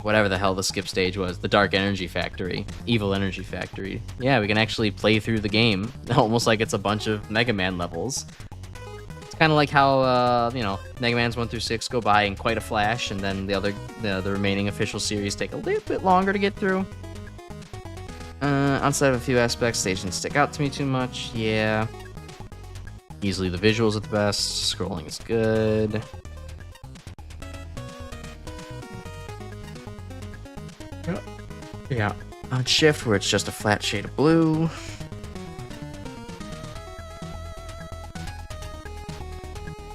whatever the hell the skip stage was, the Dark Energy Factory, Evil Energy Factory. Yeah, we can actually play through the game, almost like it's a bunch of Mega Man levels. It's kind of like how, you know, Mega Man's 1 through 6 go by in quite a flash, and then the remaining official series take a little bit longer to get through. Outside of a few aspects, stage didn't stick out to me too much. Yeah. Easily the visuals are the best. Scrolling is good. Yeah. On shift, where it's just a flat shade of blue.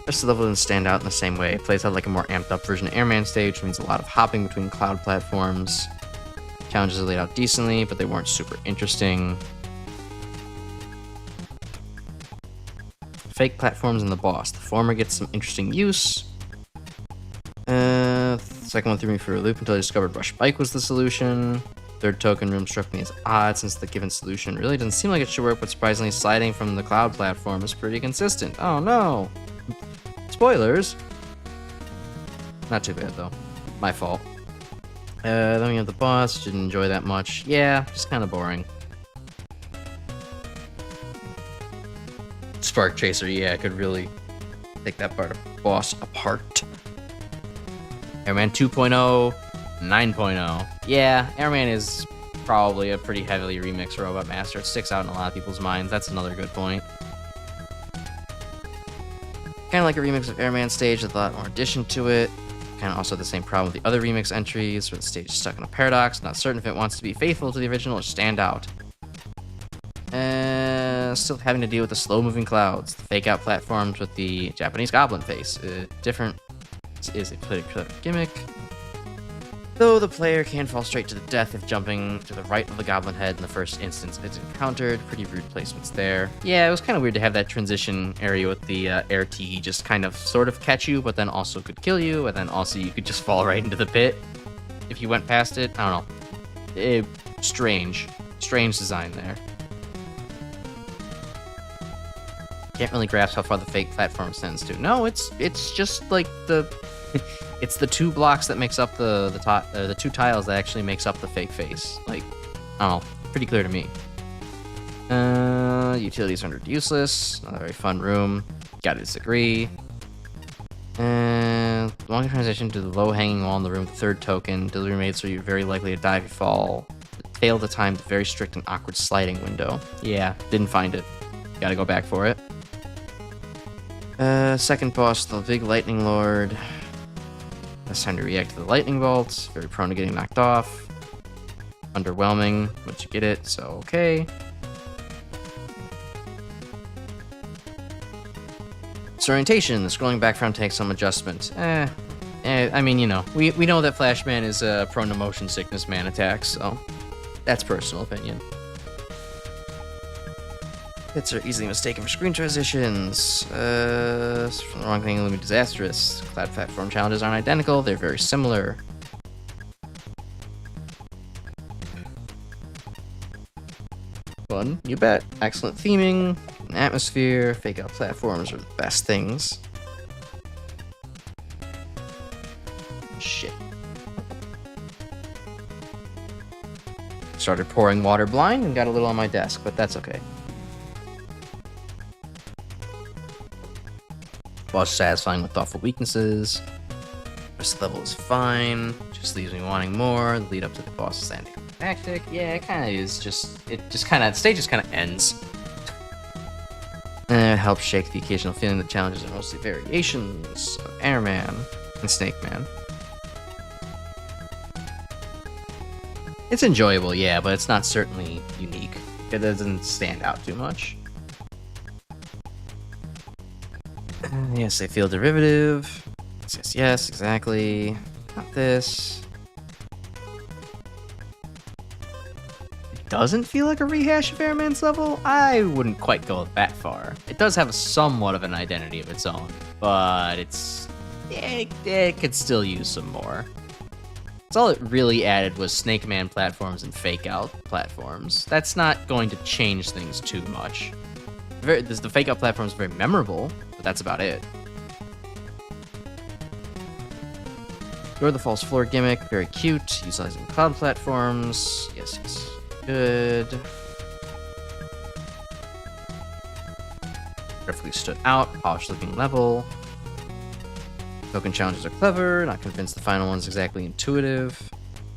Rest of the level didn't stand out in the same way. It plays out like a more amped up version of Airman stage, which means a lot of hopping between cloud platforms. Challenges are laid out decently, but they weren't super interesting. Fake platforms and the boss. The former gets some interesting use. The second one threw me for a loop until I discovered Rush Bike was the solution. Third token room struck me as odd since the given solution really doesn't seem like it should work, but surprisingly sliding from the cloud platform is pretty consistent. Oh no! Spoilers! Not too bad though. My fault. Then we have the boss, didn't enjoy that much. Yeah, just kind of boring. Spark Chaser, yeah, I could really take that part of boss apart. Airman 2.0, 9.0. Yeah, Airman is probably a pretty heavily remixed Robot Master. It sticks out in a lot of people's minds. That's another good point. Kind of like a remix of Airman stage with a lot more addition to it. Kind of also the same problem with the other remix entries, where the stage is stuck in a paradox, not certain if it wants to be faithful to the original or stand out. Still having to deal with the slow-moving clouds, the fake-out platforms with the Japanese goblin face. Different is a pretty clever gimmick. Though the player can fall straight to the death if jumping to the right of the goblin head in the first instance it's encountered. Pretty rude placements there. Yeah, it was kind of weird to have that transition area with the air T just kind of sort of catch you, but then also could kill you, and then also you could just fall right into the pit if you went past it. I don't know. Strange design there. Can't really grasp how far the fake platform extends to. No, it's just like the it's the two blocks that makes up the two tiles that actually makes up the fake face. Like, I don't know, pretty clear to me. Utilities rendered useless. Not a very fun room. Gotta disagree. Long transition to the low-hanging wall in the room. The third token. Delivery made so you're very likely to die if you fall. Fail to time the very strict and awkward sliding window. Yeah, didn't find it. Gotta go back for it. Second boss, the big lightning lord. Less time to react to the lightning bolts. Very prone to getting knocked off. Underwhelming, but you get it, so okay. Disorientation. The scrolling background takes some adjustment. I mean, you know, we know that Flashman is prone to motion sickness man attacks, so that's personal opinion. Hits are easily mistaken for screen transitions. From the wrong thing, Lumi disastrous. Cloud platform challenges aren't identical, they're very similar. Fun, you bet. Excellent theming, an atmosphere, fake out platforms are the best things. Shit. Started pouring water blind and got a little on my desk, but that's okay. Boss satisfying with thoughtful weaknesses. This level is fine. Just leaves me wanting more. The lead up to the boss is anticlimactic. Yeah, it kind of is just. The stage just kind of ends. It helps shake the occasional feeling that challenges are mostly variations of Airman and Snake Man. It's enjoyable, yeah, but it's not certainly unique. It doesn't stand out too much. Yes, I feel derivative. Yes, exactly. Not this. It doesn't feel like a rehash of Airman's level? I wouldn't quite go that far. It does have somewhat of an identity of its own, but it could still use some more. So all it really added was Snake Man platforms and Fake Out platforms. That's not going to change things too much. The Fake Out platform is very memorable, but that's about it. Or the false floor gimmick, very cute, utilizing cloud platforms. Yes, yes. Good. Perfectly stood out, polished looking level. Token challenges are clever, not convinced the final one's exactly intuitive.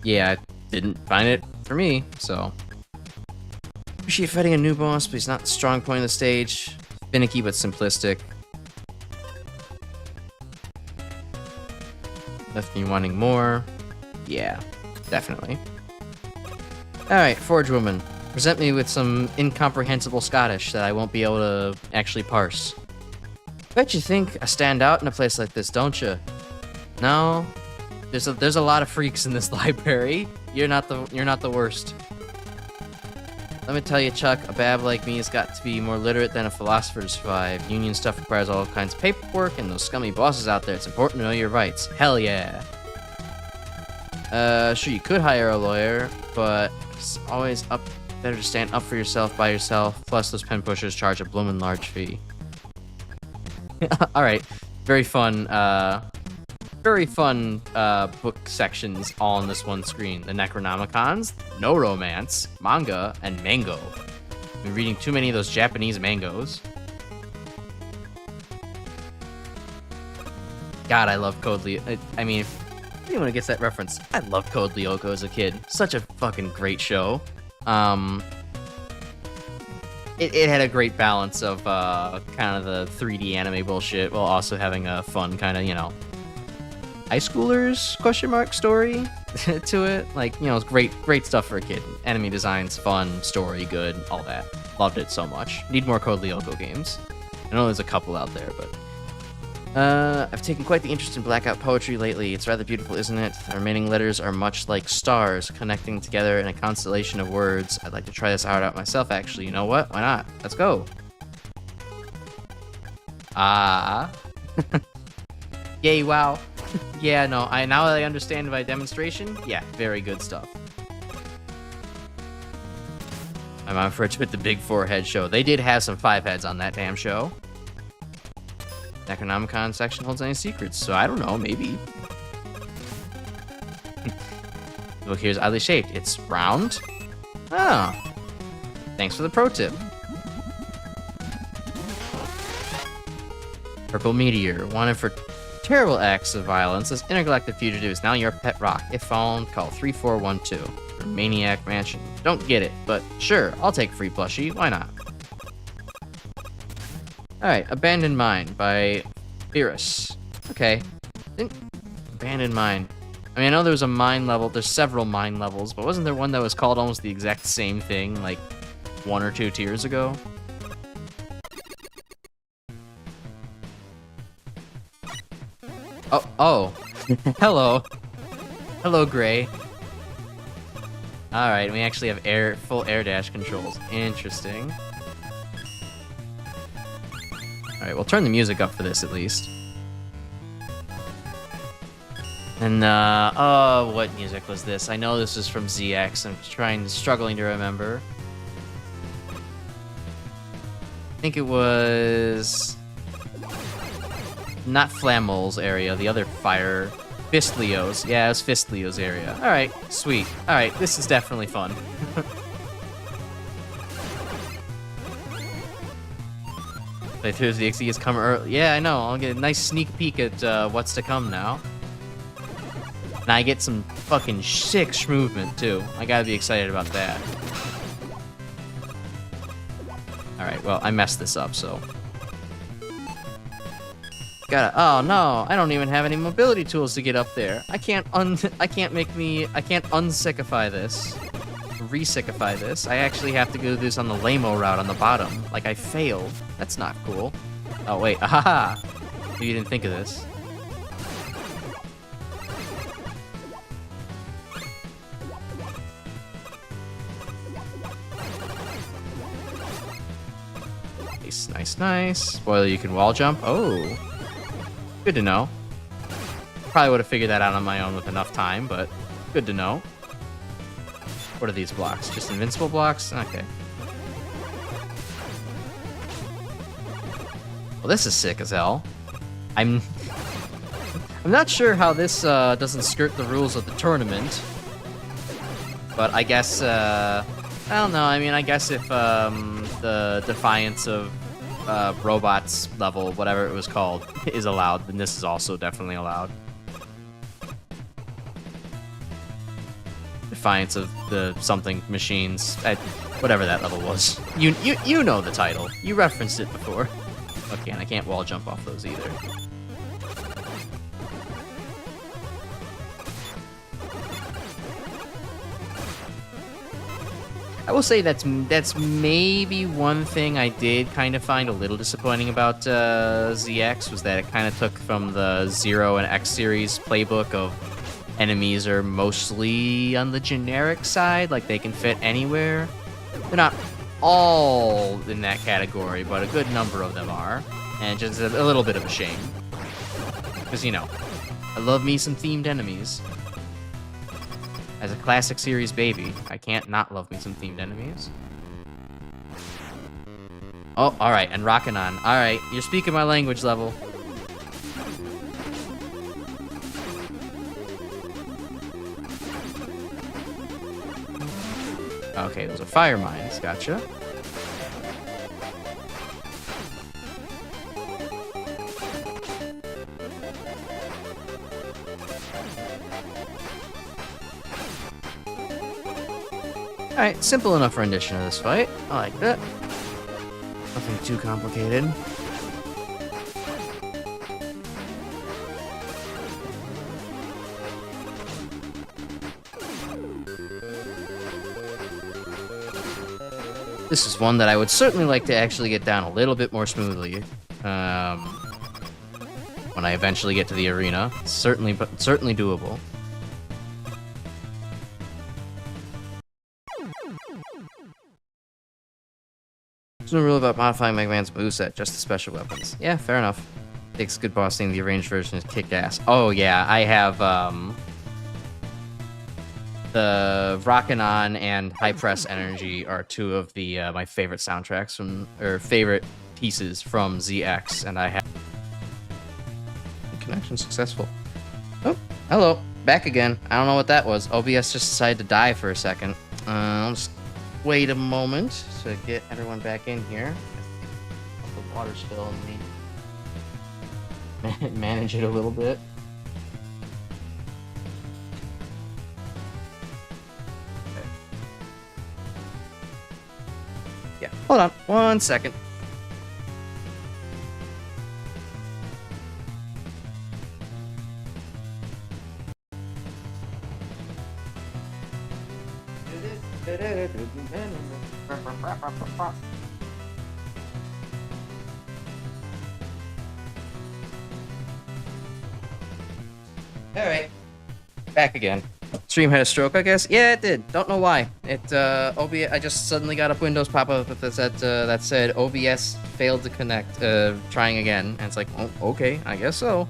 Yeah, I didn't find it for me, so. Appreciate fighting a new boss, but he's not the strong point of the stage. Finicky but simplistic. Left me wanting more. Yeah, definitely. Alright, Forge Woman. Present me with some incomprehensible Scottish that I won't be able to actually parse. Bet you think I stand out in a place like this, don't you? No. There's a lot of freaks in this library. You're not the worst. Let me tell you, Chuck, a bab like me has got to be more literate than a philosopher to survive. Union stuff requires all kinds of paperwork, and those scummy bosses out there, it's important to know your rights. Hell yeah. Sure, you could hire a lawyer, but it's always better to stand up for yourself by yourself. Plus, those pen pushers charge a bloomin' large fee. Alright, very fun book sections all on this one screen. The Necronomicons, No Romance, Manga, and Mango. I've been reading too many of those Japanese mangoes. God, I love Code Lyoko. I mean, if anyone gets that reference, I loved Code Lyoko as a kid. Such a fucking great show. It had a great balance of kind of the 3D anime bullshit while also having a fun kind of, you know, high schoolers question mark story to it. Like, you know, it's great stuff for a kid. Enemy designs, fun, story, good, all that. Loved it so much. Need more Code Lyoko games. I know there's a couple out there, but I've taken quite the interest in blackout poetry lately. It's rather beautiful, isn't it? The remaining letters are much like stars connecting together in a constellation of words. I'd like to try this out myself, actually. You know what? Why not? Let's go. Yay, wow. Yeah, no, now that I understand by demonstration, yeah, very good stuff. I'm on for it with the Big 4 head show. They did have some 5 heads on that damn show. Necronomicon section holds any secrets, so I don't know, maybe. The book here is oddly shaped. It's round. Oh. Thanks for the pro tip. Purple Meteor. Wanted for terrible acts of violence. This intergalactic fugitive is now your pet rock. If found, call 3412. For Maniac Mansion. Don't get it, but sure, I'll take free plushie. Why not? Alright, Abandoned Mine by Icarus. Okay. Abandoned Mine. I mean, I know there was a mine level. There's several mine levels, but wasn't there one that was called almost the exact same thing, like 1 or 2 tiers ago? Oh. Hello. Hello, Gray. Alright, we actually have full air dash controls. Interesting. Alright, we'll turn the music up for this at least. And, what music was this? I know this is from ZX. I'm struggling to remember. I think it was... not Flammol's area, the other fire... Fistleo's. Yeah, it was Fistleo's area. Alright, sweet. Alright, this is definitely fun. Playthroughs the XE has come early. Yeah, I know. I'll get a nice sneak peek at what's to come now. And I get some fucking sick movement too. I gotta be excited about that. Alright, well, I messed this up, so... oh no, I don't even have any mobility tools to get up there. I can't unsickify this. Re-sickify this. I actually have to go do this on the lame-o route on the bottom. Like, I failed. That's not cool. Oh, wait. Ahaha! Maybe you didn't think of this. Nice. Spoiler, you can wall jump. Oh. Good to know. Probably would have figured that out on my own with enough time, but Good to know. What are these blocks? Just invincible blocks? Okay. Well, this is sick as hell. I'm not sure how this doesn't skirt the rules of the tournament. But I guess, I don't know. I mean, I guess if the Defiance of Robots level, whatever it was called, is allowed, then this is also definitely allowed. Defiance of the something machines, whatever that level was. You know the title. You referenced it before. Okay, and I can't wall jump off those either. I will say that's maybe one thing I did kind of find a little disappointing about ZX, was that it kind of took from the Zero and X series playbook of enemies are mostly on the generic side, like they can fit anywhere. They're not all in that category, but a good number of them are, and just a little bit of a shame. Because, you know, I love me some themed enemies. As a classic series baby, I can't not love me some themed enemies. Oh, alright, and rocking on. Alright, you're speaking my language level. Okay, those are fire mines, gotcha. Alright, simple enough rendition of this fight. I like that. Nothing too complicated. This is one that I would certainly like to actually get down a little bit more smoothly. When I eventually get to the arena. Certainly doable. There's no rule about modifying Mega Man's moveset, just the special weapons. Yeah, fair enough. Takes good bossing, the arranged version is kick-ass. Oh yeah, I have, the Rockin' On and High Press Energy are two of the, my favorite soundtracks from, or favorite pieces from ZX, and I have... Connection successful. Oh, hello. Back again. I don't know what that was. OBS just decided to die for a second. I'll just wait a moment to get everyone back in here. The water's still in me. Manage it a little bit. Okay. Yeah, hold on 1 second. Alright. Back again. Stream had a stroke, I guess? Yeah, it did. Don't know why. OBS, I just suddenly got a Windows pop-up that said OBS failed to connect, trying again. And it's like, oh, okay, I guess so.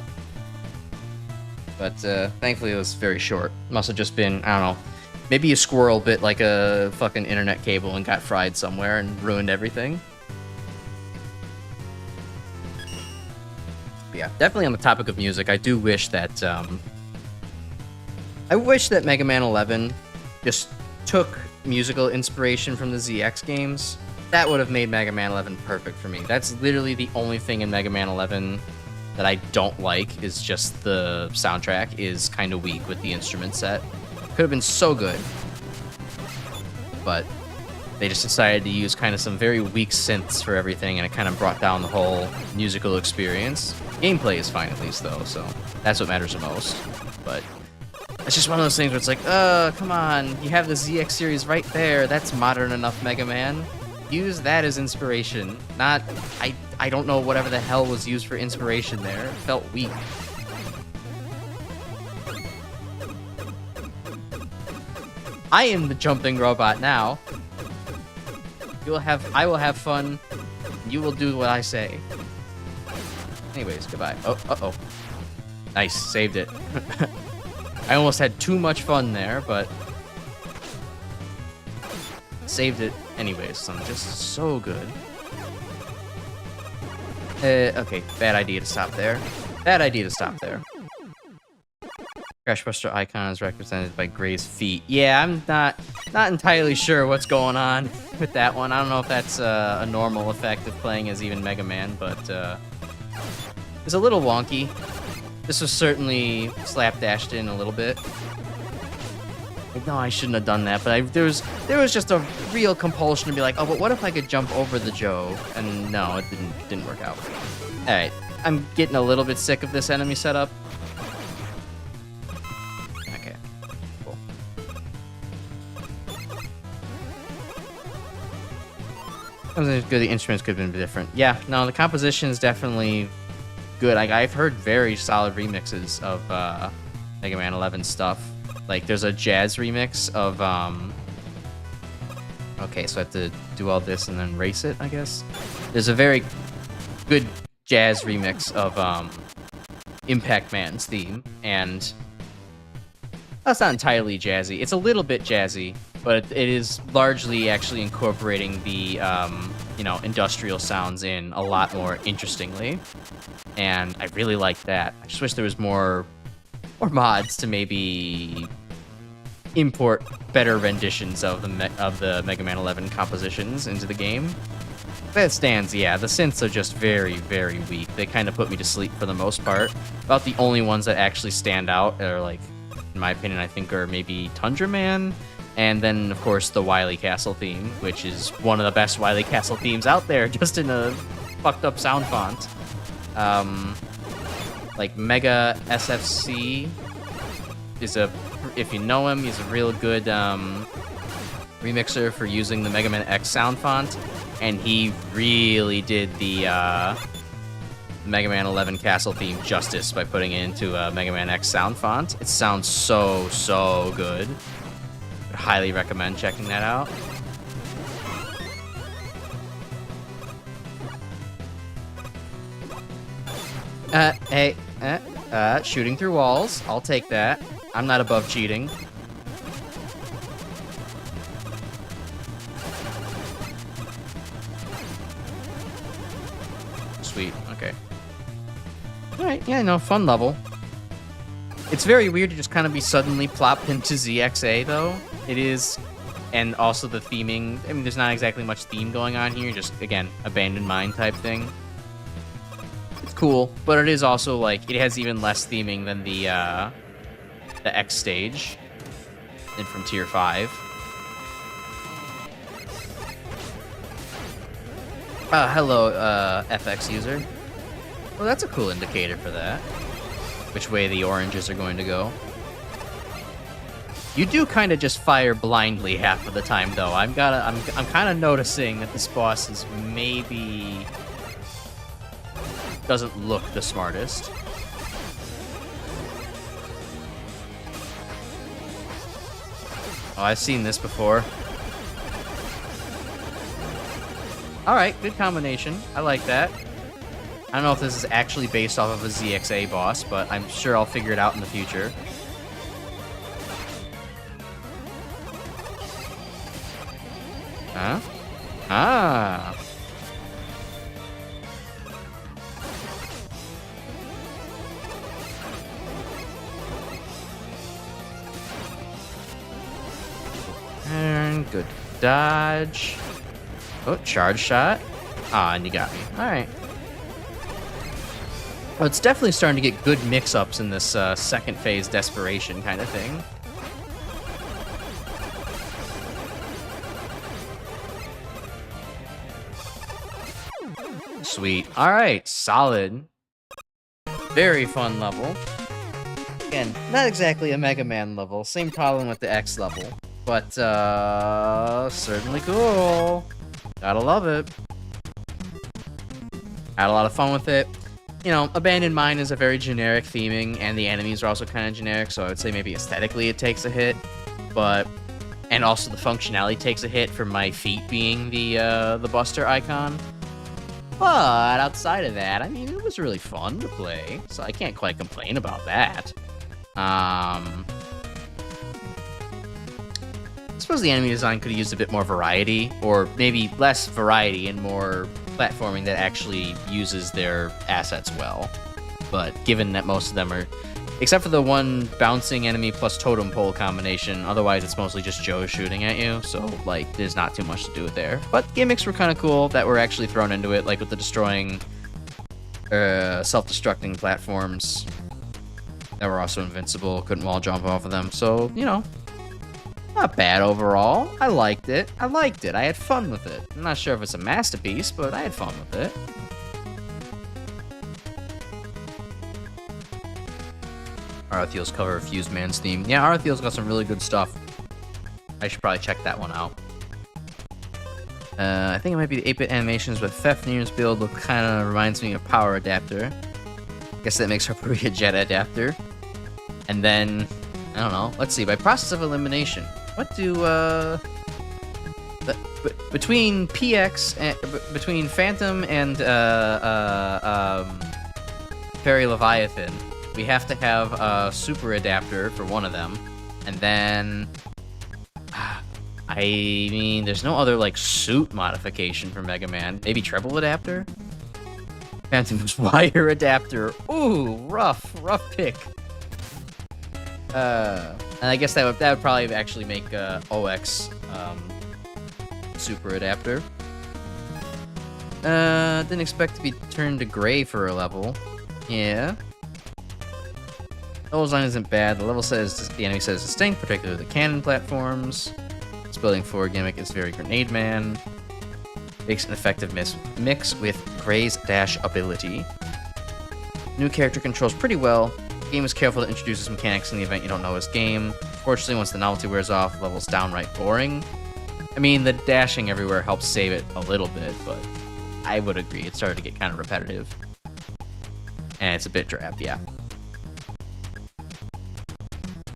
But, thankfully it was very short. Must have just been, I don't know, maybe a squirrel bit like a fucking internet cable and got fried somewhere and ruined everything. But yeah, definitely on the topic of music, I do wish that, Mega Man 11 just took musical inspiration from the ZX games. That would have made Mega Man 11 perfect for me. That's literally the only thing in Mega Man 11 that I don't like, is just the soundtrack is kind of weak with the instrument set. Could have been so good, but they just decided to use kind of some very weak synths for everything, and it kind of brought down the whole musical experience. Gameplay is fine at least, though, so that's what matters the most. But it's just one of those things where it's like, come on, you have the ZX series right there. That's modern enough, Mega Man. Use that as inspiration. Not, I don't know, whatever the hell was used for inspiration there. It felt weak. I am the jumping robot now. I will have fun. You will do what I say. Anyways, goodbye. Oh, uh-oh. Nice, saved it. I almost had too much fun there, but saved it anyways, so I'm just so good. Okay, bad idea to stop there. Bad idea to stop there. Crashbuster icon is represented by Gray's feet. Yeah, I'm not entirely sure what's going on with that one. I don't know if that's a normal effect of playing as even Mega Man, but it's a little wonky. This was certainly slapdashed in a little bit. No, I shouldn't have done that, but there was just a real compulsion to be like, oh, but what if I could jump over the Joe? And no, it didn't work out. All right, I'm getting a little bit sick of this enemy setup. Okay, cool. Good. The instruments could have been different. Yeah, no, the composition is definitely good. I've heard very solid remixes of Mega Man 11 stuff. Like, there's a jazz remix of, okay, so I have to do all this and then race it, I guess. There's a very good jazz remix of, Impact Man's theme, and that's not entirely jazzy. It's a little bit jazzy, but it is largely actually incorporating the, you know, industrial sounds in a lot more interestingly, and I really like that. I just wish there was more mods to maybe import better renditions of the Mega Man 11 compositions into the game. That stands, yeah. The synths are just very, very weak. They kind of put me to sleep for the most part. About the only ones that actually stand out are, like, in my opinion, I think are maybe Tundra Man, and then, of course, the Wily Castle theme, which is one of the best Wily Castle themes out there, just in a fucked up sound font. Like Mega SFC is if you know him, he's a real good remixer for using the Mega Man X sound font, and he really did the Mega Man 11 Castle theme justice by putting it into a Mega Man X sound font. It sounds so good. I'd highly recommend checking that out. Hey, shooting through walls. I'll take that. I'm not above cheating. Sweet, okay. Alright, yeah, no, fun level. It's very weird to just kind of be suddenly plopped into ZXA, though. It is, and also the theming. I mean, there's not exactly much theme going on here, just, again, abandoned mine type thing. Cool, but it is also like it has even less theming than the X stage in from Tier 5. Hello, FX user. Well, that's a cool indicator for that. Which way the oranges are going to go. You do kind of just fire blindly half of the time, though. I'm kind of noticing that this boss is maybe doesn't look the smartest. Oh, I've seen this before. Alright, good combination. I like that. I don't know if this is actually based off of a ZXA boss, but I'm sure I'll figure it out in the future. Huh? Ah. And good dodge. Oh, charge shot. Ah, and you got me. Alright. Well, it's definitely starting to get good mix-ups in this second phase desperation kind of thing. Sweet. Alright, solid. Very fun level. Again, not exactly a Mega Man level. Same problem with the X level. But, certainly cool. Gotta love it. Had a lot of fun with it. You know, Abandoned Mine is a very generic theming, and the enemies are also kind of generic, so I would say maybe aesthetically it takes a hit. But, and also the functionality takes a hit for my feet being the Buster icon. But outside of that, I mean, it was really fun to play, so I can't quite complain about that. I suppose the enemy design could have used a bit more variety, or maybe less variety and more platforming that actually uses their assets well. But given that most of them are, except for the one bouncing enemy plus totem pole combination, otherwise it's mostly just Joe shooting at you, so like there's not too much to do with there. But gimmicks were kind of cool that were actually thrown into it, like with the destroying, self-destructing platforms that were also invincible, couldn't wall jump off of them, so, you know, not bad overall. I liked it. I had fun with it. I'm not sure if it's a masterpiece, but I had fun with it. Arathiel's cover of Fused Man's theme. Yeah, Arathiel's got some really good stuff. I should probably check that one out. I think it might be the 8-bit animations with Fafnir's build look kind of reminds me of Power Adapter. Guess that makes her probably a Jet Adapter. And then, I don't know, let's see, by process of elimination, what do, between PX, and, between Phantom and, Fairy Leviathan, we have to have a Super Adapter for one of them, and then, I mean, there's no other, like, suit modification for Mega Man. Maybe Treble Adapter? Phantom's Wire Adapter. Ooh, rough pick. And I guess that would probably actually make OX Super Adapter. Didn't expect to be turned to gray for a level. Yeah. Level design isn't bad. The level says the enemy says distinct, particularly the cannon platforms. This building 4 gimmick is very Grenade Man. Makes an effective mix with Gray's dash ability. New character controls pretty well. The game is careful to introduce his mechanics in the event you don't know his game. Fortunately, once the novelty wears off, the level's downright boring. I mean, the dashing everywhere helps save it a little bit, but I would agree it started to get kind of repetitive. And it's a bit drab, yeah.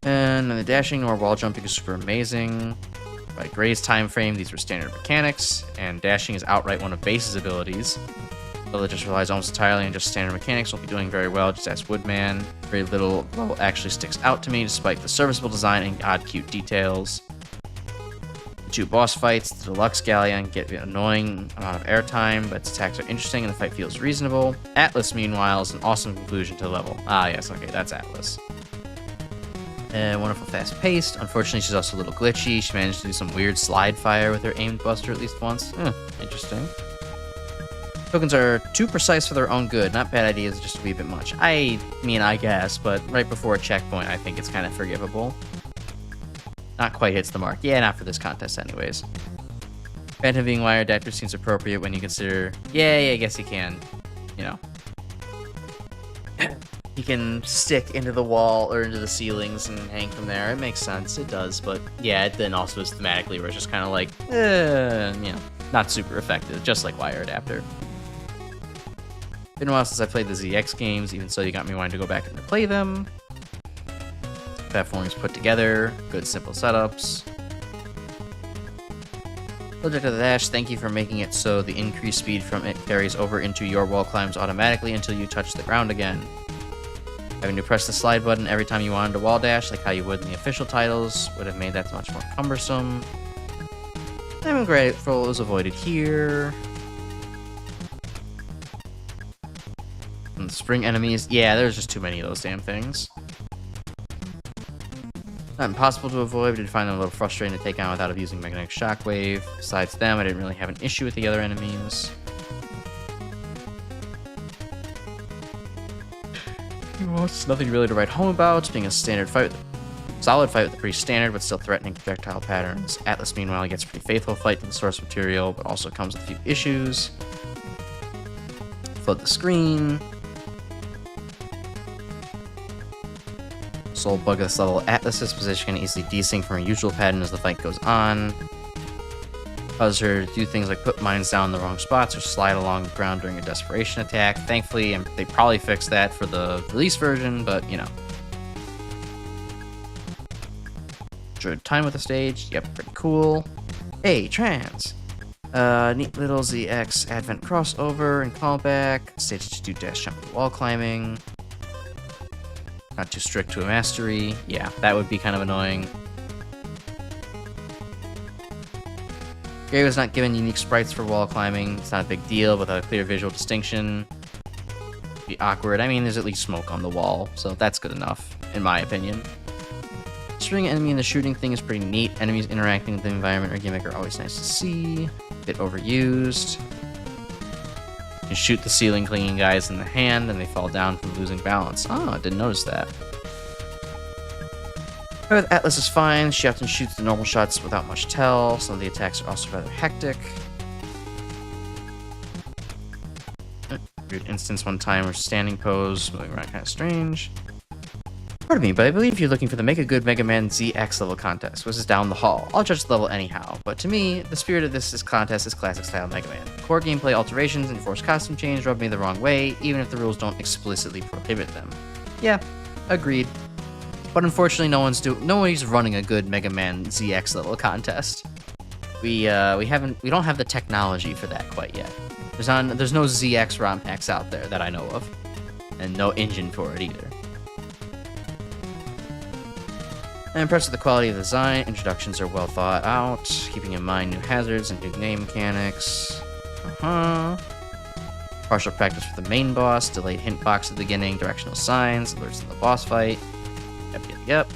And the dashing or wall jumping is super amazing. By Gray's time frame, these were standard mechanics, and dashing is outright one of Base's abilities. Though it just relies almost entirely on just standard mechanics, won't be doing very well, just ask Woodman. Very little level actually sticks out to me, despite the serviceable design and odd cute details. The 2 boss fights, the Deluxe Galleon, get an annoying amount of airtime, but its attacks are interesting and the fight feels reasonable. Atlas, meanwhile, is an awesome conclusion to the level. Ah, yes, okay, that's Atlas. Wonderful fast-paced. Unfortunately, she's also a little glitchy. She managed to do some weird slide fire with her aimed buster at least once. Interesting. Tokens are too precise for their own good. Not bad ideas, just a wee bit much. I mean, I guess, but right before a checkpoint, I think it's kind of forgivable. Not quite hits the mark. Yeah, not for this contest anyways. Phantom being wire adapter seems appropriate when you consider... Yeah, I guess you can. You know. He can stick into the wall or into the ceilings and hang from there. It makes sense. It does. But yeah, it then also is thematically where it's just kind of like, you know, not super effective. Just like wire adapter. Been a while since I played the ZX games. Even so, you got me wanting to go back and replay them. Platforms put together. Good simple setups. Subject of the dash, thank you for making it so the increased speed from it carries over into your wall climbs automatically until you touch the ground again. Having to press the slide button every time you wanted to wall dash, like how you would in the official titles, would have made that much more cumbersome. I'm grateful it was avoided here. And the spring enemies, yeah, there's just too many of those damn things. Not impossible to avoid, but I did find them a little frustrating to take on without abusing Magnetic Shockwave. Besides them, I didn't really have an issue with the other enemies. Nothing really to write home about, being a standard fight, solid fight with a pretty standard but still threatening projectile patterns. Atlas, meanwhile, gets a pretty faithful fight to the source material, but also comes with a few issues. Flood the screen. Sole bug of this level, Atlas's position can easily desync from her usual pattern as the fight goes on. Causes her to do things like put mines down in the wrong spots or slide along the ground during a desperation attack. Thankfully, they probably fixed that for the release version, but you know. Enjoyed time with the stage. Yep, pretty cool. Hey, trans. Neat little ZX Advent crossover and callback. Stage to do dash jumping, wall climbing. Not too strict to a mastery. Yeah, that would be kind of annoying. Gary was not given unique sprites for wall climbing. It's not a big deal without a clear visual distinction. It'd be awkward. I mean, there's at least smoke on the wall, so that's good enough, in my opinion. Shooting an enemy in the shooting thing is pretty neat. Enemies interacting with the environment or gimmick are always nice to see. A bit overused. You can shoot the ceiling clinging guys in the hand and they fall down from losing balance. Oh, I didn't notice that. But Atlas is fine. She often shoots the normal shots without much tell. Some of the attacks are also rather hectic. Weird instance one time where standing pose, moving around kind of strange. Pardon me, but I believe you're looking for the Make a Good Mega Man ZX level contest, which is down the hall. I'll judge the level anyhow, but to me, the spirit of this contest is classic style Mega Man. Core gameplay alterations and forced costume change rub me the wrong way, even if the rules don't explicitly prohibit them. Yeah, agreed. But unfortunately, nobody's running a good Mega Man ZX level contest. We don't have the technology for that quite yet. There's no ZX ROM packs out there that I know of, and no engine for it either. I'm impressed with the quality of the design. Introductions are well thought out, keeping in mind new hazards and new game mechanics. Partial practice for the main boss, delayed hint box at the beginning, directional signs, alerts in the boss fight. Yep.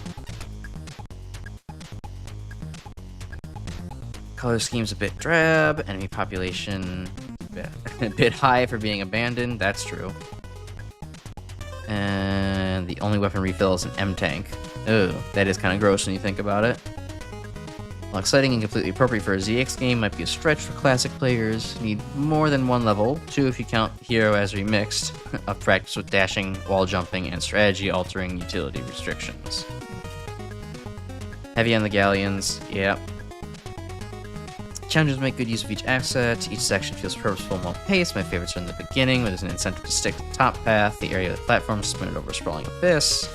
Color scheme's a bit drab. Enemy population a bit high for being abandoned. That's true. And the only weapon refill is an M-Tank. Oh, that is kind of gross when you think about it. While exciting and completely appropriate for a ZX game, might be a stretch for classic players. You need more than one level, 2 if you count Hero as remixed, of practice with dashing, wall jumping, and strategy altering utility restrictions. Heavy on the galleons, yep. Challenges make good use of each asset. Each section feels purposeful and well-paced. My favorites are in the beginning, where there's an incentive to stick to the top path. The area of the platform is splintered over a sprawling abyss.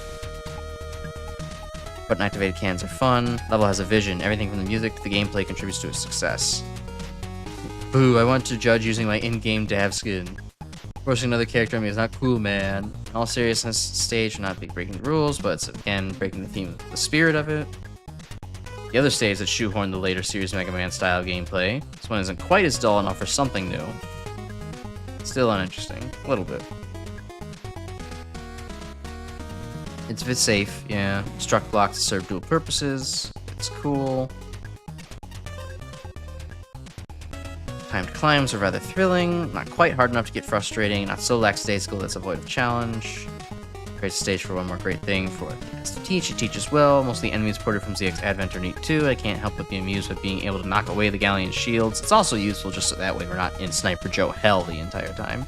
Button activated cannons are fun. Level has a vision. Everything from the music to the gameplay contributes to its success. Boo, I want to judge using my in-game Dav skin. Forcing another character on me is not cool, man. In all seriousness, stage should not be breaking the rules, but it's again breaking the theme, the spirit of it. The other stage that shoehorned the later series Mega Man style gameplay. This one isn't quite as dull enough for something new. Still uninteresting. A little bit. It's a bit safe, yeah. Struck blocks serve dual purposes. It's cool. Timed climbs are rather thrilling. Not quite hard enough to get frustrating. Not so lackadaisical that's a void of challenge. Great stage for one more great thing for it has to teach. It teaches well. Most of the enemies ported from ZX Advent are neat too. I can't help but be amused by being able to knock away the galleon shields. It's also useful just so that way we're not in Sniper Joe hell the entire time.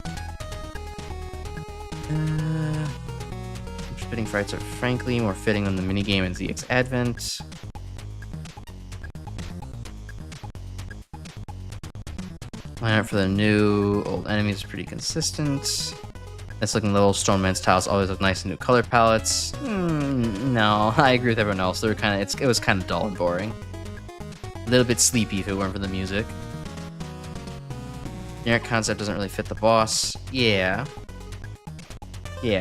Spitting fights are frankly more fitting than the minigame in ZX Advent. Lineup for the new old enemies is pretty consistent. Nice looking little Stone Man's tiles always look nice in new color palettes. No, I agree with everyone else. They were it was kind of dull and boring. A little bit sleepy if it weren't for the music. Generic concept doesn't really fit the boss. Yeah,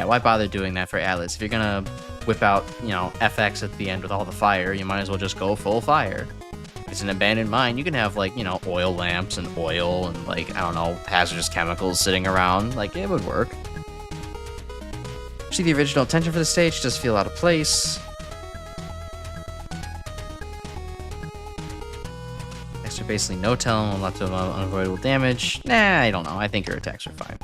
why bother doing that for Atlas? If you're gonna whip out, FX at the end with all the fire, you might as well just go full fire. If it's an abandoned mine, you can have, oil lamps and oil and, I don't know, hazardous chemicals sitting around. It would work. Actually, the original intention for the stage does feel out of place. Extra basically no telling, lots of unavoidable damage. Nah, I don't know. I think your attacks are fine.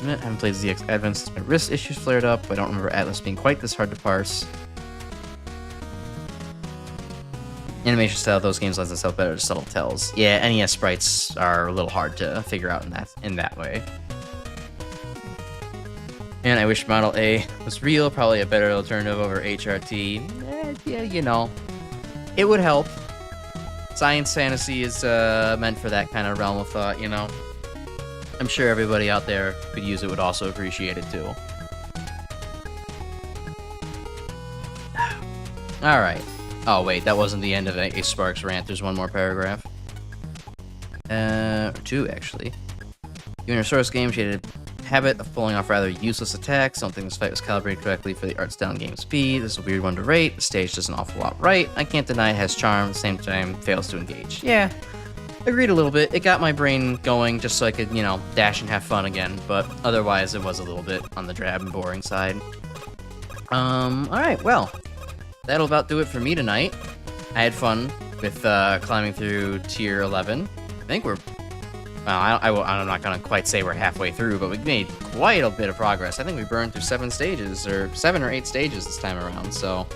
I haven't played ZX Advent since my wrist issues flared up. I don't remember Atlas being quite this hard to parse. Animation style of those games lends itself better to subtle tells. Yeah, NES sprites are a little hard to figure out in that way. And I wish Model A was real, probably a better alternative over HRT. Yeah, it would help. Science fantasy is meant for that kind of realm of thought, I'm sure everybody out there could use it, would also appreciate it too. Alright. Oh, wait, that wasn't the end of a Sparks rant. There's one more paragraph. Two, actually. In your source game, she had a habit of pulling off rather useless attacks. Don't think this fight was calibrated correctly for the art's down game speed. This is a weird one to rate. The stage does an awful lot right. I can't deny it has charm, at the same time, fails to engage. Yeah, agreed a little bit. It got my brain going just so I could, you know, dash and have fun again, but otherwise it was a little bit on the drab and boring side. Alright, well, that'll about do it for me tonight. I had fun with climbing through tier 11. I think we're... Well, I'm not going to quite say we're halfway through, but we made quite a bit of progress. I think we burned through 7 or 8 stages this time around, so...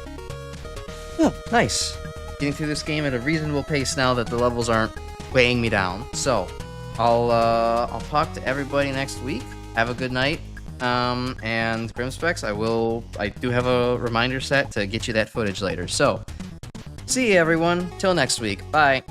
Oh, nice. Getting through this game at a reasonable pace now that the levels aren't weighing me down. So, I'll talk to everybody next week. Have a good night. And Grimspecs, I do have a reminder set to get you that footage later. So, see you everyone. Till next week. Bye.